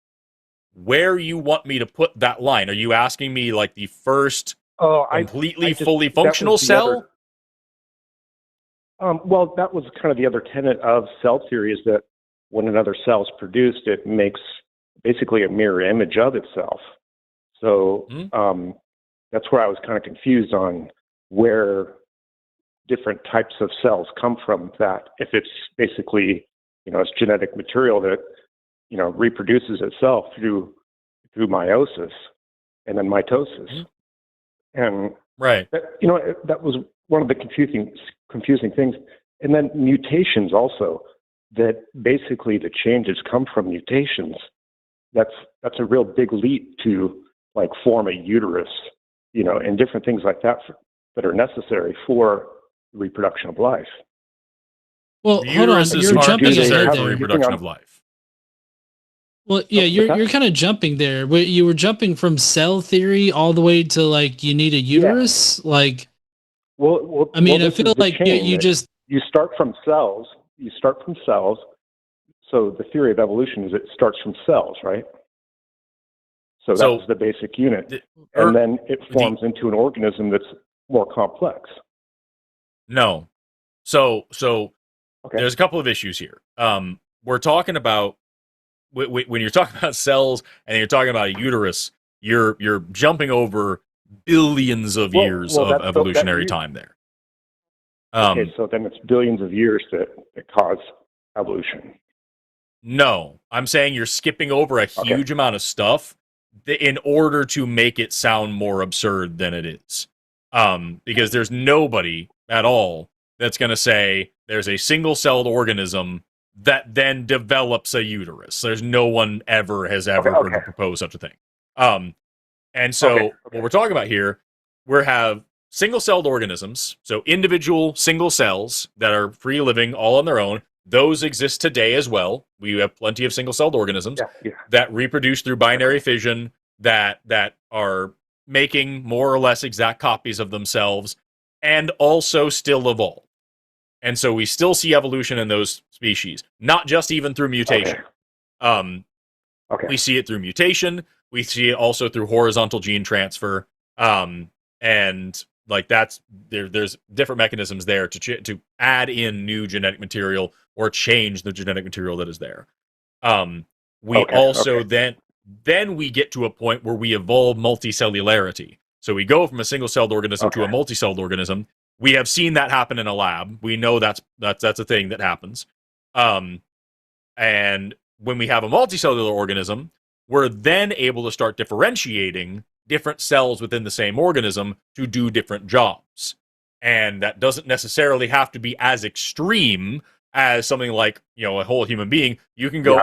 where you want me to put that line. Are you asking me, like, the first completely fully functional cell? Well, that was kind of the other tenet of cell theory, is that when another cell is produced, it makes basically a mirror image of itself. So that's where I was kind of confused on where different types of cells come from. That if it's basically, it's genetic material that, reproduces itself through meiosis and then mitosis. And right, that was one of the confusing things. And then mutations also, that basically the changes come from mutations. That's a real big leap to, like, form a uterus, and different things like that that are necessary for the reproduction of life. Well, hold on, you're jumping ahead there. Reproduction of life. Well, yeah, you're kind of jumping there. You were jumping from cell theory all the way to, like, you need a uterus. Yeah. Like, I mean, I feel like you start from cells. You start from cells. So the theory of evolution is it starts from cells, right? So that's the basic unit, and then it forms into an organism that's more complex. No, so there's a couple of issues here. We're talking about when you're talking about cells and you're talking about a uterus, you're jumping over billions of years of evolutionary time there. Okay, so then it's billions of years that cause evolution. No, I'm saying you're skipping over a huge amount of stuff in order to make it sound more absurd than it is. Because there's nobody at all that's going to say there's a single-celled organism that then develops a uterus. There's no one has ever heard of propose such a thing. And so what we're talking about here, we have single-celled organisms, so individual single cells that are free living all on their own. Those exist today as well. We have plenty of single-celled organisms that reproduce through binary fission, that are making more or less exact copies of themselves, and also still evolve. And so we still see evolution in those species, not just even through mutation. We see it through mutation. We see it also through horizontal gene transfer. And like there's different mechanisms there to add in new genetic material or change the genetic material that is there. Then we get to a point where we evolve multicellularity. So we go from a single-celled organism to a multicelled organism. We have seen that happen in a lab. We know that's a thing that happens. And when we have a multicellular organism, we're then able to start differentiating different cells within the same organism to do different jobs. And that doesn't necessarily have to be as extreme as something like, a whole human being. You can go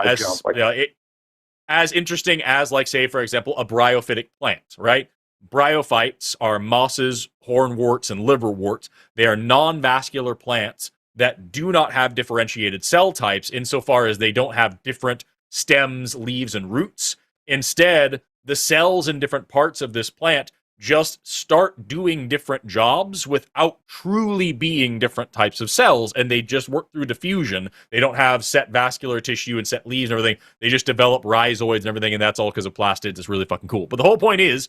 as interesting as, like, say, for example, a bryophytic plant, right? Bryophytes are mosses, hornworts, and liverworts. They are non-vascular plants that do not have differentiated cell types insofar as they don't have different stems, leaves, and roots. Instead, the cells in different parts of this plant just start doing different jobs without truly being different types of cells, and they just work through diffusion. They don't have set vascular tissue and set leaves and everything. They just develop rhizoids and everything, and that's all because of plastids. It's really fucking cool. But the whole point is,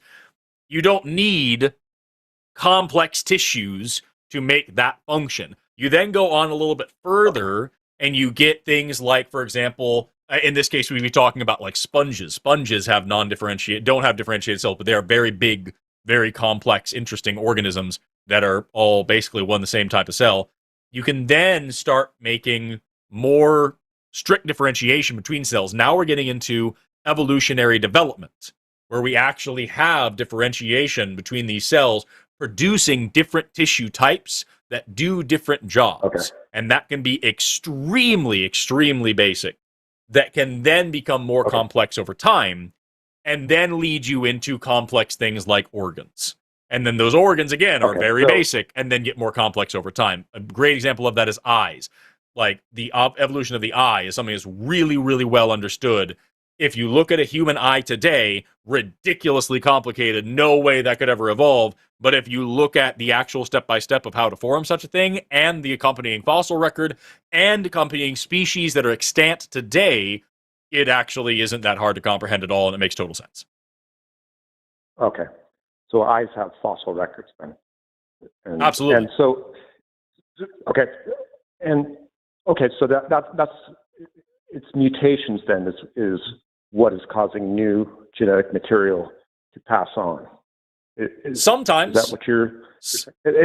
you don't need complex tissues to make that function. You then go on a little bit further, and you get things like, for example, in this case, we'd be talking about like sponges. Sponges don't have differentiated cells, but they are very big, very complex, interesting organisms that are all basically one and the same type of cell. You can then start making more strict differentiation between cells. Now we're getting into evolutionary development, where we actually have differentiation between these cells, producing different tissue types that do different jobs. Okay. And that can be extremely, extremely basic, that can then become more complex over time, and then lead you into complex things like organs. And then those organs, again, are very basic and then get more complex over time. A great example of that is eyes. Like, the evolution of the eye is something that's really, really well understood. If you look at a human eye today, ridiculously complicated, no way that could ever evolve. But if you look at the actual step-by-step of how to form such a thing, and the accompanying fossil record, and accompanying species that are extant today, it actually isn't that hard to comprehend at all, and it makes total sense. Okay. So eyes have fossil records then. And, Absolutely. And so, okay. And, okay, so that's, it's mutations then is what is causing new genetic material to pass on. Sometimes. Is that what you're...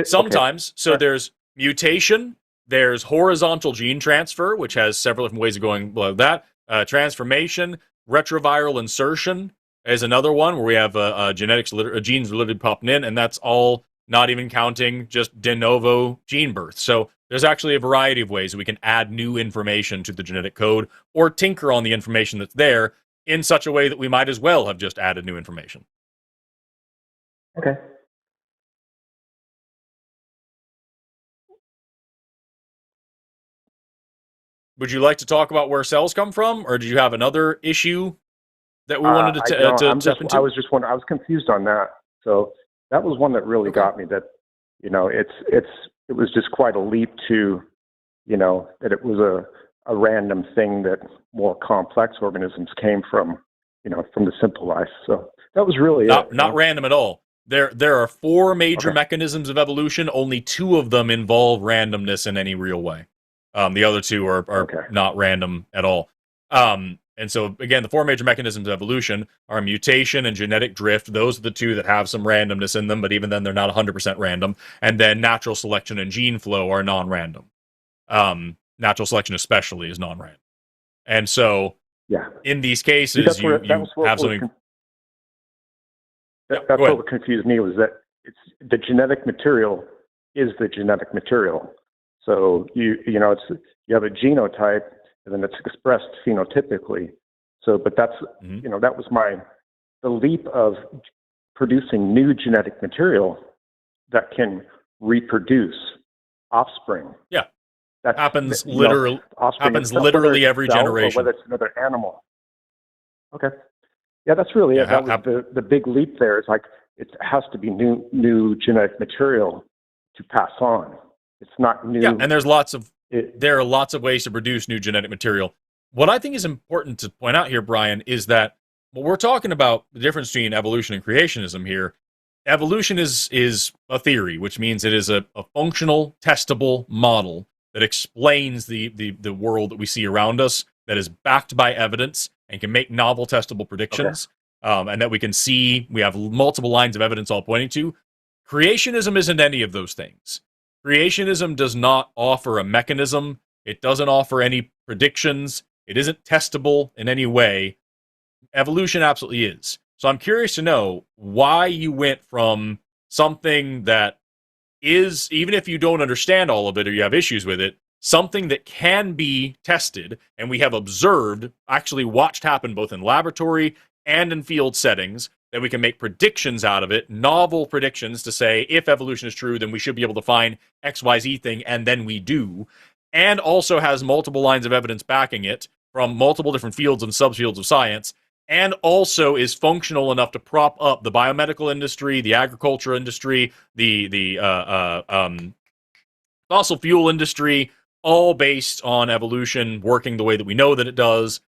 Sometimes. Okay. So there's mutation, there's horizontal gene transfer, which has several different ways of going below that. Transformation, retroviral insertion is another one where we have genes literally popping in, and that's all not even counting just de novo gene birth. So there's actually a variety of ways we can add new information to the genetic code or tinker on the information that's there in such a way that we might as well have just added new information. Okay. Would you like to talk about where cells come from, or did you have another issue that we wanted to step into? I was just wondering. I was confused on that. So that was one that really got me. That, you know, it was just quite a leap to, you know, that it was a random thing that more complex organisms came from, you know, from the simple life. So that was really not random at all. There are 4 major mechanisms of evolution. Only 2 of them involve randomness in any real way. The other 2 are not random at all. And so, again, the 4 major mechanisms of evolution are mutation and genetic drift. Those are the 2 that have some randomness in them, but even then, they're not 100% random. And then natural selection and gene flow are non-random. Natural selection especially is non-random. And so, in these cases, you have something... That's what confused me, was that it's the genetic material is the genetic material. So you have a genotype, and then it's expressed phenotypically. So, but that's you know, that was the leap of producing new genetic material that can reproduce offspring. Yeah, that happens literally every generation, or whether it's another animal. Okay. Yeah, that's really it. That was the big leap there. It's like it has to be new genetic material to pass on. It's not new. Yeah, and there are lots of ways to produce new genetic material. What I think is important to point out here, Brian, is that when we're talking about the difference between evolution and creationism here, evolution is a theory, which means it is a functional, testable model that explains the world that we see around us, that is backed by evidence and can make novel, testable predictions, and that we can see. We have multiple lines of evidence all pointing to. Creationism isn't any of those things. Creationism does not offer a mechanism. It doesn't offer any predictions. It isn't testable in any way. Evolution absolutely is. So I'm curious to know why you went from something that is, even if you don't understand all of it or you have issues with it, something that can be tested and we have observed, actually watched happen both in laboratory and in field settings, that we can make predictions out of it, novel predictions to say, if evolution is true, then we should be able to find XYZ thing, and then we do, and also has multiple lines of evidence backing it from multiple different fields and subfields of science, and also is functional enough to prop up the biomedical industry, the agriculture industry, the fossil fuel industry, all based on evolution working the way that we know that it does.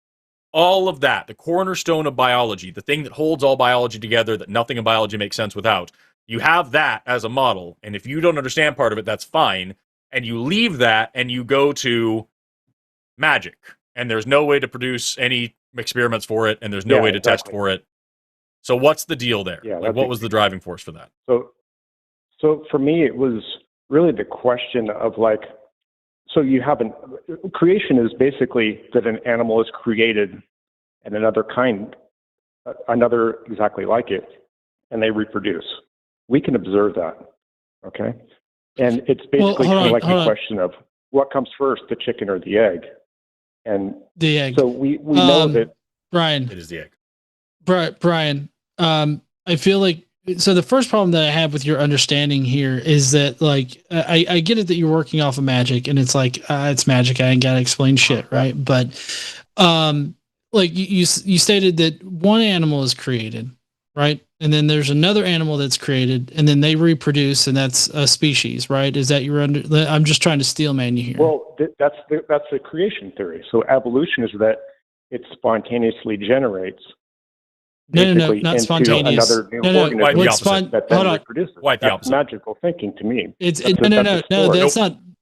All of that, the cornerstone of biology, the thing that holds all biology together, that nothing in biology makes sense without. You have that as a model, and if you don't understand part of it, that's fine. And you leave that and you go to magic, and there's no way to produce any experiments for it, and there's no way to test for it. So what's the deal there? Yeah, what was the driving force for that? So for me, it was really the question of so you haven't, creation is basically that an animal is created and another exactly like it, and they reproduce. We can observe that, okay? And it's basically kind of like the question of what comes first, the chicken or the egg? And the egg. So we know that Brian. It is the egg. Brian, I feel like so the first problem that I have with your understanding here is that like I get it that you're working off of magic and it's like it's magic, I ain't gotta explain shit, right? But like you stated that one animal is created, right? And then there's another animal that's created, and then they reproduce, and that's a species, right? Is that your I'm just trying to steel man you here. Well, that's the creation theory. So evolution is that it spontaneously generates. No, not spontaneous. Another new organism that then reproduces. That's magical thinking to me.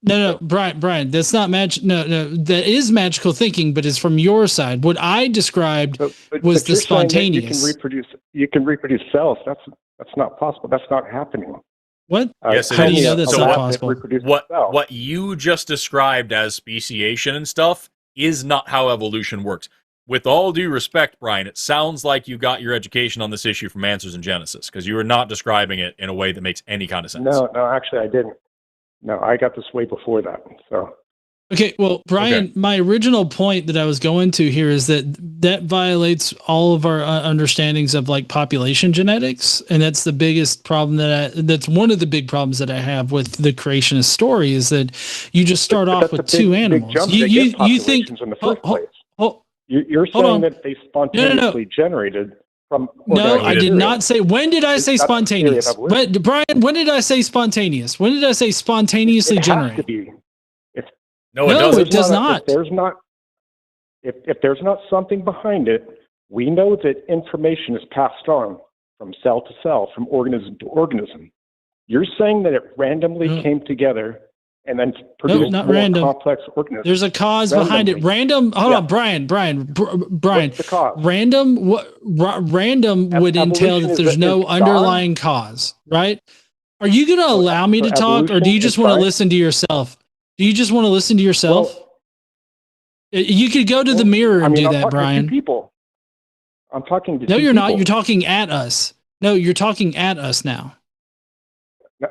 No, Brian, that's not magic. No, that is magical thinking, but it's from your side. What I described was the spontaneous. You can reproduce cells. That's not possible. That's not happening. What? Yes, how do you know that's not possible? What you just described as speciation and stuff is not how evolution works. With all due respect, Brian, it sounds like you got your education on this issue from Answers in Genesis, because you are not describing it in a way that makes any kind of sense. No, actually, I didn't. No, I got this way before that. So. Okay, well, Brian, my original point that I was going to here is that violates all of our understandings of like population genetics, and that's the biggest problem that's one of the big problems that I have with the creationist story is that you just start off with two animals. You think in the first place. You're saying that they spontaneously generated from. No, I did not say. When did I say spontaneous? Brian, when did I say spontaneous? When did I say spontaneously generated? It has to be. No, it does not. If there's not something behind it, we know that information is passed on from cell to cell, from organism to organism. You're saying that it randomly came together and then produced not more random. complex organisms. There's a cause behind it. Random. Hold on, Brian. What's the cause? Random. Random would entail that there's no underlying cause, right? Are you going to allow me to talk, or do you just want to listen to yourself? Do you just want to listen to yourself? You could go to the mirror and do that, Brian. People. I'm talking to No, you're not. You're talking at us. No, you're talking at us now.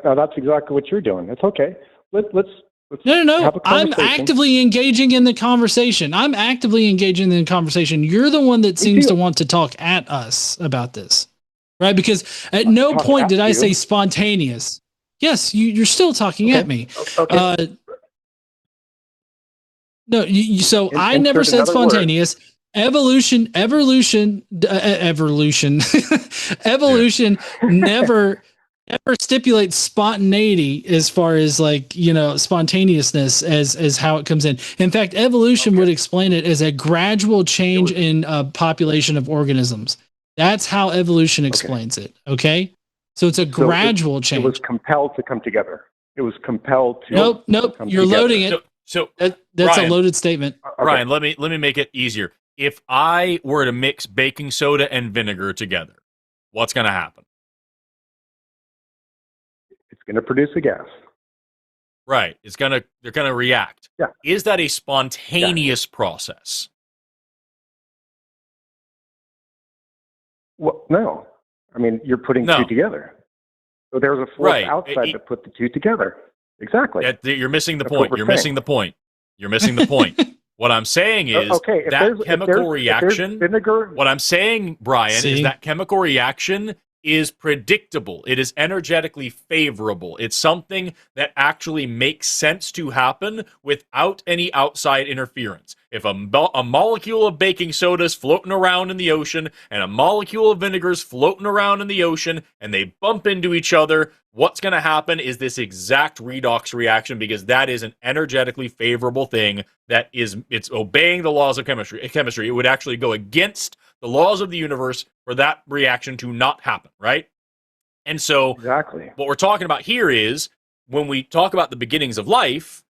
No, that's exactly what you're doing. It's okay. Let's No. I'm actively engaging in the conversation. You're the one that seems to want to talk at us about this, right? Because at no point did I say spontaneous. Yes, you're still talking at me. Okay. No, so I never said spontaneous. Evolution never stipulates spontaneity as far as like, spontaneousness as how it comes in. In fact, evolution would explain it as a gradual change in population of organisms. That's how evolution explains it. Okay. So it's a gradual change. It was compelled to come together. It was compelled to. Nope. You're loading it. So that's Brian, a loaded statement. Brian, let me make it easier. If I were to mix baking soda and vinegar together, what's going to happen? It's going to produce a gas. Right. They're going to react. Yeah. Is that a spontaneous process? Well, no. I mean, you're putting two together. So there's a force outside to put the two together. Exactly. You're missing the point. You're missing the point. What I'm saying is that chemical reaction. What I'm saying, Brian, is that chemical reaction is predictable. It is energetically favorable. It's something that actually makes sense to happen without any outside interference. If a molecule of baking soda is floating around in the ocean and a molecule of vinegar is floating around in the ocean and they bump into each other, what's going to happen is this exact redox reaction, because that is an energetically favorable thing it's obeying the laws of chemistry. It would actually go against the laws of the universe for that reaction to not happen, right? And so what we're talking about here is when we talk about the beginnings of life,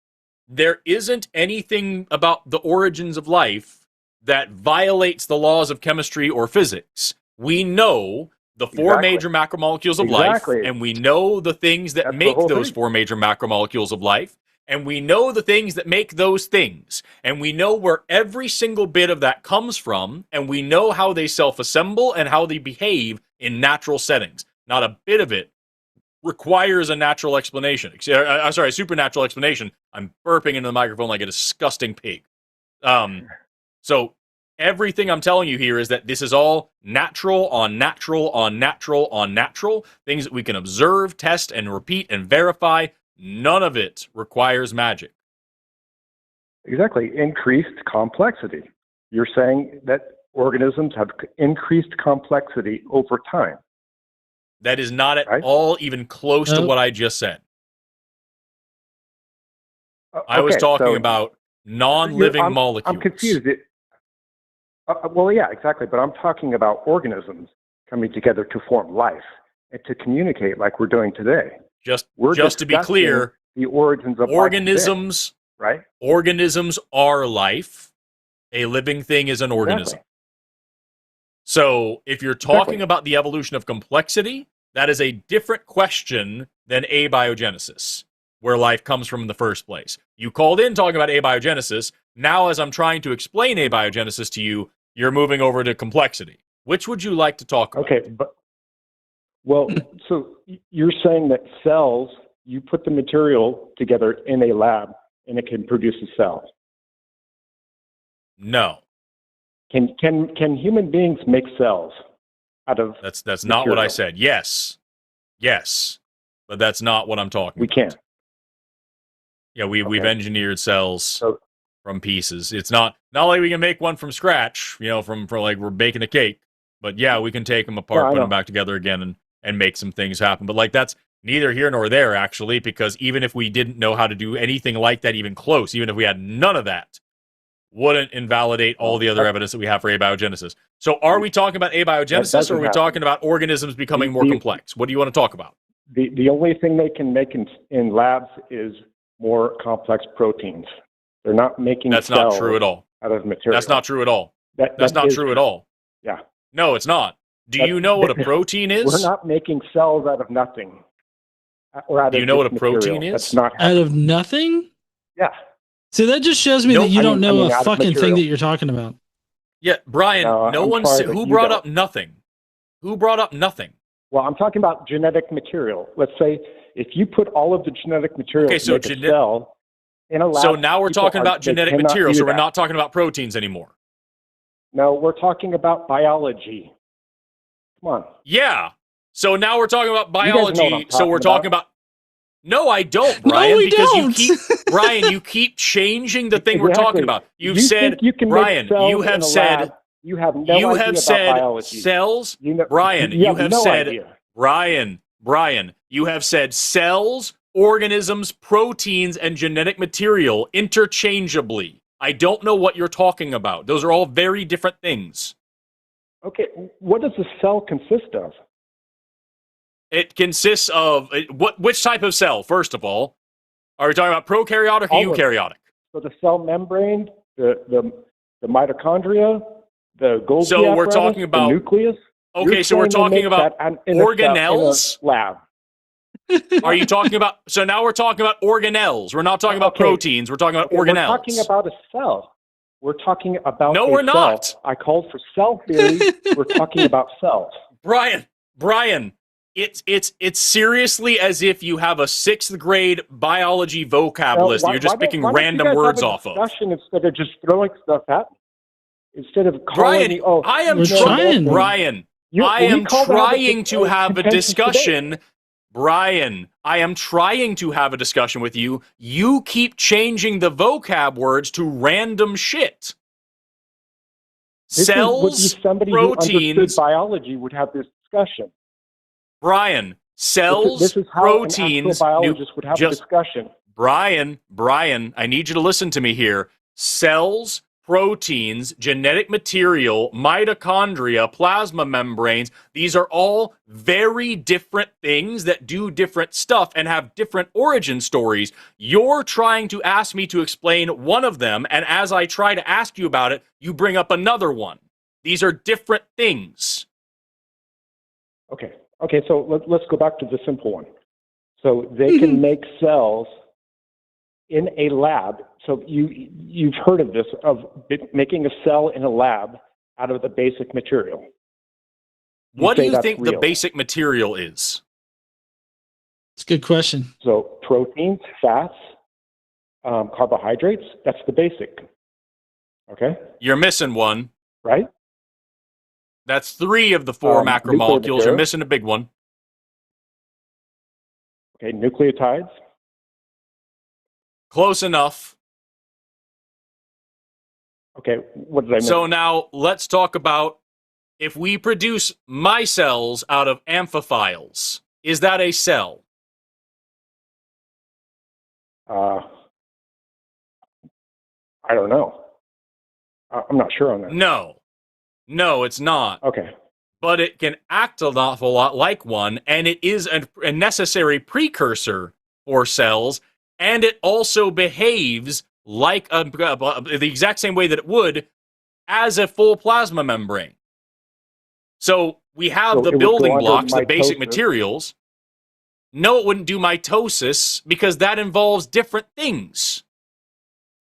there isn't anything about the origins of life that violates the laws of chemistry or physics. We know the four major macromolecules of life, and we know the things that make those four major macromolecules of life, and we know the things that make those things, and we know where every single bit of that comes from, and we know how they self-assemble and how they behave in natural settings. Not a bit of it requires a natural explanation. Sorry, a supernatural explanation. I'm burping into the microphone like a disgusting pig. So everything I'm telling you here is that this is all natural on natural on natural on natural, things that we can observe, test, and repeat and verify. None of it requires magic. Exactly. Increased complexity. You're saying that organisms have increased complexity over time. That is not at all even close to what I just said. I was talking about non-living molecules. I'm confused. Well, yeah, exactly. But I'm talking about organisms coming together to form life and to communicate like we're doing today. Just to be clear, the origins of organisms, life today, right? Organisms are life. A living thing is an organism. Exactly. So if you're talking about the evolution of complexity, that is a different question than abiogenesis, where life comes from in the first place. You called in talking about abiogenesis. Now, as I'm trying to explain abiogenesis to you, you're moving over to complexity. Which would you like to talk about? Okay, so you're saying that cells, you put the material together in a lab and it can produce a cell. No. Can human beings make cells out of That's not what I said. Yes, but that's not what I'm talking about. We can't. Yeah, we've engineered cells from pieces. It's not like we can make one from scratch. From like we're baking a cake. But yeah, we can take them apart, put them back together again, and make some things happen. But like that's neither here nor there actually, because even if we didn't know how to do anything like that, even close, even if we had none of that, wouldn't invalidate all the other evidence that we have for abiogenesis. So are we talking about abiogenesis, or are we talking about organisms becoming more complex? What do you want to talk about? The only thing they can make in labs is more complex proteins. They're not making That's not true at all. Out of material. That's not true at all. That's not true at all. Yeah. No, it's not. Do you know what a protein is? We're not making cells out of nothing. Do you know what a protein is? That's not out of nothing? Yeah. See, that just shows me that you don't know a fucking thing that you're talking about. Yeah, Brian, who brought up nothing? Who brought up nothing? Well, I'm talking about genetic material. Let's say if you put all of the genetic material to make a cell in a lab. So now we're talking about genetic material, so we're not talking about proteins anymore. No, we're talking about biology. Come on. Yeah. So now we're talking about biology. So we're talking about. No, I don't, Brian, you keep changing the thing we're talking about. You've said, Brian, you have said, you have no idea about biology. Cells, Brian, you have said, Brian, you have said cells, organisms, proteins, and genetic material interchangeably. I don't know what you're talking about. Those are all very different things. Okay, what does a cell consist of? It consists of which type of cell? First of all, are we talking about prokaryotic or eukaryotic? So the cell membrane, the mitochondria, the Golgi so we're talking about the nucleus. Okay, so we're talking about organelles. Lab. Are you talking about? So now we're talking about organelles. We're not talking about proteins. We're talking about organelles. We're talking about a cell. We're talking about. No, we're not. I called for cell theory. We're talking about cells. Brian. It's seriously as if you have a 6th grade biology vocab list and you're just picking random words off of. Instead of just throwing stuff at me. Instead of Brian, I am trying. Brian, I am trying to have a discussion. Brian, I am trying to have a discussion with you. You keep changing the vocab words to random shit. Cells, somebody proteins. Who understood biology would have this discussion. Brian, cells, this is how proteins. An biologist would have a discussion. Brian, I need you to listen to me here. Cells, proteins, genetic material, mitochondria, plasma membranes, these are all very different things that do different stuff and have different origin stories. You're trying to ask me to explain one of them, and as I try to ask you about it, you bring up another one. These are different things. Okay, so let's go back to the simple one. So they can make cells in a lab. So you've heard of this, of making a cell in a lab out of the basic material. What do you think the basic material is? It's a good question. So proteins, fats, carbohydrates, that's the basic. Okay? You're missing one. Right? That's 3 of the 4 macromolecules. material. You're missing a big one. Okay, nucleotides. Close enough. Okay, what did I miss? So now let's talk about if we produce micelles out of amphiphiles, is that a cell? I don't know. I'm not sure on that. No, it's not. Okay. But it can act an awful lot like one, and it is a necessary precursor for cells, and it also behaves like the exact same way that it would as a full plasma membrane. So we have the building blocks, the basic materials. No, it wouldn't do mitosis because that involves different things.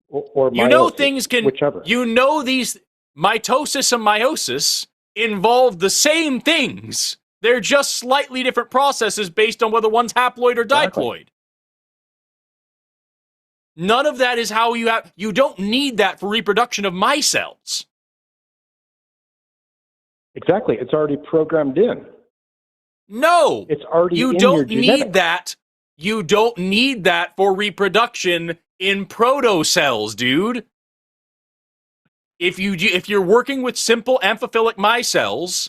Or you know meiosis, things can, whichever. you know these mitosis and meiosis involve the same things. They're just slightly different processes based on whether one's haploid or diploid. None of that is how you don't need that for reproduction of micelles. Exactly. It's already programmed in. No. It's already you in don't your need genetics. that. You don't need that for reproduction in protocells, dude. If you're working with simple amphiphilic micelles,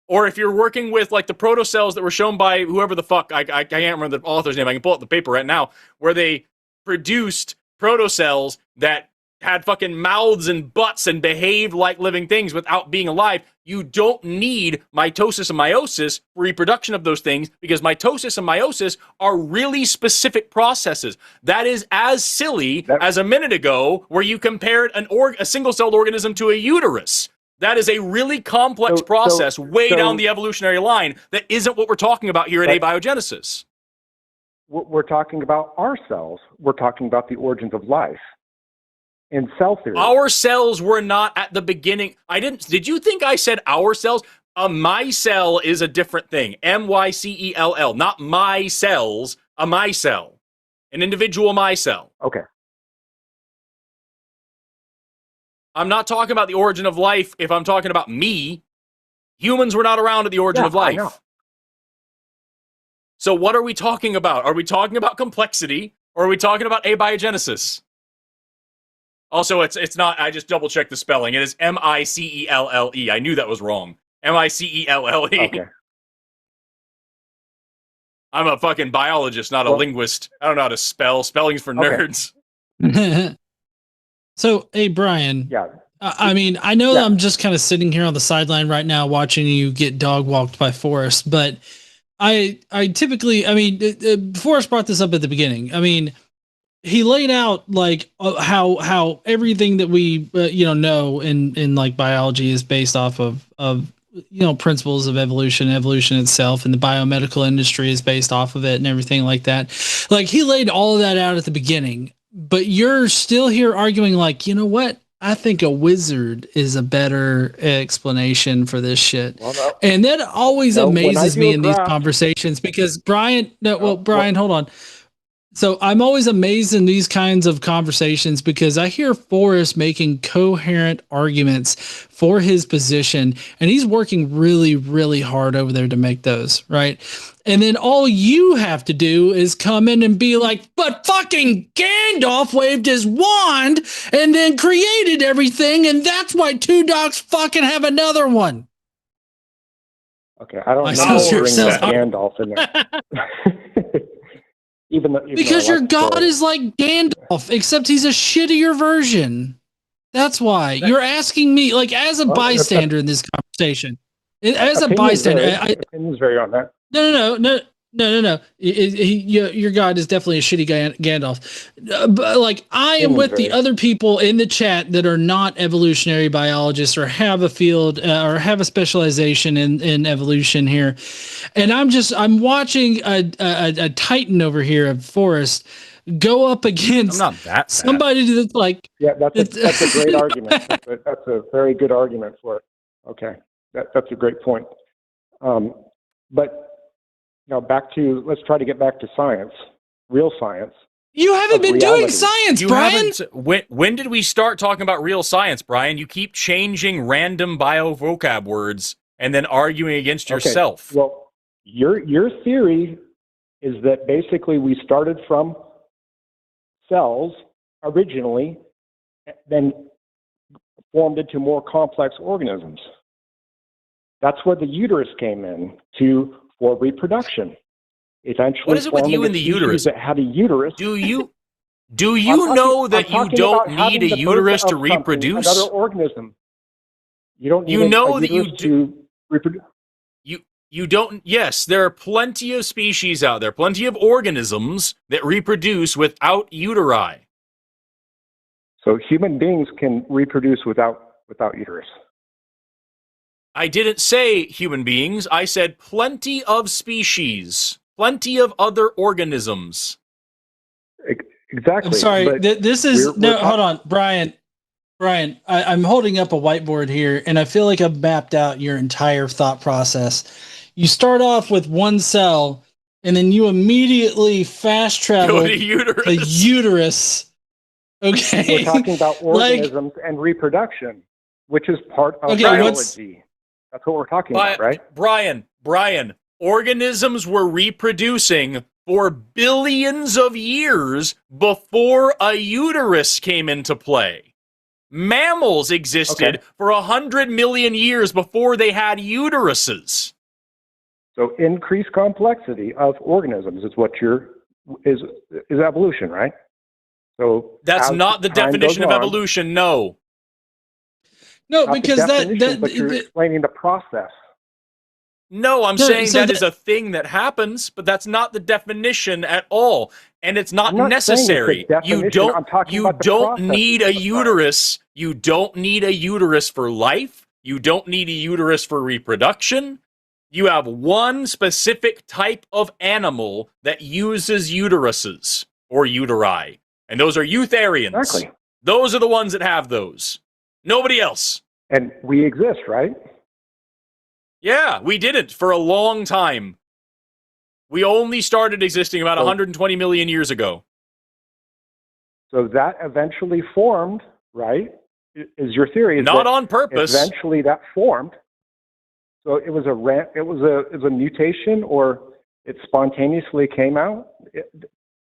or if you're working with like the protocells that were shown by whoever the fuck, I can't remember the author's name, I can pull up the paper right now, where they produced protocells that had fucking mouths and butts and behaved like living things without being alive. You don't need mitosis and meiosis for reproduction of those things because mitosis and meiosis are really specific processes. That is as silly as a minute ago where you compared a single-celled organism to a uterus. That is a really complex process way down the evolutionary line that isn't what we're talking about here in abiogenesis. We're talking about our cells. We're talking about the origins of life. In cell theory. Our cells were not at the beginning. Did you think I said our cells? A micelle is a different thing. M-Y-C-E-L-L. Not my cells. A micelle. An individual micelle. Okay. I'm not talking about the origin of life if I'm talking about me. Humans were not around at the origin of life. I know. So what are we talking about? Are we talking about complexity or are we talking about abiogenesis? Also, it's not, I just double-checked the spelling. It is M-I-C-E-L-L-E. I knew that was wrong. M-I-C-E-L-L-E. Okay. I'm a fucking biologist, not a linguist. I don't know how to spell. Spelling's for nerds. So, hey, Brian. Yeah. I mean, I know that I'm just kind of sitting here on the sideline right now watching you get dog walked by Forrest, but I typically, I mean, Forrest brought this up at the beginning. I mean, he laid out like how everything that we know in like biology is based off of principles of evolution itself, and the biomedical industry is based off of it and everything like that. Like he laid all of that out at the beginning, but you're still here arguing like, you know what? I think a wizard is a better explanation for this shit. Well, no. And that always amazes me in these conversations because Brian, hold on. So I'm always amazed in these kinds of conversations because I hear Forrest making coherent arguments for his position, and he's working really, really hard over there to make those, right? And then all you have to do is come in and be like, but fucking Gandalf waved his wand and then created everything, and that's why Two Dogs fucking have another one. Okay, I don't know bring that Gandalf in there. Because your God is like Gandalf, except he's a shittier version. That's why you're asking me, like, as a bystander in this conversation. As a bystander, opinions vary on that. No. Your God is definitely a shitty Gandalf. But like, I am with the other people in the chat that are not evolutionary biologists or have a field or have a specialization in evolution here, and I'm watching a titan over here of Forrest go up against somebody that's like, that's a great argument. That's a very good argument for it. Okay, that's a great point. But Now let's try to get back to science, real science. You haven't been doing science, Brian. When did we start talking about real science, Brian? You keep changing random bio vocab words and then arguing against yourself. Well, your theory is that basically we started from cells originally, then formed into more complex organisms. That's where the uterus came in for reproduction. Eventually, what is it with you and the uterus? That had a uterus. Do you know that you don't need a uterus to reproduce? Another organism. You don't need you know a that uterus to reproduce. You don't. Yes, there are plenty of species out there, plenty of organisms that reproduce without uteri. So human beings can reproduce without uterus. I didn't say human beings. I said plenty of species, plenty of other organisms. Exactly. I'm sorry. This is hold on, Brian. Brian, I'm holding up a whiteboard here, and I feel like I've mapped out your entire thought process. You start off with one cell, and then you immediately fast travel to the uterus. Okay, we're talking about organisms and reproduction, which is part of biology. That's what we're talking about, right? Brian, organisms were reproducing for billions of years before a uterus came into play. Mammals existed for 100 million years before they had uteruses. So increased complexity of organisms is what is evolution, right? So that's not the definition of evolution. No, because but you're explaining the process. No, I'm saying that is a thing that happens, but that's not the definition at all, and it's not necessary. You don't need a uterus. You don't need a uterus for life. You don't need a uterus for reproduction. You have one specific type of animal that uses uteruses or uteri, and those are eutherians. Exactly. Those are the ones that have those. Nobody else. And we exist, right? Yeah, we didn't for a long time. We only started existing about 120 million years ago. So that eventually formed, right? Is your theory? Not on purpose. Eventually, that formed. So it was a mutation, or it spontaneously came out.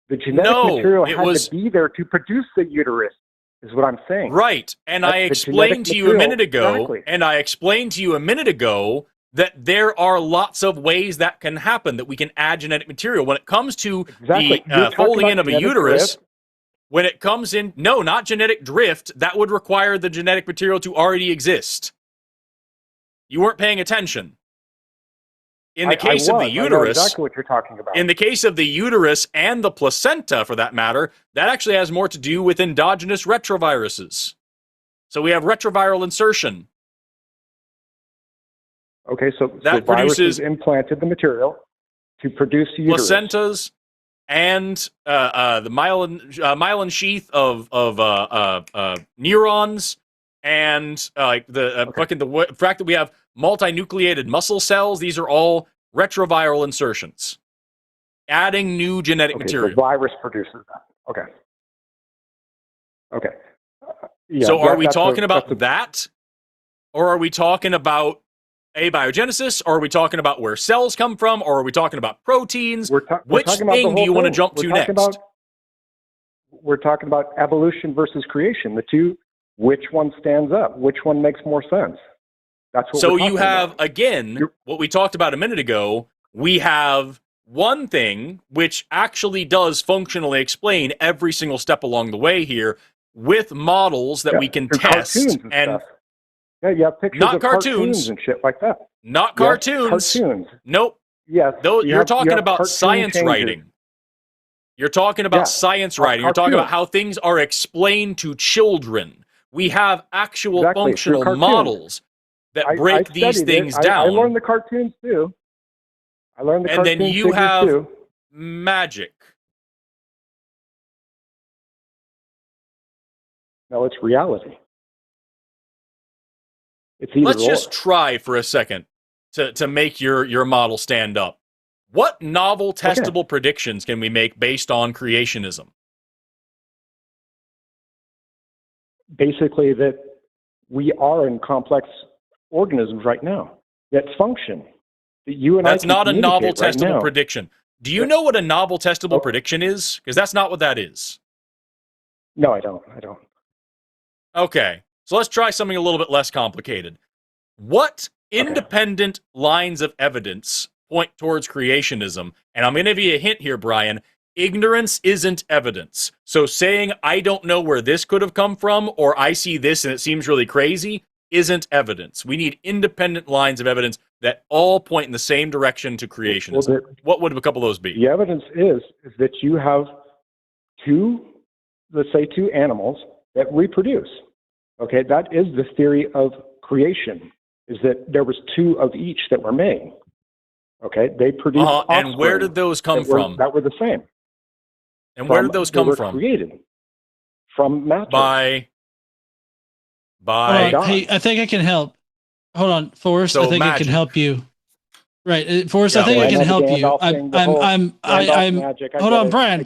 The genetic material had to be there to produce the uterus. Is what I'm saying. Right, and I explained to you a minute ago. And I explained to you a minute ago that there are lots of ways that can happen, that we can add genetic material. When it comes to the folding in of a uterus, when it comes in, no, not genetic drift, that would require the genetic material to already exist. You weren't paying attention. In the case of the uterus, I know exactly what you're talking about. In the case of the uterus and the placenta, for that matter, that actually has more to do with endogenous retroviruses. So we have retroviral insertion. Okay, so that viruses implanted the material to produce uterus. Placentas and the myelin sheath of neurons, and the fact that we have multinucleated muscle cells. These are all retroviral insertions, adding new genetic material. The virus produces that. Okay. So are we talking about that? Or are we talking about abiogenesis? Or are we talking about where cells come from? Or are we talking about proteins? Which thing do you want to jump to next? We're talking about evolution versus creation. The two, which one stands up? Which one makes more sense? That's what so you have, again, what we talked about a minute ago. We have one thing which actually does functionally explain every single step along the way here with models that we can test. And you have pictures not of cartoons and shit like that. Not cartoons. Cartoons. Nope. Yes. You're talking about science writing. You're talking about science writing. You're talking about how things are explained to children. We have actual functional models that break these things down. I learned the cartoons too. And then you have magic. No, it's reality. Let's just try for a second to make your model stand up. What novel, testable predictions can we make based on creationism? Basically, that we are in complex organisms right now that function. That you and That's I not a novel, right testable now. prediction. Do you know what a novel, testable prediction is? Because that's not what that is. No, I don't. Okay, so let's try something a little bit less complicated. What independent lines of evidence point towards creationism? And I'm going to give you a hint here, Brian. Ignorance isn't evidence. So saying I don't know where this could have come from, or I see this and it seems really crazy, isn't evidence. We need independent lines of evidence that all point in the same direction to creationism. What would a couple of those be? The evidence is that you have let's say two animals that reproduce. Okay, that is the theory of creation, is that there was two of each that were made. Okay, they produced and where did those come from? That were the same. And where did those come from? Created from matter. Hey, I think I can help. Hold on, Forrest. So I think I can help you. Right, Forrest. I think I can help you. I'm. Hold on, Brian.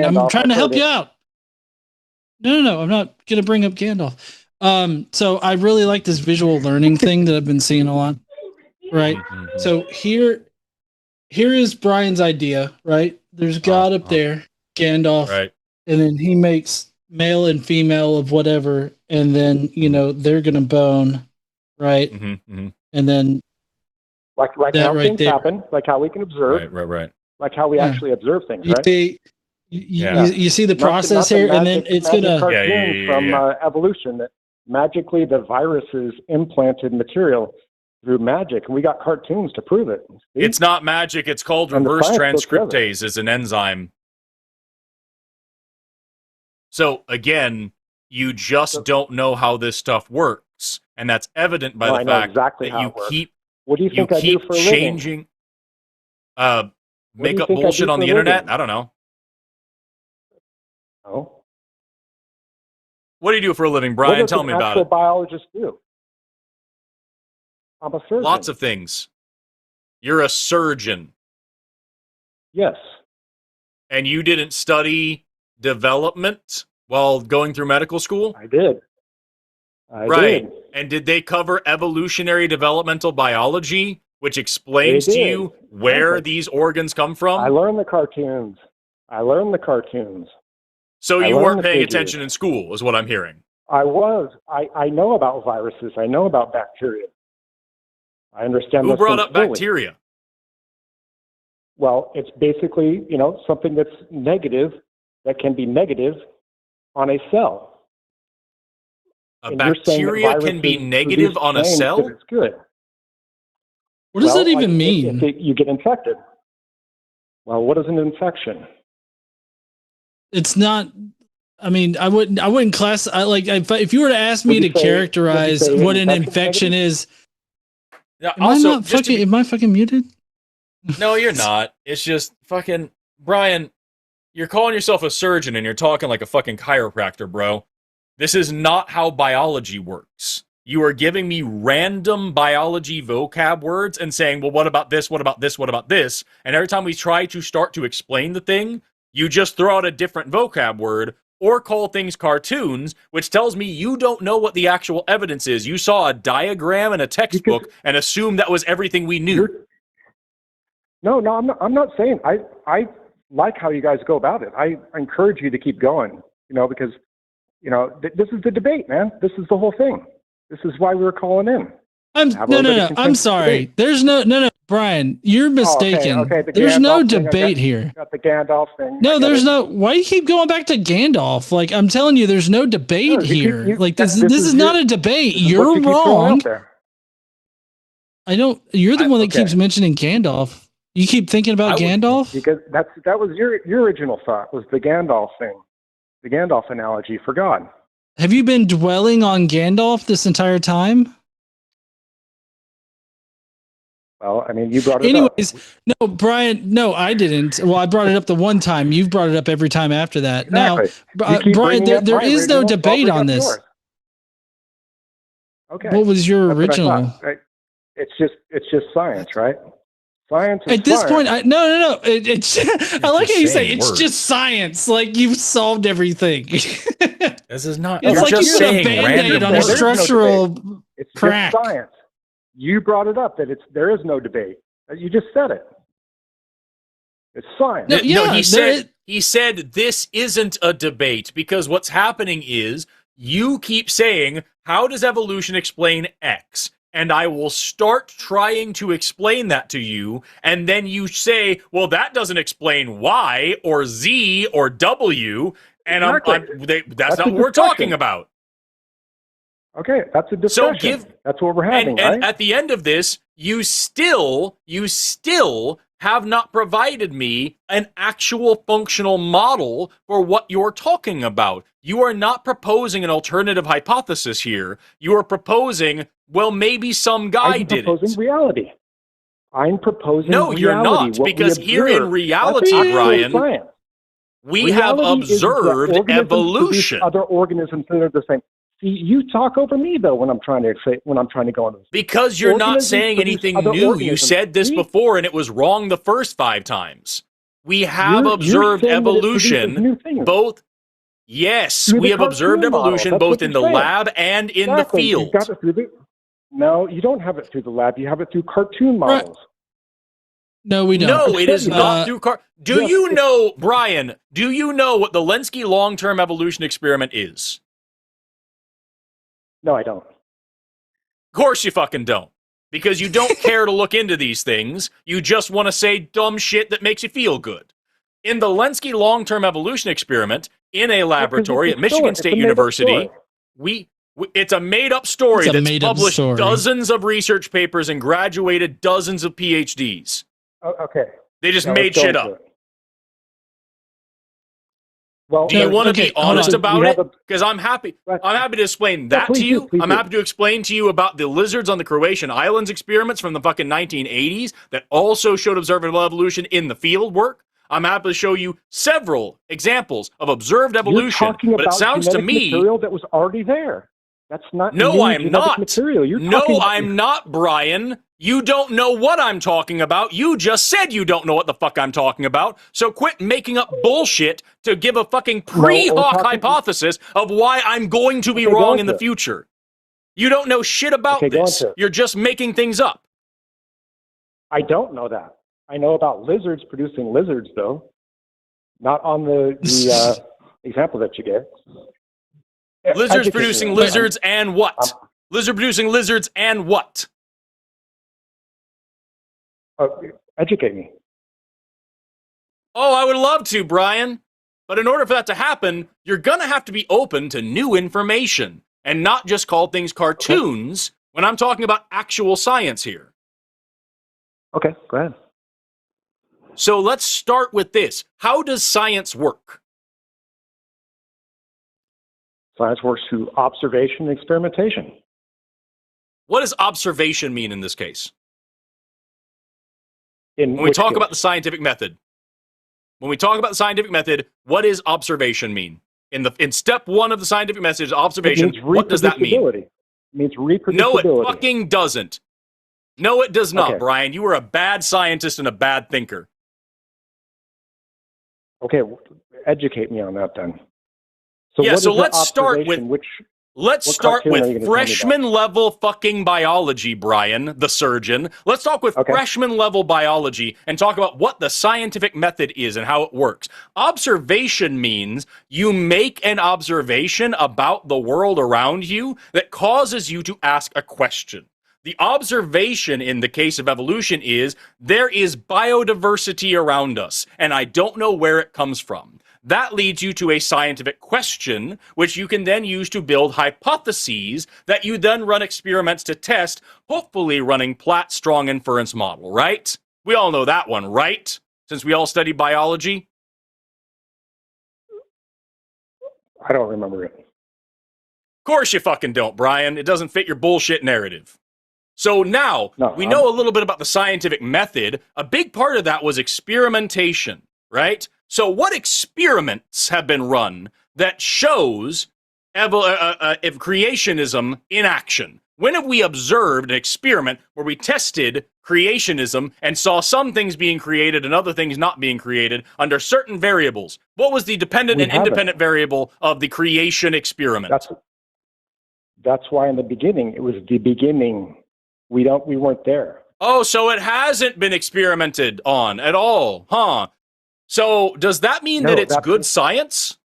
I'm trying to help you out. No. I'm not going to bring up Gandalf. So I really like this visual learning thing that I've been seeing a lot. Right. So here is Brian's idea. Right. There's God up there, Gandalf, right, and then he makes male and female of whatever, and then they're gonna bone, right? And then like how things happen, like how we can observe, right, like how we actually observe things, you right? See, you see the process here, and then it's gonna from evolution that magically the viruses implanted material through magic, and we got cartoons to prove it. See? It's not magic. It's called reverse transcriptase. It's an enzyme. So again, you just don't know how this stuff works, and that's evident by the fact that you keep. What do you think I do for a living? Changing. Make up bullshit on the internet. I don't know. Oh. What do you do for a living, Brian? Tell me about it. What does an actual biologist do? I'm a surgeon. Lots of things. You're a surgeon. Yes. And you didn't study development while going through medical school? I did. Right. And did they cover evolutionary developmental biology, which explains to you where these organs come from? I learned the cartoons. So you weren't paying attention in school, is what I'm hearing. I was. I know about viruses. I know about bacteria. I understand. Who brought up bacteria? Well, it's basically, something that's negative, that can be negative on a cell. A bacteria can be negative on a cell? It's good. What does that even mean? If you get infected. Well, what is an infection? It's not. I mean, I wouldn't class. If you were to ask me to characterize what an infection is. Yeah, am I fucking muted? No, you're not. It's just fucking Brian. You're calling yourself a surgeon and you're talking like a fucking chiropractor, bro. This is not how biology works. You are giving me random biology vocab words and saying, well, what about this? What about this? What about this? And every time we try to start to explain the thing, you just throw out a different vocab word or call things cartoons, which tells me you don't know what the actual evidence is. You saw a diagram in a textbook and assumed that was everything we knew. No, I'm not saying. I like how you guys go about it. I encourage you to keep going, because, this is the debate, man. This is the whole thing. This is why we were calling in. No. I'm sorry. Debate. There's no, Brian, you're mistaken. Okay. There's no debate here. Got the Gandalf thing. No, there's no. Why do you keep going back to Gandalf? Like, I'm telling you, there's no debate here. This is not a debate. You're wrong. I don't. You're the one that keeps mentioning Gandalf. You keep thinking about Gandalf? Because that was your original thought, was the Gandalf thing. The Gandalf analogy for God. Have you been dwelling on Gandalf this entire time? Well, I mean, you brought it up. No, Brian, no, I didn't. Well, I brought it up the one time. You've brought it up every time after that. Exactly. Now, Brian, there is no debate on this. Yours. Okay. What was your original? It's just science, right? Science is At this science. point, no. It's I like how you say it's just science. Like you've solved everything. This is not. It's You're like just you put a saying Band-Aid random on a words. structural It's crack. just science. You brought it up that there is no debate. You just said it. It's science. No, he said this isn't a debate because what's happening is you keep saying, how does evolution explain X? And I will start trying to explain that to you, and then you say, well, that doesn't explain Y or Z or W, and Exactly. that's not what we're talking about. Okay, that's a discussion. That's what we're having, right? And at the end of this, you still have not provided me an actual functional model for what you're talking about. You are not proposing an alternative hypothesis here. You are proposing, well, maybe some guy did it. I'm proposing reality. I'm proposing reality. No, you're not, because here in reality, Brian, we have observed evolution. Other organisms that are the same. See, you talk over me though when I'm trying to go on this. Because you're not saying anything new. You said this before and it was wrong the first 5 times. We have observed evolution both. Yes, we have observed evolution both in the lab and in the field. You've got it through no, you don't have it through the lab. You have it through cartoon models. No, we don't. No, it is not through Do you know, Brian, do you know what the Lenski long-term evolution experiment is? No, I don't. Of course you fucking don't. Because you don't care to look into these things. You just want to say dumb shit that makes you feel good. In the Lenski long-term evolution experiment, in a laboratory at Michigan State University, it's a made-up story that's published dozens of research papers and graduated dozens of PhDs. Oh, okay. They just made shit up. Well, do you want to be honest about it? Because I'm happy to explain that to you. I'm happy to explain to you about the lizards on the Croatian Islands experiments from the fucking 1980s that also showed observable evolution in the field work. I'm happy to show you several examples of observed evolution. But it sounds to me material that was already there. That's not no, I'm not. Material. I'm not, Brian. You don't know what I'm talking about. You just said you don't know what the fuck I'm talking about. So quit making up bullshit to give a fucking pre-Hawk hypothesis of why I'm going to be wrong in the future. You don't know shit about this. You're just making things up. I don't know that. I know about lizards producing lizards, though. Not on the example that you gave. Lizards producing lizards and what? Lizard producing lizards and what? Educate me. Oh, I would love to, Brian. But in order for that to happen, you're going to have to be open to new information and not just call things cartoons when I'm talking about actual science here. Okay, go ahead. So let's start with this. How does science work? Science works through observation and experimentation. What does observation mean in this case? When we talk about the scientific method. When we talk about the scientific method, what does observation mean? In step 1 of the scientific method, observation, what does that mean? It means reproducibility. No, it fucking doesn't. No, it does not, Brian. You are a bad scientist and a bad thinker. Okay, educate me on that then. So let's start with freshman level fucking biology, Brian, the surgeon. Let's talk with freshman level biology and talk about what the scientific method is and how it works. Observation means you make an observation about the world around you that causes you to ask a question. The observation in the case of evolution is there is biodiversity around us, and I don't know where it comes from. That leads you to a scientific question, which you can then use to build hypotheses that you then run experiments to test, hopefully running Platt's strong inference model, right? We all know that one, right? Since we all study biology. I don't remember it. Of course you fucking don't, Brian. It doesn't fit your bullshit narrative. So now, we know a little bit about the scientific method. A big part of that was experimentation, right? So what experiments have been run that shows creationism in action? When have we observed an experiment where we tested creationism and saw some things being created and other things not being created under certain variables? What was the dependent and independent variable of the creation experiment? That's why in the beginning, it was the beginning. We weren't there. Oh, so it hasn't been experimented on at all, huh? So does that mean that it's good science?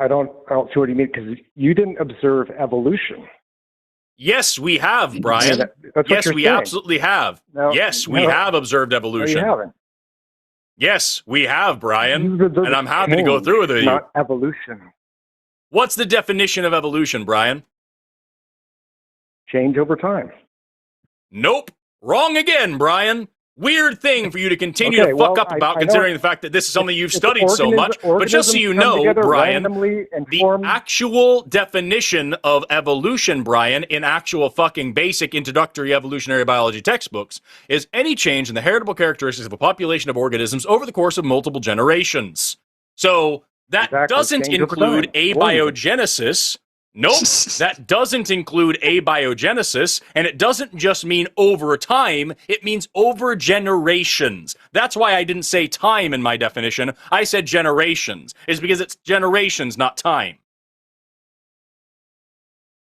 I don't see what you mean, because you didn't observe evolution. Yes, we have, Brian. Yes, we absolutely have. Yes, we have observed evolution. No, you haven't. Yes, we have, Brian. And I'm happy to go through with it. Not evolution. What's the definition of evolution, Brian? Change over time. Nope. Wrong again, Brian. Weird thing for you to continue to fuck up about, considering the fact that this is something you've studied so much. But just so you know, Brian, the actual definition of evolution, Brian, in actual fucking basic introductory evolutionary biology textbooks, is any change in the heritable characteristics of a population of organisms over the course of multiple generations. So that doesn't include abiogenesis. Nope, that doesn't include abiogenesis, and it doesn't just mean over time, it means over generations. That's why I didn't say time in my definition. I said generations. It's because it's generations, not time.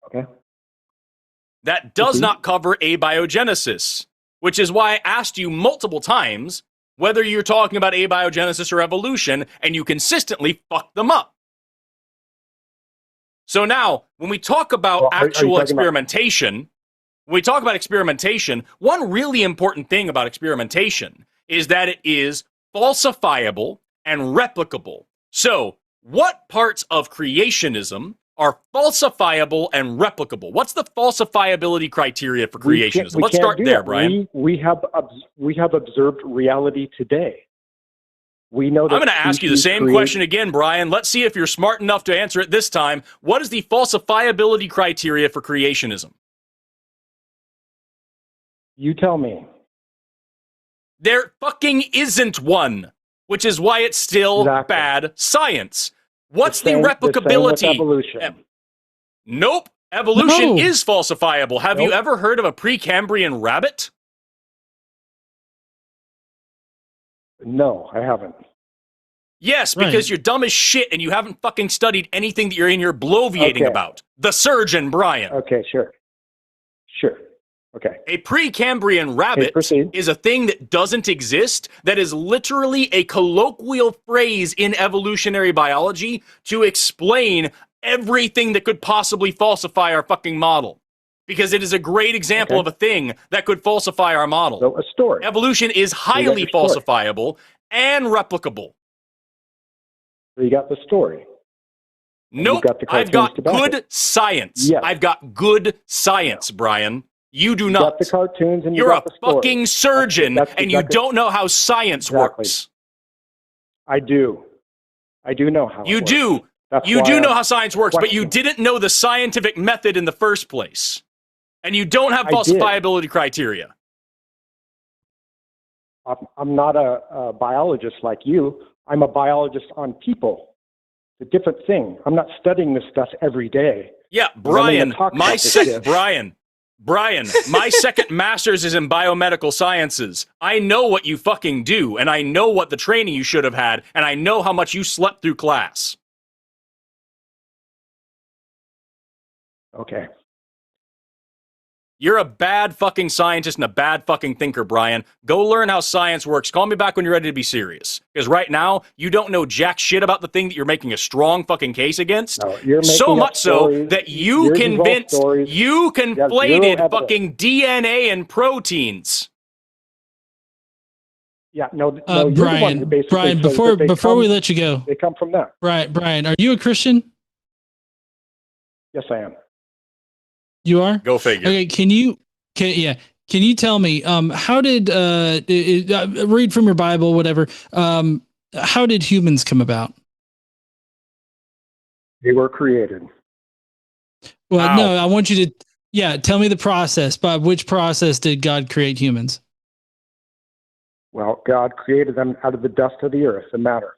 Okay. That does not cover abiogenesis, which is why I asked you multiple times whether you're talking about abiogenesis or evolution, and you consistently fucked them up. So now, when we talk about actual experimentation, one really important thing about experimentation is that it is falsifiable and replicable. So, what parts of creationism are falsifiable and replicable? What's the falsifiability criteria for creationism? Let's start there, Brian. We have observed reality today. We know that I'm going to ask you the same question again, Brian. Let's see if you're smart enough to answer it this time. What is the falsifiability criteria for creationism? You tell me. There fucking isn't one, which is why it's still bad science. What's the replicability? Evolution. Nope. Evolution is falsifiable. Have you ever heard of a Precambrian rabbit? No, I haven't. Yes, because you're dumb as shit and you haven't fucking studied anything that you're in here bloviating about. The surgeon, Brian. Okay, sure. Okay. A Precambrian rabbit is a thing that doesn't exist, that is literally a colloquial phrase in evolutionary biology to explain everything that could possibly falsify our fucking model. Because it is a great example of a thing that could falsify our model. So a story. Evolution is highly falsifiable and replicable. So you got the story. Nope. I've got good science. Yes. I've got good science, Brian. You do not. You got the cartoons and you're a fucking surgeon and you don't know how science works. I do. I do know how it works. You do. You do know how science works, but you didn't know the scientific method in the first place. And you don't have falsifiability criteria. I'm not a biologist like you. I'm a biologist on people. It's a different thing. I'm not studying this stuff every day. Yeah, Brian, my second master's is in biomedical sciences. I know what you fucking do, and I know what the training you should have had, and I know how much you slept through class. Okay. You're a bad fucking scientist and a bad fucking thinker, Brian. Go learn how science works. Call me back when you're ready to be serious. Because right now, you don't know jack shit about the thing that you're making a strong fucking case against. No, you're so much so that you conflated fucking DNA and proteins. Yeah, no, Brian, before we let you go. They come from that. Brian, are you a Christian? Yes, I am. You are? Go figure. Okay, can you tell me how did read from your Bible, whatever, how did humans come about? They were created. Well, no, I want you to tell me the process. By which process did God create humans? Well, God created them out of the dust of the earth, the matter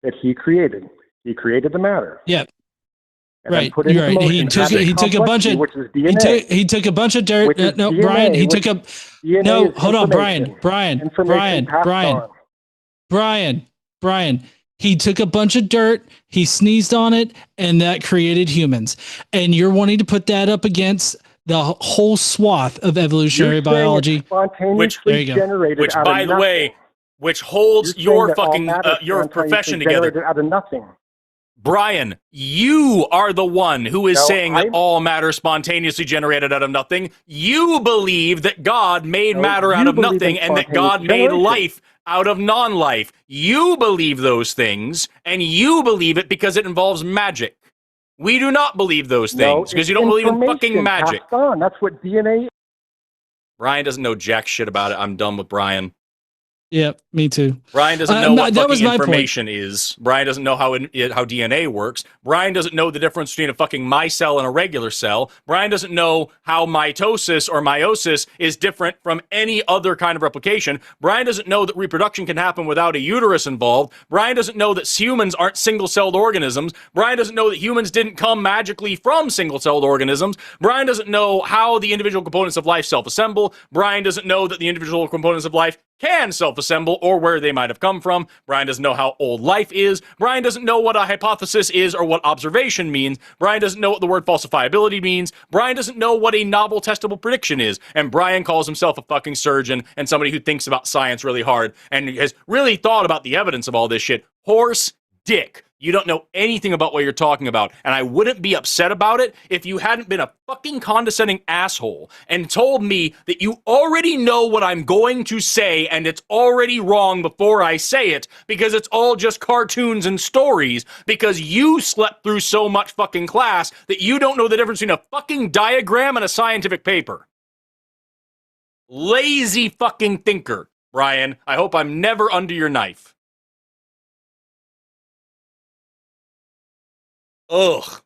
that he created. He created the matter. Yep. And then Right. put it You're into right. motion. He took a bunch of which is DNA. he took a bunch of dirt. Which is No, DNA, Brian. He which took a DNA no. is Hold on, information. Brian. Information passed on. Brian. He took a bunch of dirt. He sneezed on it, and that created humans. And you're wanting to put that up against the whole swath of evolutionary biology, which generated which, out by of the way, which holds your fucking your profession together. Out of nothing. Brian, you are the one who is saying that all matter spontaneously generated out of nothing. You believe that God made matter out of nothing and that God made life out of non-life. You believe those things, and you believe it because it involves magic. We do not believe those things because you don't believe in fucking magic. That's what DNA. Brian doesn't know jack shit about it. I'm done with Brian. Yep, me too. Brian doesn't know what fucking information is. Brian doesn't know how DNA works. Brian doesn't know the difference between a fucking micelle and a regular cell. Brian doesn't know how mitosis or meiosis is different from any other kind of replication. Brian doesn't know that reproduction can happen without a uterus involved. Brian doesn't know that humans aren't single-celled organisms. Brian doesn't know that humans didn't come magically from single-celled organisms. Brian doesn't know how the individual components of life self-assemble. Brian doesn't know that the individual components of life can self-assemble or where they might have come from. Brian doesn't know how old life is. Brian doesn't know what a hypothesis is or what observation means. Brian doesn't know what the word falsifiability means. Brian doesn't know what a novel testable prediction is. And Brian calls himself a fucking surgeon and somebody who thinks about science really hard and has really thought about the evidence of all this shit. Horse dick. You don't know anything about what you're talking about, and I wouldn't be upset about it if you hadn't been a fucking condescending asshole and told me that you already know what I'm going to say and it's already wrong before I say it because it's all just cartoons and stories because you slept through so much fucking class that you don't know the difference between a fucking diagram and a scientific paper. Lazy fucking thinker, Brian. I hope I'm never under your knife. Ugh.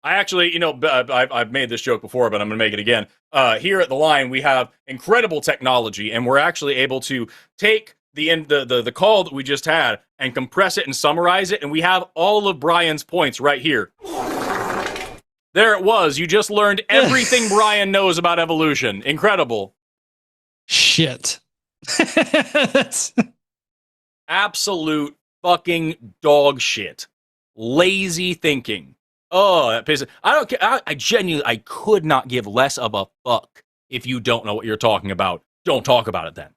I actually, I've made this joke before, but I'm going to make it again. Here at the line, we have incredible technology, and we're actually able to take the call that we just had and compress it and summarize it, and we have all of Brian's points right here. There it was. You just learned everything Brian knows about evolution. Incredible. Shit. Absolute fucking dog shit. Lazy thinking. Oh, that pisses. I don't care. I genuinely, I could not give less of a fuck if you don't know what you're talking about. Don't talk about it then.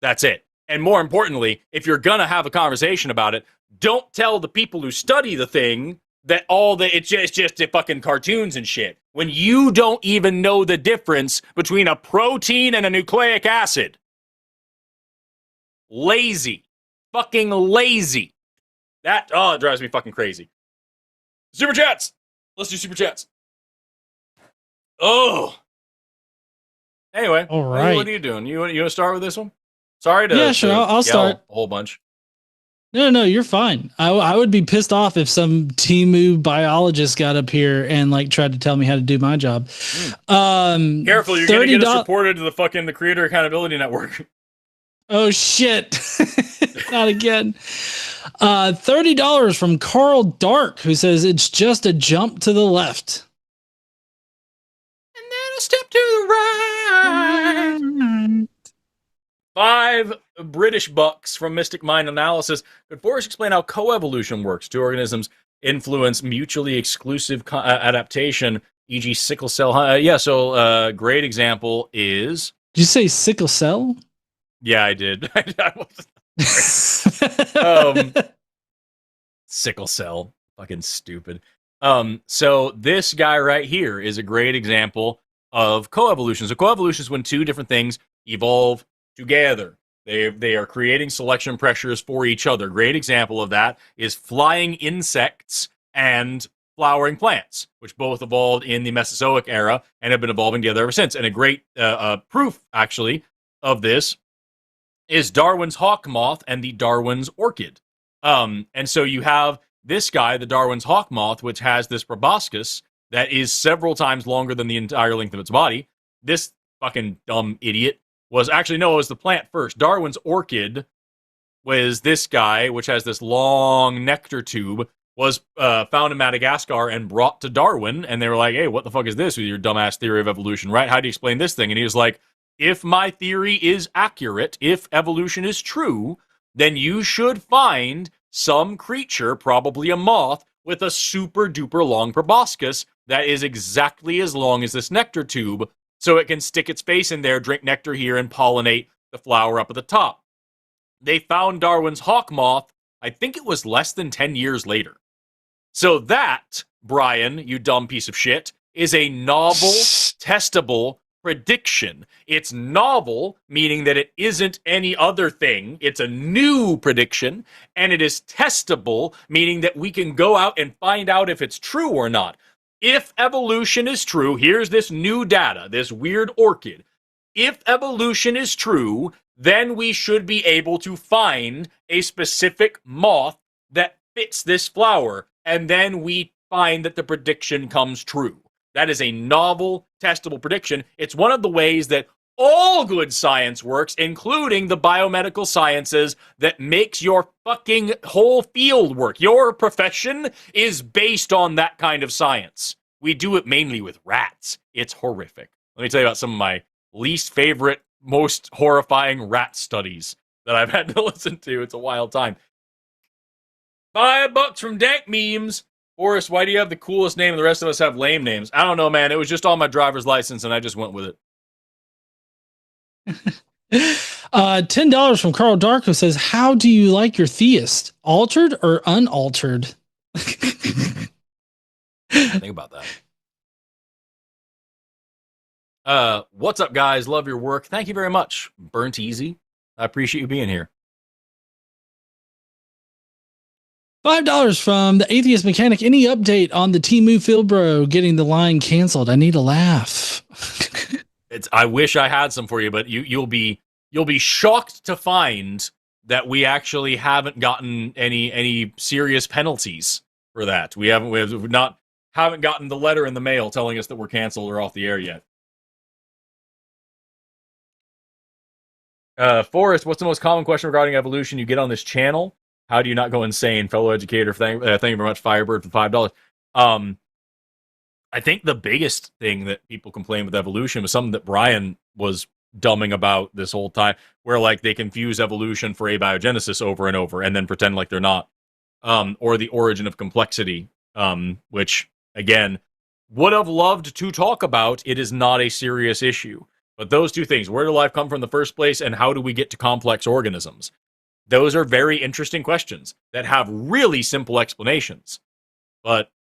That's it. And more importantly, if you're gonna have a conversation about it, don't tell the people who study the thing that it's just the fucking cartoons and shit. When you don't even know the difference between a protein and a nucleic acid. Lazy. Fucking lazy. That, it drives me fucking crazy. Super chats! Let's do super chats. Oh! Anyway, all right. What are you doing? You want to start with this one? Sorry to Yeah, sure, I'll start. A whole bunch. No, you're fine. I would be pissed off if some Timu biologist got up here and tried to tell me how to do my job. Careful, you're gonna get us reported to the Creator Accountability Network. Oh shit. Not again. $30 from Carl Dark, who says it's just a jump to the left. And then a step to the right. 5 British bucks from Mystic Mind Analysis. Could Forrest explain how coevolution works? Two organisms influence mutually exclusive adaptation, e.g. sickle cell. Great example is... Did you say sickle cell? Yeah, I did. Sickle cell. Fucking stupid. So this guy right here is a great example of coevolution. So coevolution is when two different things evolve together. They are creating selection pressures for each other. Great example of that is flying insects and flowering plants, which both evolved in the Mesozoic era and have been evolving together ever since. And a great proof, actually, of this is Darwin's hawk moth and the Darwin's orchid. And so you have this guy, the Darwin's hawk moth, which has this proboscis that is several times longer than the entire length of its body. This fucking dumb idiot was the plant first. Darwin's orchid was this guy, which has this long nectar tube, was found in Madagascar and brought to Darwin, and they were like, hey, what the fuck is this with your dumbass theory of evolution, right? How do you explain this thing? And he was like, if my theory is accurate, if evolution is true, then you should find some creature, probably a moth, with a super duper long proboscis that is exactly as long as this nectar tube, so it can stick its face in there, drink nectar here, and pollinate the flower up at the top. They found Darwin's hawk moth, I think it was less than 10 years later. So that, Brian, you dumb piece of shit, is a novel, testable prediction. It's novel, meaning that it isn't any other thing. It's a new prediction, and it is testable, meaning that we can go out and find out if it's true or not. If evolution is true, here's this new data, this weird orchid. If evolution is true, then we should be able to find a specific moth that fits this flower, and then we find that the prediction comes true. That is a novel, testable prediction. It's one of the ways that all good science works, including the biomedical sciences that makes your fucking whole field work. Your profession is based on that kind of science. We do it mainly with rats. It's horrific. Let me tell you about some of my least favorite, most horrifying rat studies that I've had to listen to. It's a wild time. $5 from Dank Memes. Forrest, why do you have the coolest name and the rest of us have lame names? I don't know, man. It was just on my driver's license, and I just went with it. $10 from Carl Dark, who says, how do you like your theist? Altered or unaltered? Think about that. What's up, guys? Love your work. Thank you very much. Burnt Easy. I appreciate you being here. $5 from the Atheist Mechanic. Any update on the Temu Philbro getting the line canceled? I need a laugh. I wish I had some for you, but you'll be shocked to find that we actually haven't gotten any serious penalties for that. We haven't gotten the letter in the mail telling us that we're canceled or off the air yet. Forrest, what's the most common question regarding evolution you get on this channel? How do you not go insane, fellow educator? Thank you very much, Firebird, for $5. I think the biggest thing that people complain with evolution was something that Brian was dumbing about this whole time, where like they confuse evolution for abiogenesis over and over and then pretend like they're not, or the origin of complexity, which again would have loved to talk about. It is not a serious issue, but those two things: where did life come from in the first place, and how do we get to complex organisms? Those are very interesting questions that have really simple explanations, but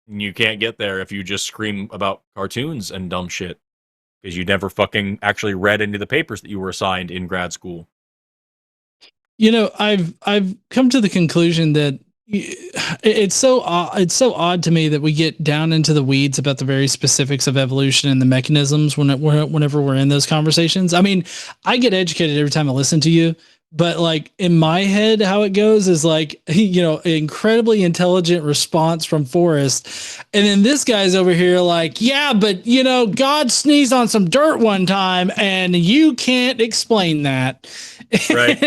you can't get there if you just scream about cartoons and dumb shit, because you never fucking actually read any of the papers that you were assigned in grad school. You know, I've come to the conclusion that it's so odd to me that we get down into the weeds about the very specifics of evolution and the mechanisms whenever we're in those conversations. I mean, I get educated every time I listen to you. But like in my head, how it goes is like, you know, incredibly intelligent response from Forrest. And then this guy's over here like, yeah, but you know, God sneezed on some dirt one time and you can't explain that. Right.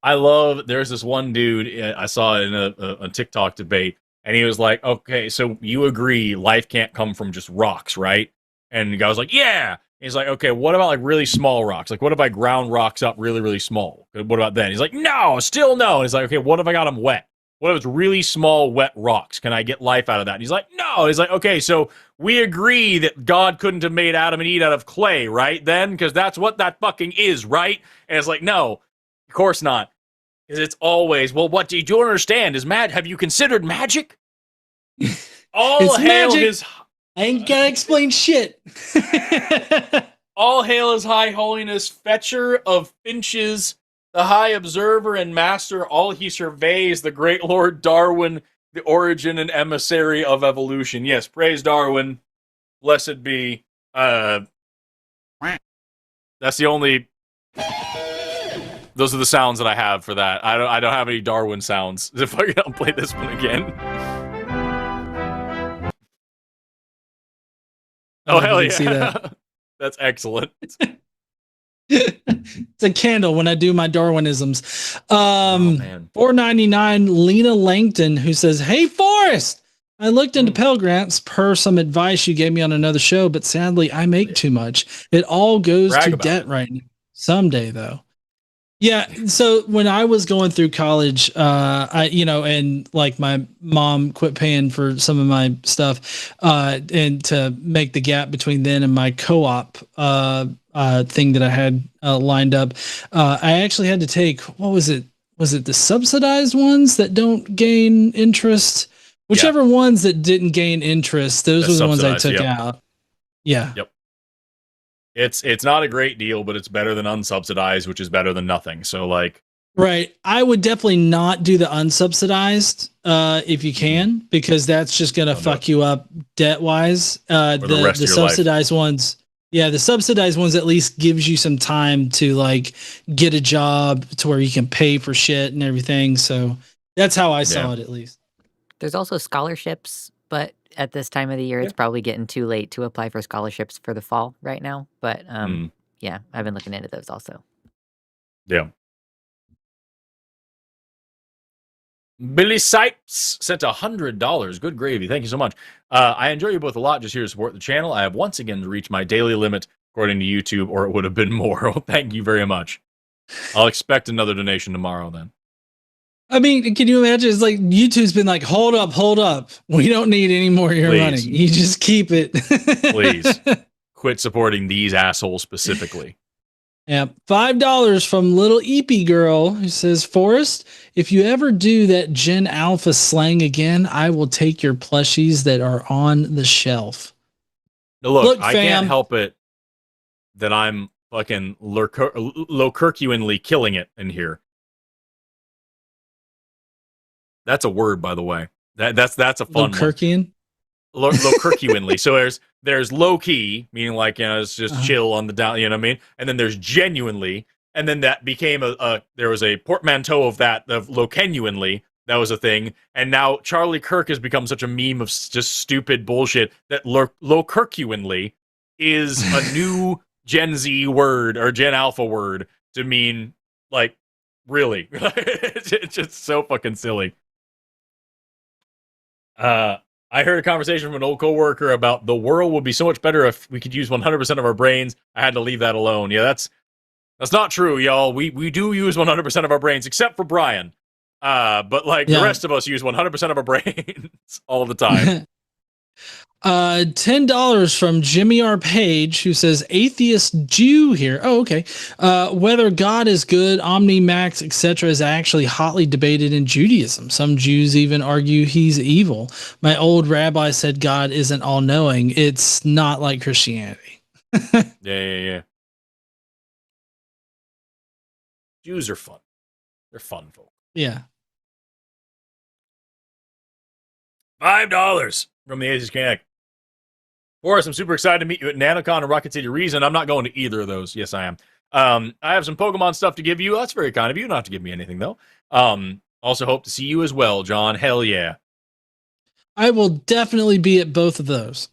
I love, there's this one dude I saw in a TikTok debate, and he was like, okay, so you agree life can't come from just rocks, right? And the guy was like, yeah. He's like, okay, what about like really small rocks? Like, what if I ground rocks up really, really small? What about then? He's like, no, still no. And he's like, okay, what if I got them wet? What if it's really small, wet rocks? Can I get life out of that? And he's like, no. He's like, okay, so we agree that God couldn't have made Adam and Eve out of clay, right? Then, because that's what that fucking is, right? And it's like, no, of course not. Because it's always, well, what do you understand? Have you considered magic? All hail magic. His... I ain't gotta explain shit. All hail his high holiness, fetcher of finches, the high observer and master, all he surveys, the great Lord Darwin, the origin and emissary of evolution. Yes, praise Darwin. Blessed be. That's the only... Those are the sounds that I have for that. I don't have any Darwin sounds. If I can play this one again. Oh, hell yeah. See that. That's excellent. It's a candle when I do my Darwinisms. Man. $4.99, Lena Langton, who says, "Hey, Forrest, I looked into Pell Grants per some advice you gave me on another show, but sadly, I make too much. It all goes to debt right now. Someday, though." Yeah. So when I was going through college, and like my mom quit paying for some of my stuff, and to make the gap between then and my co-op thing that I had lined up, I actually had to take, what was it? Was it the subsidized ones that don't gain interest? Whichever ones that didn't gain interest, those were the ones I took out. Yeah. Yep. It's not a great deal, but it's better than unsubsidized, which is better than nothing. So like, right. I would definitely not do the unsubsidized if you can, because that's just going to fuck you up debt wise. The subsidized ones. Yeah. The subsidized ones at least gives you some time to like get a job to where you can pay for shit and everything. So that's how I saw it, at least. There's also scholarships, but at this time of the year, it's probably getting too late to apply for scholarships for the fall right now. But yeah, I've been looking into those also. Yeah. Billy Sipes sent $100. Good gravy. Thank you so much. I enjoy you both a lot. Just here to support the channel. I have once again reached my daily limit according to YouTube, or it would have been more. Well, thank you very much. I'll expect another donation tomorrow then. I mean, can you imagine? It's like YouTube's been like, hold up. We don't need any more of your money. You just keep it. Please quit supporting these assholes specifically. Yeah. $5 from Little Eepy Girl, who says, "Forrest, if you ever do that Gen Alpha slang again, I will take your plushies that are on the shelf." Now look, I can't help it that I'm fucking Lokercuinly killing it in here. That's a word, by the way. That's a fun one. Lokercuinly. So there's low key, meaning like, you know, it's just chill on the down, you know what I mean? And then there's genuinely, and then that became there was a portmanteau of that, of Lokenuinely, that was a thing. And now Charlie Kirk has become such a meme of just stupid bullshit that Lokercuinly is a new Gen Z word or Gen Alpha word to mean, like, really. It's just so fucking silly. I heard a conversation from an old coworker about the world would be so much better if we could use 100% of our brains. I had to leave that alone. Yeah, that's not true, y'all. We do use 100% of our brains, except for Brian. But like the rest of us use 100% of our brains all the time. $10 from Jimmy R. Page, who says, "Atheist Jew here." Oh, okay. Whether God is good, Omni, Max, etc. is actually hotly debated in Judaism. Some Jews even argue he's evil. My old rabbi said God isn't all-knowing. It's not like Christianity. Yeah. Jews are fun. They're fun folk. Yeah. $5 from the Atheist Connect. Forrest, I'm super excited to meet you at NanoCon and Rocket City Reason. I'm not going to either of those. Yes, I am. I have some Pokemon stuff to give you. That's very kind of you. You don't have to give me anything, though. Also hope to see you as well, John. Hell yeah. I will definitely be at both of those.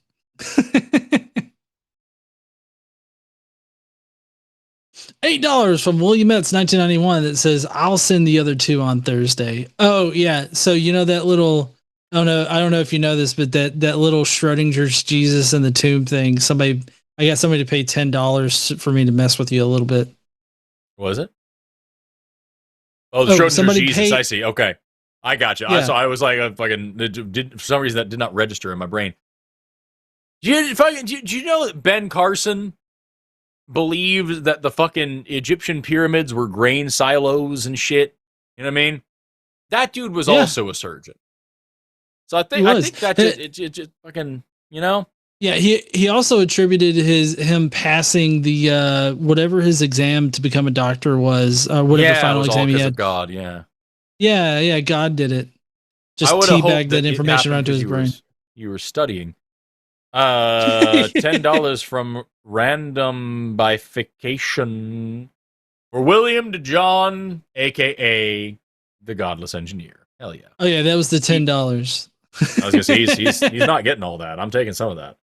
$8 from William Metz 1991 that says, "I'll send the other two on Thursday." Oh, yeah. So, you know, that little... I don't know if you know this, but that little Schrodinger's Jesus in the tomb thing. I got somebody to pay $10 for me to mess with you a little bit. Was it? Oh, the Schrodinger's Jesus. I see. Okay, I got you. Yeah. So I was like, for some reason that did not register in my brain. Do you know that Ben Carson believed that the fucking Egyptian pyramids were grain silos and shit? You know what I mean? That dude was also a surgeon. So I think that just fucking, you know. Yeah, he also attributed him passing the whatever his exam to become a doctor was, whatever final exam he had. Of God, yeah. Yeah, God did it. Just teabagged that information around to his brain. You were studying. $10 from Random Bifurcation for William DeJohn, aka the Godless Engineer. Hell yeah. Oh yeah, that was the $10. I was gonna say he's not getting all that. I'm taking some of that.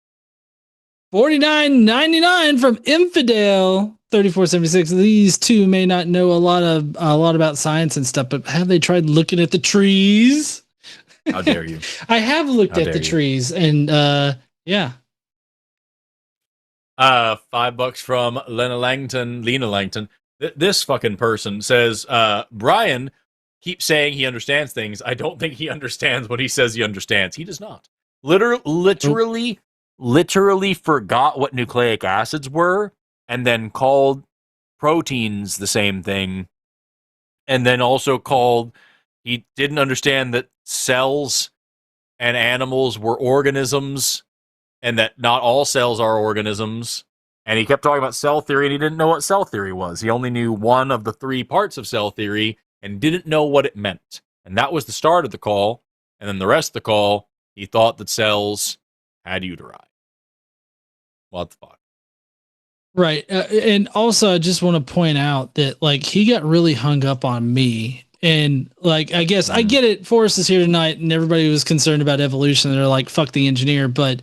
$49.99 from Infidel. 3476. These two may not know a lot about science and stuff, but have they tried looking at the trees? How dare you? I have looked at the trees, and yeah. $5 from Lena Langton. This fucking person says, Brian keeps saying he understands things. I don't think he understands what he says he understands. He does not. Literally forgot what nucleic acids were, and then called proteins the same thing, and then also he didn't understand that cells and animals were organisms, and that not all cells are organisms. And he kept talking about cell theory, and he didn't know what cell theory was. He only knew one of the 3 parts of cell theory and didn't know what it meant. And that was the start of the call. And then the rest of the call, he thought that cells had uteri. What the fuck? Right. And also, I just want to point out that, like, he got really hung up on me. And, like, I guess I get it. Forrest is here tonight, and everybody was concerned about evolution. They're like, fuck the engineer. But,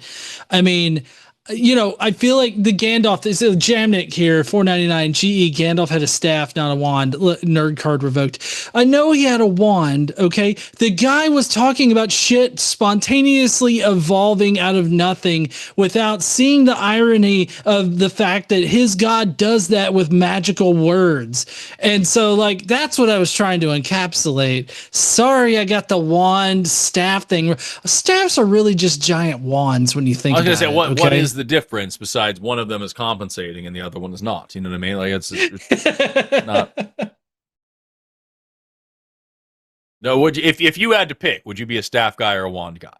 I mean, you know, I feel like the Gandalf, this is Jamnik here, $4.99 GE. Gandalf had a staff, not a wand. Nerd card revoked. I know he had a wand, okay? The guy was talking about shit spontaneously evolving out of nothing without seeing the irony of the fact that his god does that with magical words. And so, like, that's what I was trying to encapsulate. Sorry, I got the wand staff thing. Staffs are really just giant wands when you think about it. I was going to say, what is the difference besides one of them is compensating and the other one is not? You know what I mean? Like, it's not. No, would you, if you had to pick, would you be a staff guy or a wand guy?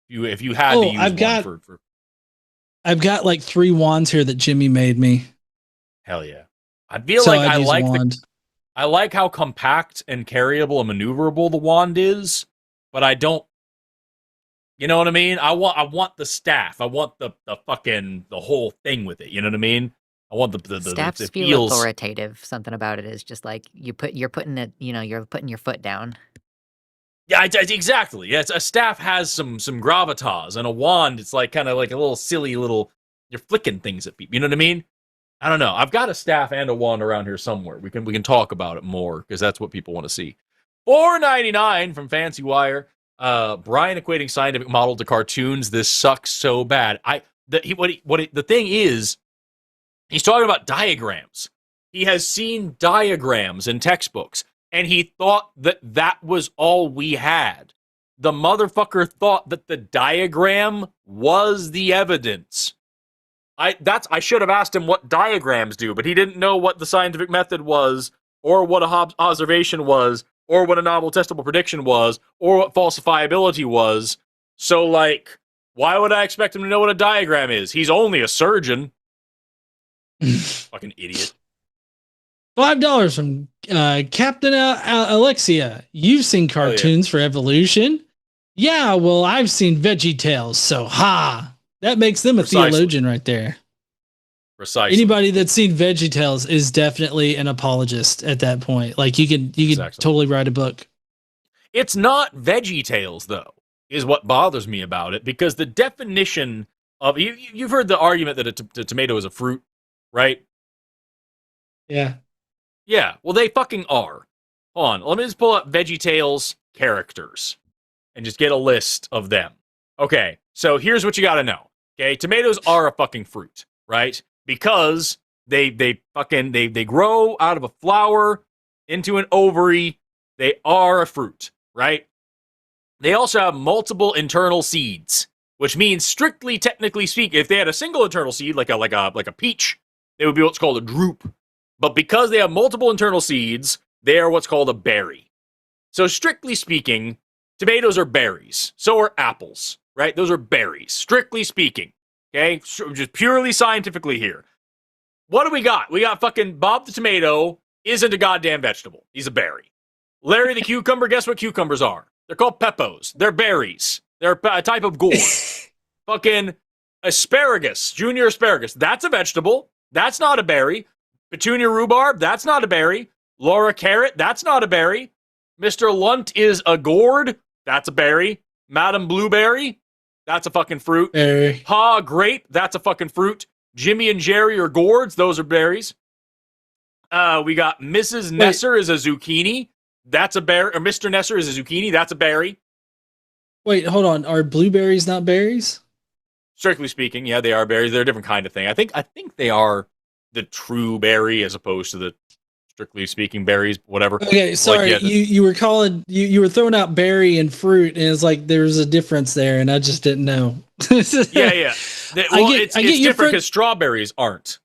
If you had to use one for I've got like 3 wands here that Jimmy made me. Hell yeah. I feel so like I like how compact and carryable and maneuverable the wand is, but I don't. You know what I mean? I want the staff. I want the whole thing with it. You know what I mean? I want the staffs feel authoritative. Something about it is just like you're putting your foot down. Yeah, exactly. Yeah, a staff has some gravitas, and a wand, it's like kind of like a little silly little. You're flicking things at people. You know what I mean? I don't know. I've got a staff and a wand around here somewhere. We can talk about it more because that's what people want to see. $4.99 from Fancy Wire. Brian equating scientific model to cartoons. This sucks so bad. The thing is, he's talking about diagrams. He has seen diagrams in textbooks, and he thought that was all we had. The motherfucker thought that the diagram was the evidence. I should have asked him what diagrams do, but he didn't know what the scientific method was, or what a Hobbes observation was, or what a novel testable prediction was, or what falsifiability was. So, like, why would I expect him to know what a diagram is? He's only a surgeon. Fucking idiot. $5 from Captain Alexia. You've seen cartoons for evolution? Yeah, well, I've seen VeggieTales, so that makes them a theologian right there. Precisely. Anybody that's seen VeggieTales is definitely an apologist at that point. Like, you could totally write a book. It's not VeggieTales, though, is what bothers me about it, because the definition of you've heard the argument that a tomato is a fruit, right? Yeah. Yeah. Well, they fucking are. Hold on. Let me just pull up VeggieTales characters and just get a list of them. Okay. So here's what you got to know. Okay. Tomatoes are a fucking fruit, right? Because they grow out of a flower into an ovary. They are a fruit, right? They also have multiple internal seeds, which means, strictly technically speaking, if they had a single internal seed, like a peach, they would be what's called a drupe. But because they have multiple internal seeds, they are what's called a berry. So strictly speaking, tomatoes are berries. So are apples, right? Those are berries, strictly speaking. Okay, just purely scientifically here. What do we got? We got fucking Bob the tomato isn't a goddamn vegetable. He's a berry. Larry the cucumber, guess what cucumbers are? They're called peppos. They're berries. They're a type of gourd. Fucking asparagus, junior asparagus. That's a vegetable. That's not a berry. Petunia rhubarb, that's not a berry. Laura carrot, that's not a berry. Mr. Lunt is a gourd. That's a berry. Madam Blueberry, that's a fucking fruit. Berry. Pa grape, that's a fucking fruit. Jimmy and Jerry are gourds, those are berries. We got Mrs. Nesser is a zucchini. That's a berry. Or Mr. Nesser is a zucchini. That's a berry. Wait, hold on. Are blueberries not berries? Strictly speaking, yeah, they are berries. They're a different kind of thing. I think they are the true berry as opposed to the strictly speaking berries, whatever. Okay, sorry. Like, yeah, you were calling you were throwing out berry and fruit, and it's like there's a difference there, and I just didn't know. yeah. It's different because strawberries aren't.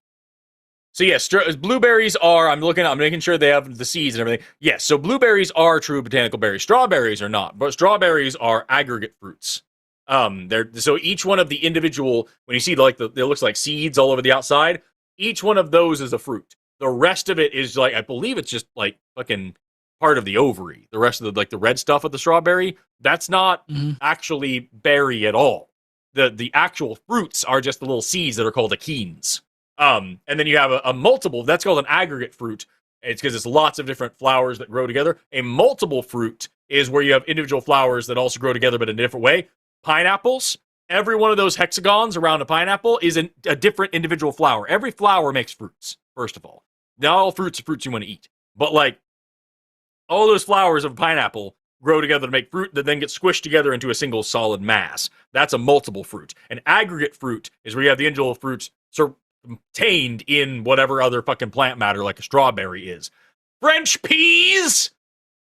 So yes, blueberries are. I'm making sure they have the seeds and everything. Yes, so blueberries are true botanical berries. Strawberries are not, but strawberries are aggregate fruits. So each one of the individual, when you see it looks like seeds all over the outside. Each one of those is a fruit. The rest of it is like, I believe it's just like fucking part of the ovary. The rest of the red stuff of the strawberry, that's not actually berry at all. The actual fruits are just the little seeds that are called achenes. And then you have a multiple, that's called an aggregate fruit. It's because it's lots of different flowers that grow together. A multiple fruit is where you have individual flowers that also grow together, but in a different way. Pineapples, every one of those hexagons around a pineapple is a different individual flower. Every flower makes fruits, first of all. Not all fruits are fruits you want to eat. But like, all those flowers of a pineapple grow together to make fruit that then get squished together into a single solid mass. That's a multiple fruit. An aggregate fruit is where you have the individual fruits contained in whatever other fucking plant matter like a strawberry is. French peas!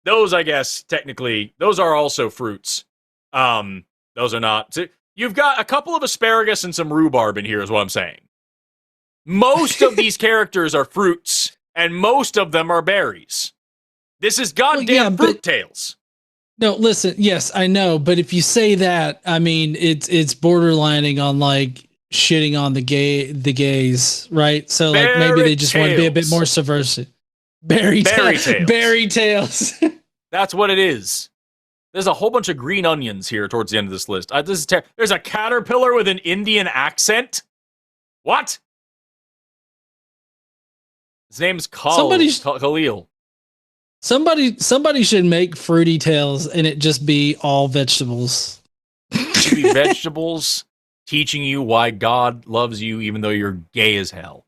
Those, I guess, technically, those are also fruits. Those are not. So you've got a couple of asparagus and some rhubarb in here is what I'm saying. Most of these characters are fruits, and most of them are berries. This is goddamn fruit tales. No, listen, yes, I know, but if you say that, I mean, it's borderlining on like shitting on the gays, right? So like maybe they just want to be a bit more subversive. Berry tales. Berry tales. That's what it is. There's a whole bunch of green onions here towards the end of this list. There's a caterpillar with an Indian accent. What? His name's Khalil. Somebody should make fruity tales and it just be all vegetables. It should be vegetables teaching you why God loves you even though you're gay as hell.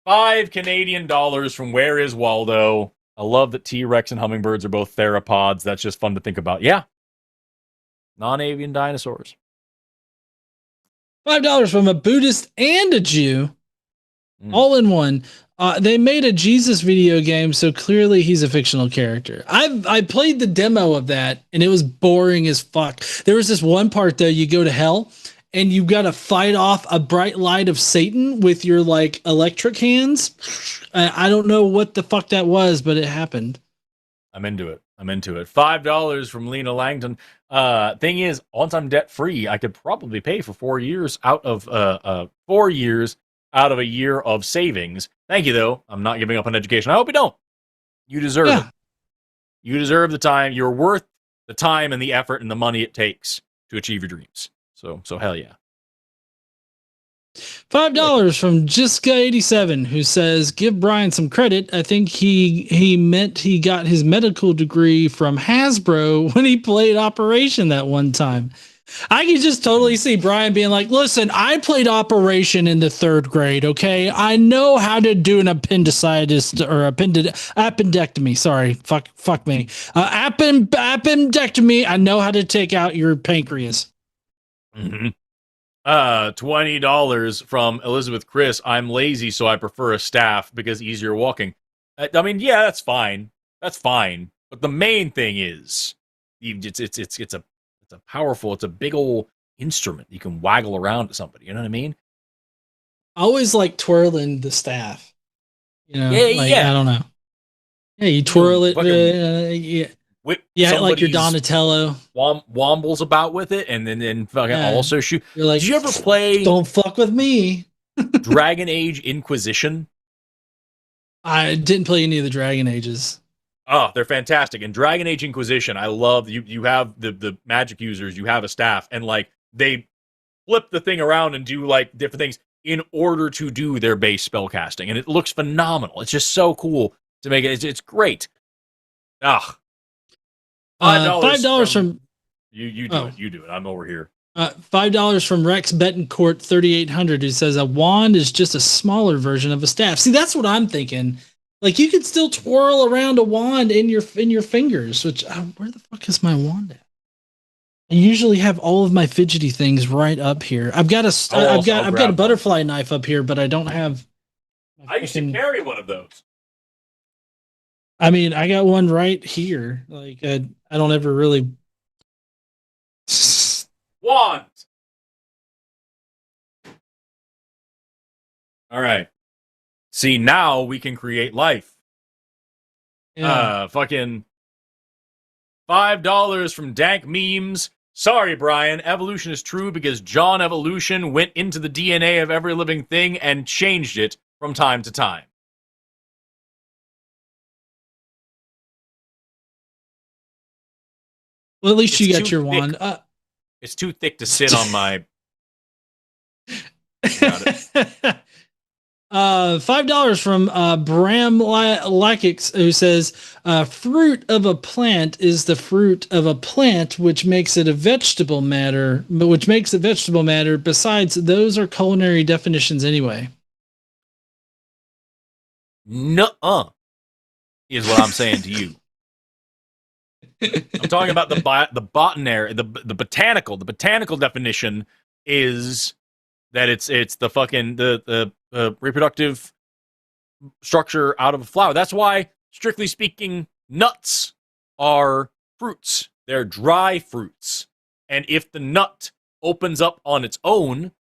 $5 Canadian from Where Is Waldo? I love that T-Rex and hummingbirds are both theropods. That's just fun to think about. Yeah. Non-avian dinosaurs. $5 from a Buddhist and a Jew. All in one. They made a Jesus video game, so clearly he's a fictional character. I played the demo of that, and it was boring as fuck. There was this one part, though, you go to hell, and you got to fight off a bright light of Satan with your, like, electric hands. I don't know what the fuck that was, but it happened. I'm into it. $5 from Lena Langton. Thing is, once I'm debt-free, I could probably pay for 4 years out of 4 years out of a year of savings. Thank you, though. I'm not giving up on education. I hope you don't. You deserve it. You deserve the time. You're worth the time and the effort and the money it takes to achieve your dreams. So hell yeah. $5 from Jiska87, who says, give Brian some credit. I think he meant he got his medical degree from Hasbro when he played Operation that one time. I can just totally see Brian being like, listen, I played Operation in the 3rd grade, okay? I know how to do an appendicitis or appendectomy. Sorry, fuck me. Appendectomy. I know how to take out your pancreas. Mm-hmm. $20 from Elizabeth Chris. I'm lazy, so I prefer a staff because easier walking. I mean, yeah, that's fine. That's fine. But the main thing is, it's a powerful, it's a big old instrument you can waggle around to somebody. You know what I mean? I always like twirling the staff. You know, I don't know. Yeah, you twirl it. Like your Donatello. Wombles about with it, and then fucking also shoot. You're like, did you ever play? Don't fuck with me. Dragon Age Inquisition. I didn't play any of the Dragon Ages. Oh, they're fantastic. In Dragon Age Inquisition, I love you have the magic users, you have a staff, and like they flip the thing around and do like different things in order to do their base spell casting. And it looks phenomenal. It's just so cool to make it. It's great. $5 $5 from you do it. You do it. I'm over here. $5 from Rex Betancourt 3800, who says a wand is just a smaller version of a staff. See, that's what I'm thinking. Like you could still twirl around a wand in your fingers. Which where the fuck is my wand at? I usually have all of my fidgety things right up here. I've got a butterfly knife up here, but I don't have. I used to carry one of those. I mean, I got one right here. Like I don't ever really. Wand. All right. See, now we can create life. Yeah. Fucking $5 from Dank Memes. Sorry, Brian. Evolution is true because John Evolution went into the DNA of every living thing and changed it from time to time. Well, at least you got your wand. It's too thick to sit on my. Got it. $5 from Bram Lakix, who says fruit of a plant is the fruit of a plant, which makes it a vegetable matter, Besides, those are culinary definitions anyway. Nuh-uh, is what I'm saying to you. I'm talking about the botanary, the botanical. The botanical definition is that it's the fucking the reproductive structure out of a flower. That's why, strictly speaking, nuts are fruits. They're dry fruits, and if the nut opens up on its own,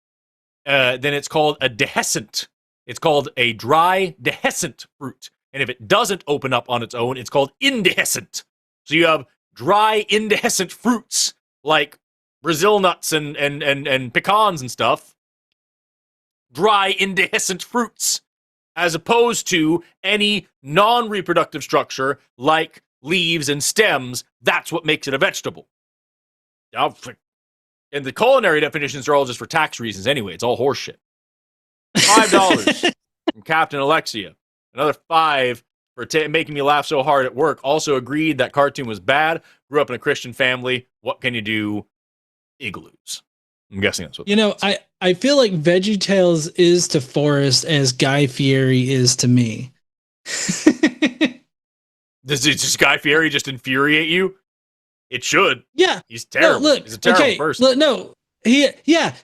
then it's called a dehiscent. It's called a dry dehiscent fruit, and if it doesn't open up on its own, it's called indehiscent. So you have dry, indehiscent fruits like Brazil nuts and pecans and stuff. Dry, indehiscent fruits, as opposed to any non-reproductive structure like leaves and stems. That's what makes it a vegetable. And the culinary definitions are all just for tax reasons anyway. It's all horseshit. $5 from Captain Alexia. Another $5 for making me laugh so hard at work. Also agreed that cartoon was bad. Grew up in a Christian family. What can you do? Igloos. I'm guessing that's what. You know, I feel like VeggieTales is to Forrest as Guy Fieri is to me. Does Guy Fieri just infuriate you? It should. Yeah. He's terrible. No, look, he's a terrible person. Look,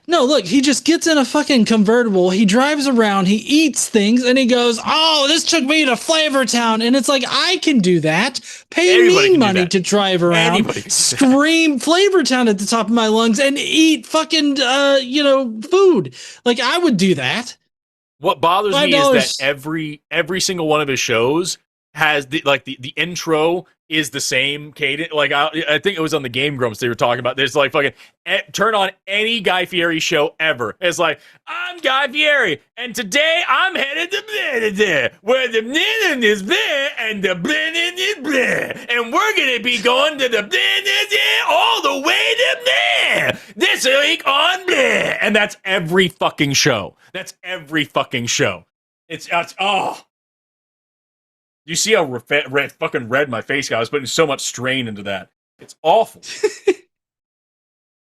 look, he just gets in a fucking convertible, he drives around, he eats things, and he goes, oh, this took me to Flavortown. And it's like, I can do that. Pay me money to drive around, scream Flavortown at the top of my lungs, and eat fucking, food. Like, I would do that. What bothers me is that every single one of his shows has the intro is the same cadence. Like I think it was on the Game Grumps they were talking about. There's like fucking turn on any Guy Fieri show ever. It's like, I'm Guy Fieri, and today I'm headed to blah, where the blending is blah and the blending is blah, and we're gonna be going to the blah all the way to blah this week on blah, and that's every fucking show. That's every fucking show. It's oh. You see how fucking red my face got? I was putting so much strain into that. It's awful.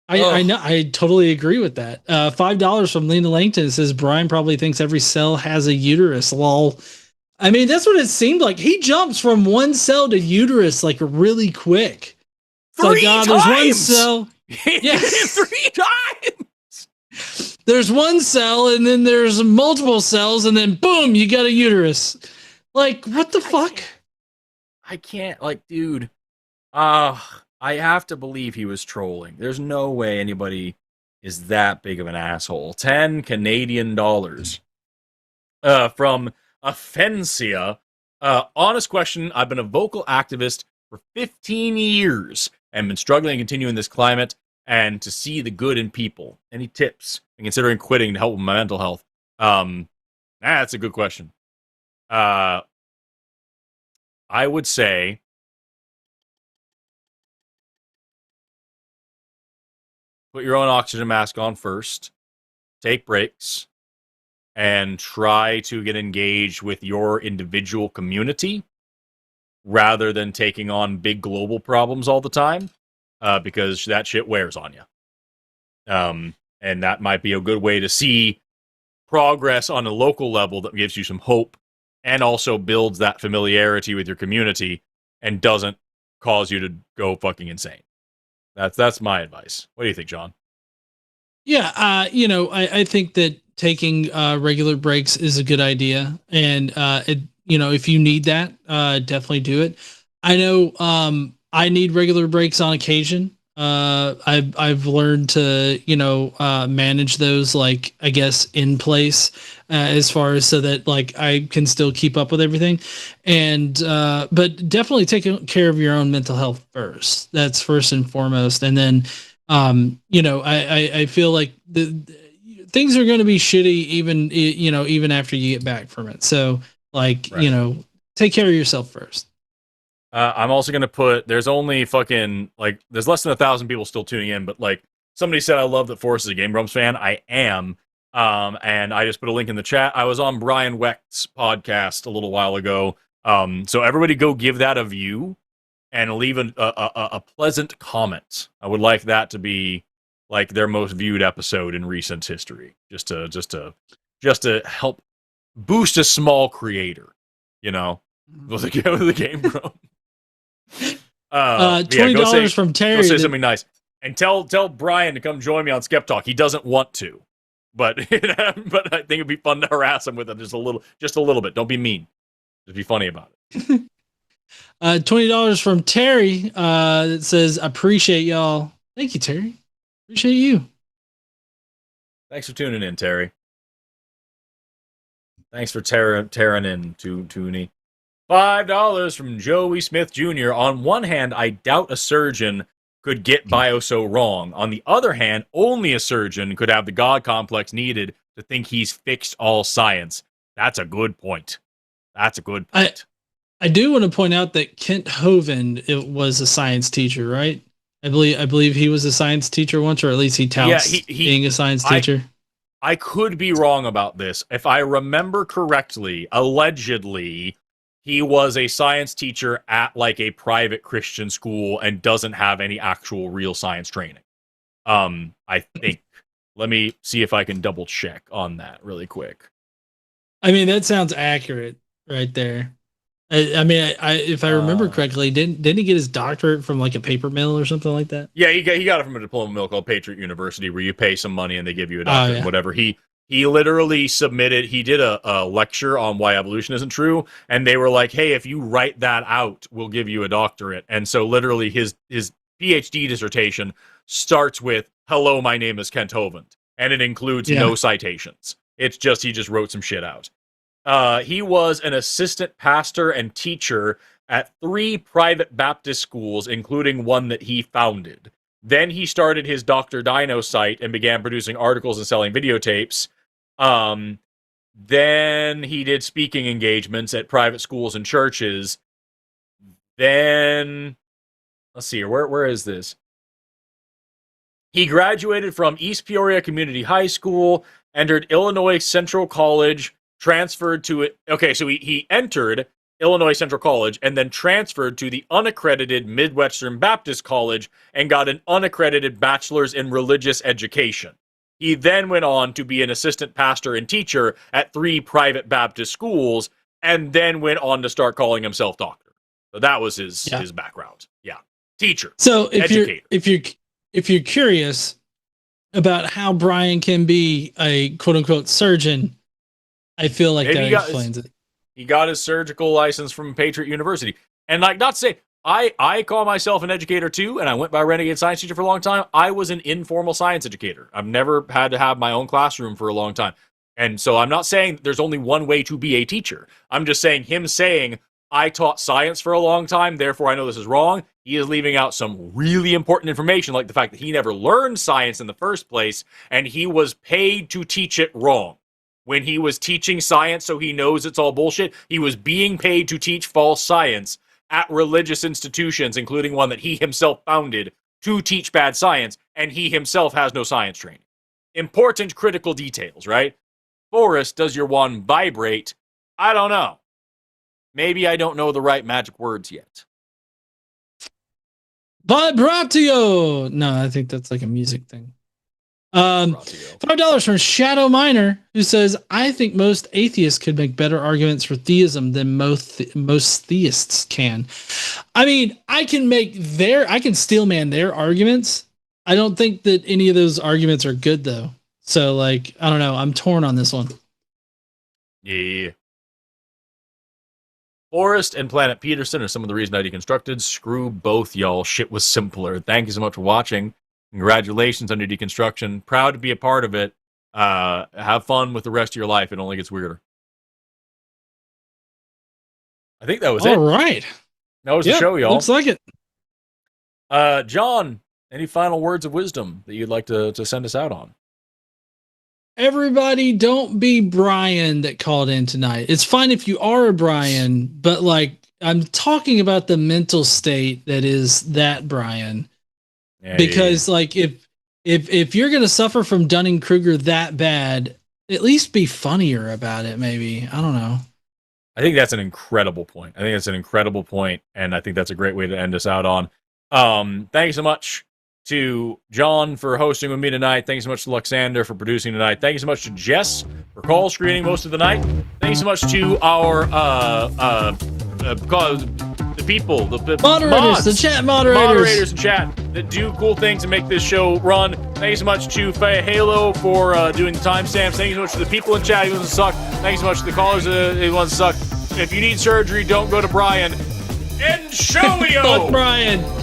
I know. I totally agree with that. $5 from Lena Langton says Brian probably thinks every cell has a uterus. Lol. I mean, that's what it seemed like. He jumps from one cell to uterus like really quick. Three times. There's one cell. Yeah, 3 times. There's one cell, and then there's multiple cells, and then boom, you got a uterus. Like, what the fuck? I can't, dude. I have to believe he was trolling. There's no way anybody is that big of an asshole. 10 Canadian dollars. From Offensia. Honest question. I've been a vocal activist for 15 years and been struggling to continue in this climate and to see the good in people. Any tips? I'm considering quitting to help with my mental health. That's a good question. I would say put your own oxygen mask on first, take breaks, and try to get engaged with your individual community rather than taking on big global problems all the time, because that shit wears on you. And that might be a good way to see progress on a local level that gives you some hope and also builds that familiarity with your community and doesn't cause you to go fucking insane. That's my advice. What do you think, John? Yeah, I think that taking regular breaks is a good idea, and if you need that, definitely do it. I know I need regular breaks on occasion. I've learned to manage those, like, I guess, in place, as far as so that, like, I can still keep up with everything, and but definitely take care of your own mental health first. That's first and foremost, and then I feel like the things are going to be shitty even after you get back from it. So, like, right. Take care of yourself first. I'm also going to put, there's only fucking, like, there's less than 1,000 people still tuning in, but, like, somebody said I love that Forrest is a Game Grumps fan. I am. And I just put a link in the chat. I was on Brian Wecht's podcast a little while ago. So everybody go give that a view and leave a pleasant comment. I would like that to be, like, their most viewed episode in recent history, just to help boost a small creator, with the Game Grumps. $20 from Terry. Go say something nice, and tell Brian to come join me on SkepTalk. He doesn't want to, but but I think it'd be fun to harass him with it just a little bit. Don't be mean. Just be funny about it. $20 from Terry. That says, appreciate y'all. Thank you, Terry. Appreciate you. Thanks for tuning in, Terry. Thanks for tearing in, Toonie. $5 from Joey Smith Jr. On one hand, I doubt a surgeon could get bio so wrong. On the other hand, only a surgeon could have the God complex needed to think he's fixed all science. That's a good point. I do want to point out that Kent Hovind was a science teacher, right? I believe he was a science teacher once, or at least he touts being a science teacher. I could be wrong about this. If I remember correctly, allegedly, he was a science teacher at, like, a private Christian school and doesn't have any actual real science training. I think. Let me see if I can double check on that really quick. I mean, that sounds accurate right there. If I remember correctly, didn't he get his doctorate from, like, a paper mill or something like that? Yeah, he got it from a diploma mill called Patriot University, where you pay some money and they give you a doctorate, whatever. He literally submitted, he did a lecture on why evolution isn't true, and they were like, hey, if you write that out, we'll give you a doctorate. And so literally his PhD dissertation starts with, hello, my name is Kent Hovind, and it includes no citations. It's just, he just wrote some shit out. He was an assistant pastor and teacher at 3 private Baptist schools, including one that he founded. Then he started his Dr. Dino site and began producing articles and selling videotapes. Then he did speaking engagements at private schools and churches. Then, let's see here, where is this? He graduated from East Peoria Community High School, entered Illinois Central College, transferred to it. Okay, so he entered Illinois Central College and then transferred to the unaccredited Midwestern Baptist College and got an unaccredited bachelor's in religious education. He then went on to be an assistant pastor and teacher at 3 private Baptist schools, and then went on to start calling himself doctor. So that was his background. Yeah, teacher. So if you're curious about how Brian can be a quote unquote surgeon, I feel like that explains it. He got his surgical license from Patriot University. And, like, not to say, I call myself an educator too, and I went by renegade science teacher for a long time. I was an informal science educator. I've never had to have my own classroom for a long time. And so I'm not saying there's only one way to be a teacher. I'm just saying him saying, I taught science for a long time, therefore I know this is wrong. He is leaving out some really important information, like the fact that he never learned science in the first place, and he was paid to teach it wrong. When he was teaching science, so he knows it's all bullshit, he was being paid to teach false science at religious institutions, including one that he himself founded, to teach bad science, and he himself has no science training. Important critical details, right? Forrest, does your wand vibrate? I don't know. Maybe I don't know the right magic words yet. Vibratio! No, I think that's like a music thing. $5 from Shadow Miner, who says, I think most atheists could make better arguments for theism than most theists can. I mean, I can steelman their arguments. I don't think that any of those arguments are good, though. So, like, I don't know. I'm torn on this one. Yeah. Forrest and Planet Peterson are some of the reasons I deconstructed. Screw both, y'all. Shit was simpler. Thank you so much for watching. Congratulations on your deconstruction. Proud to be a part of it. Have fun with the rest of your life. It only gets weirder. I think that was it. All right. That was the show, y'all. Looks like it. John, any final words of wisdom that you'd like to send us out on? Everybody, don't be Brian that called in tonight. It's fine if you are a Brian, but like I'm talking about the mental state that is that Brian. Yeah, because like if you're gonna suffer from Dunning-Kruger that bad, at least be funnier about it. Maybe, I don't know. I think that's an incredible point. And I think that's a great way to end us out on. Thank you so much to John for hosting with me tonight. Thank you so much to Luxander for producing tonight. Thank you so much to Jess for call screening most of the night. Thank you so much to our the people, the moderators, mods, the chat moderators in chat that do cool things and make this show run. Thank you so much to Halo for doing the timestamps. Thank you so much to the people in chat who want to suck. Thank you so much to the callers who want to suck. If you need surgery, don't go to Brian. And show Fuck Brian.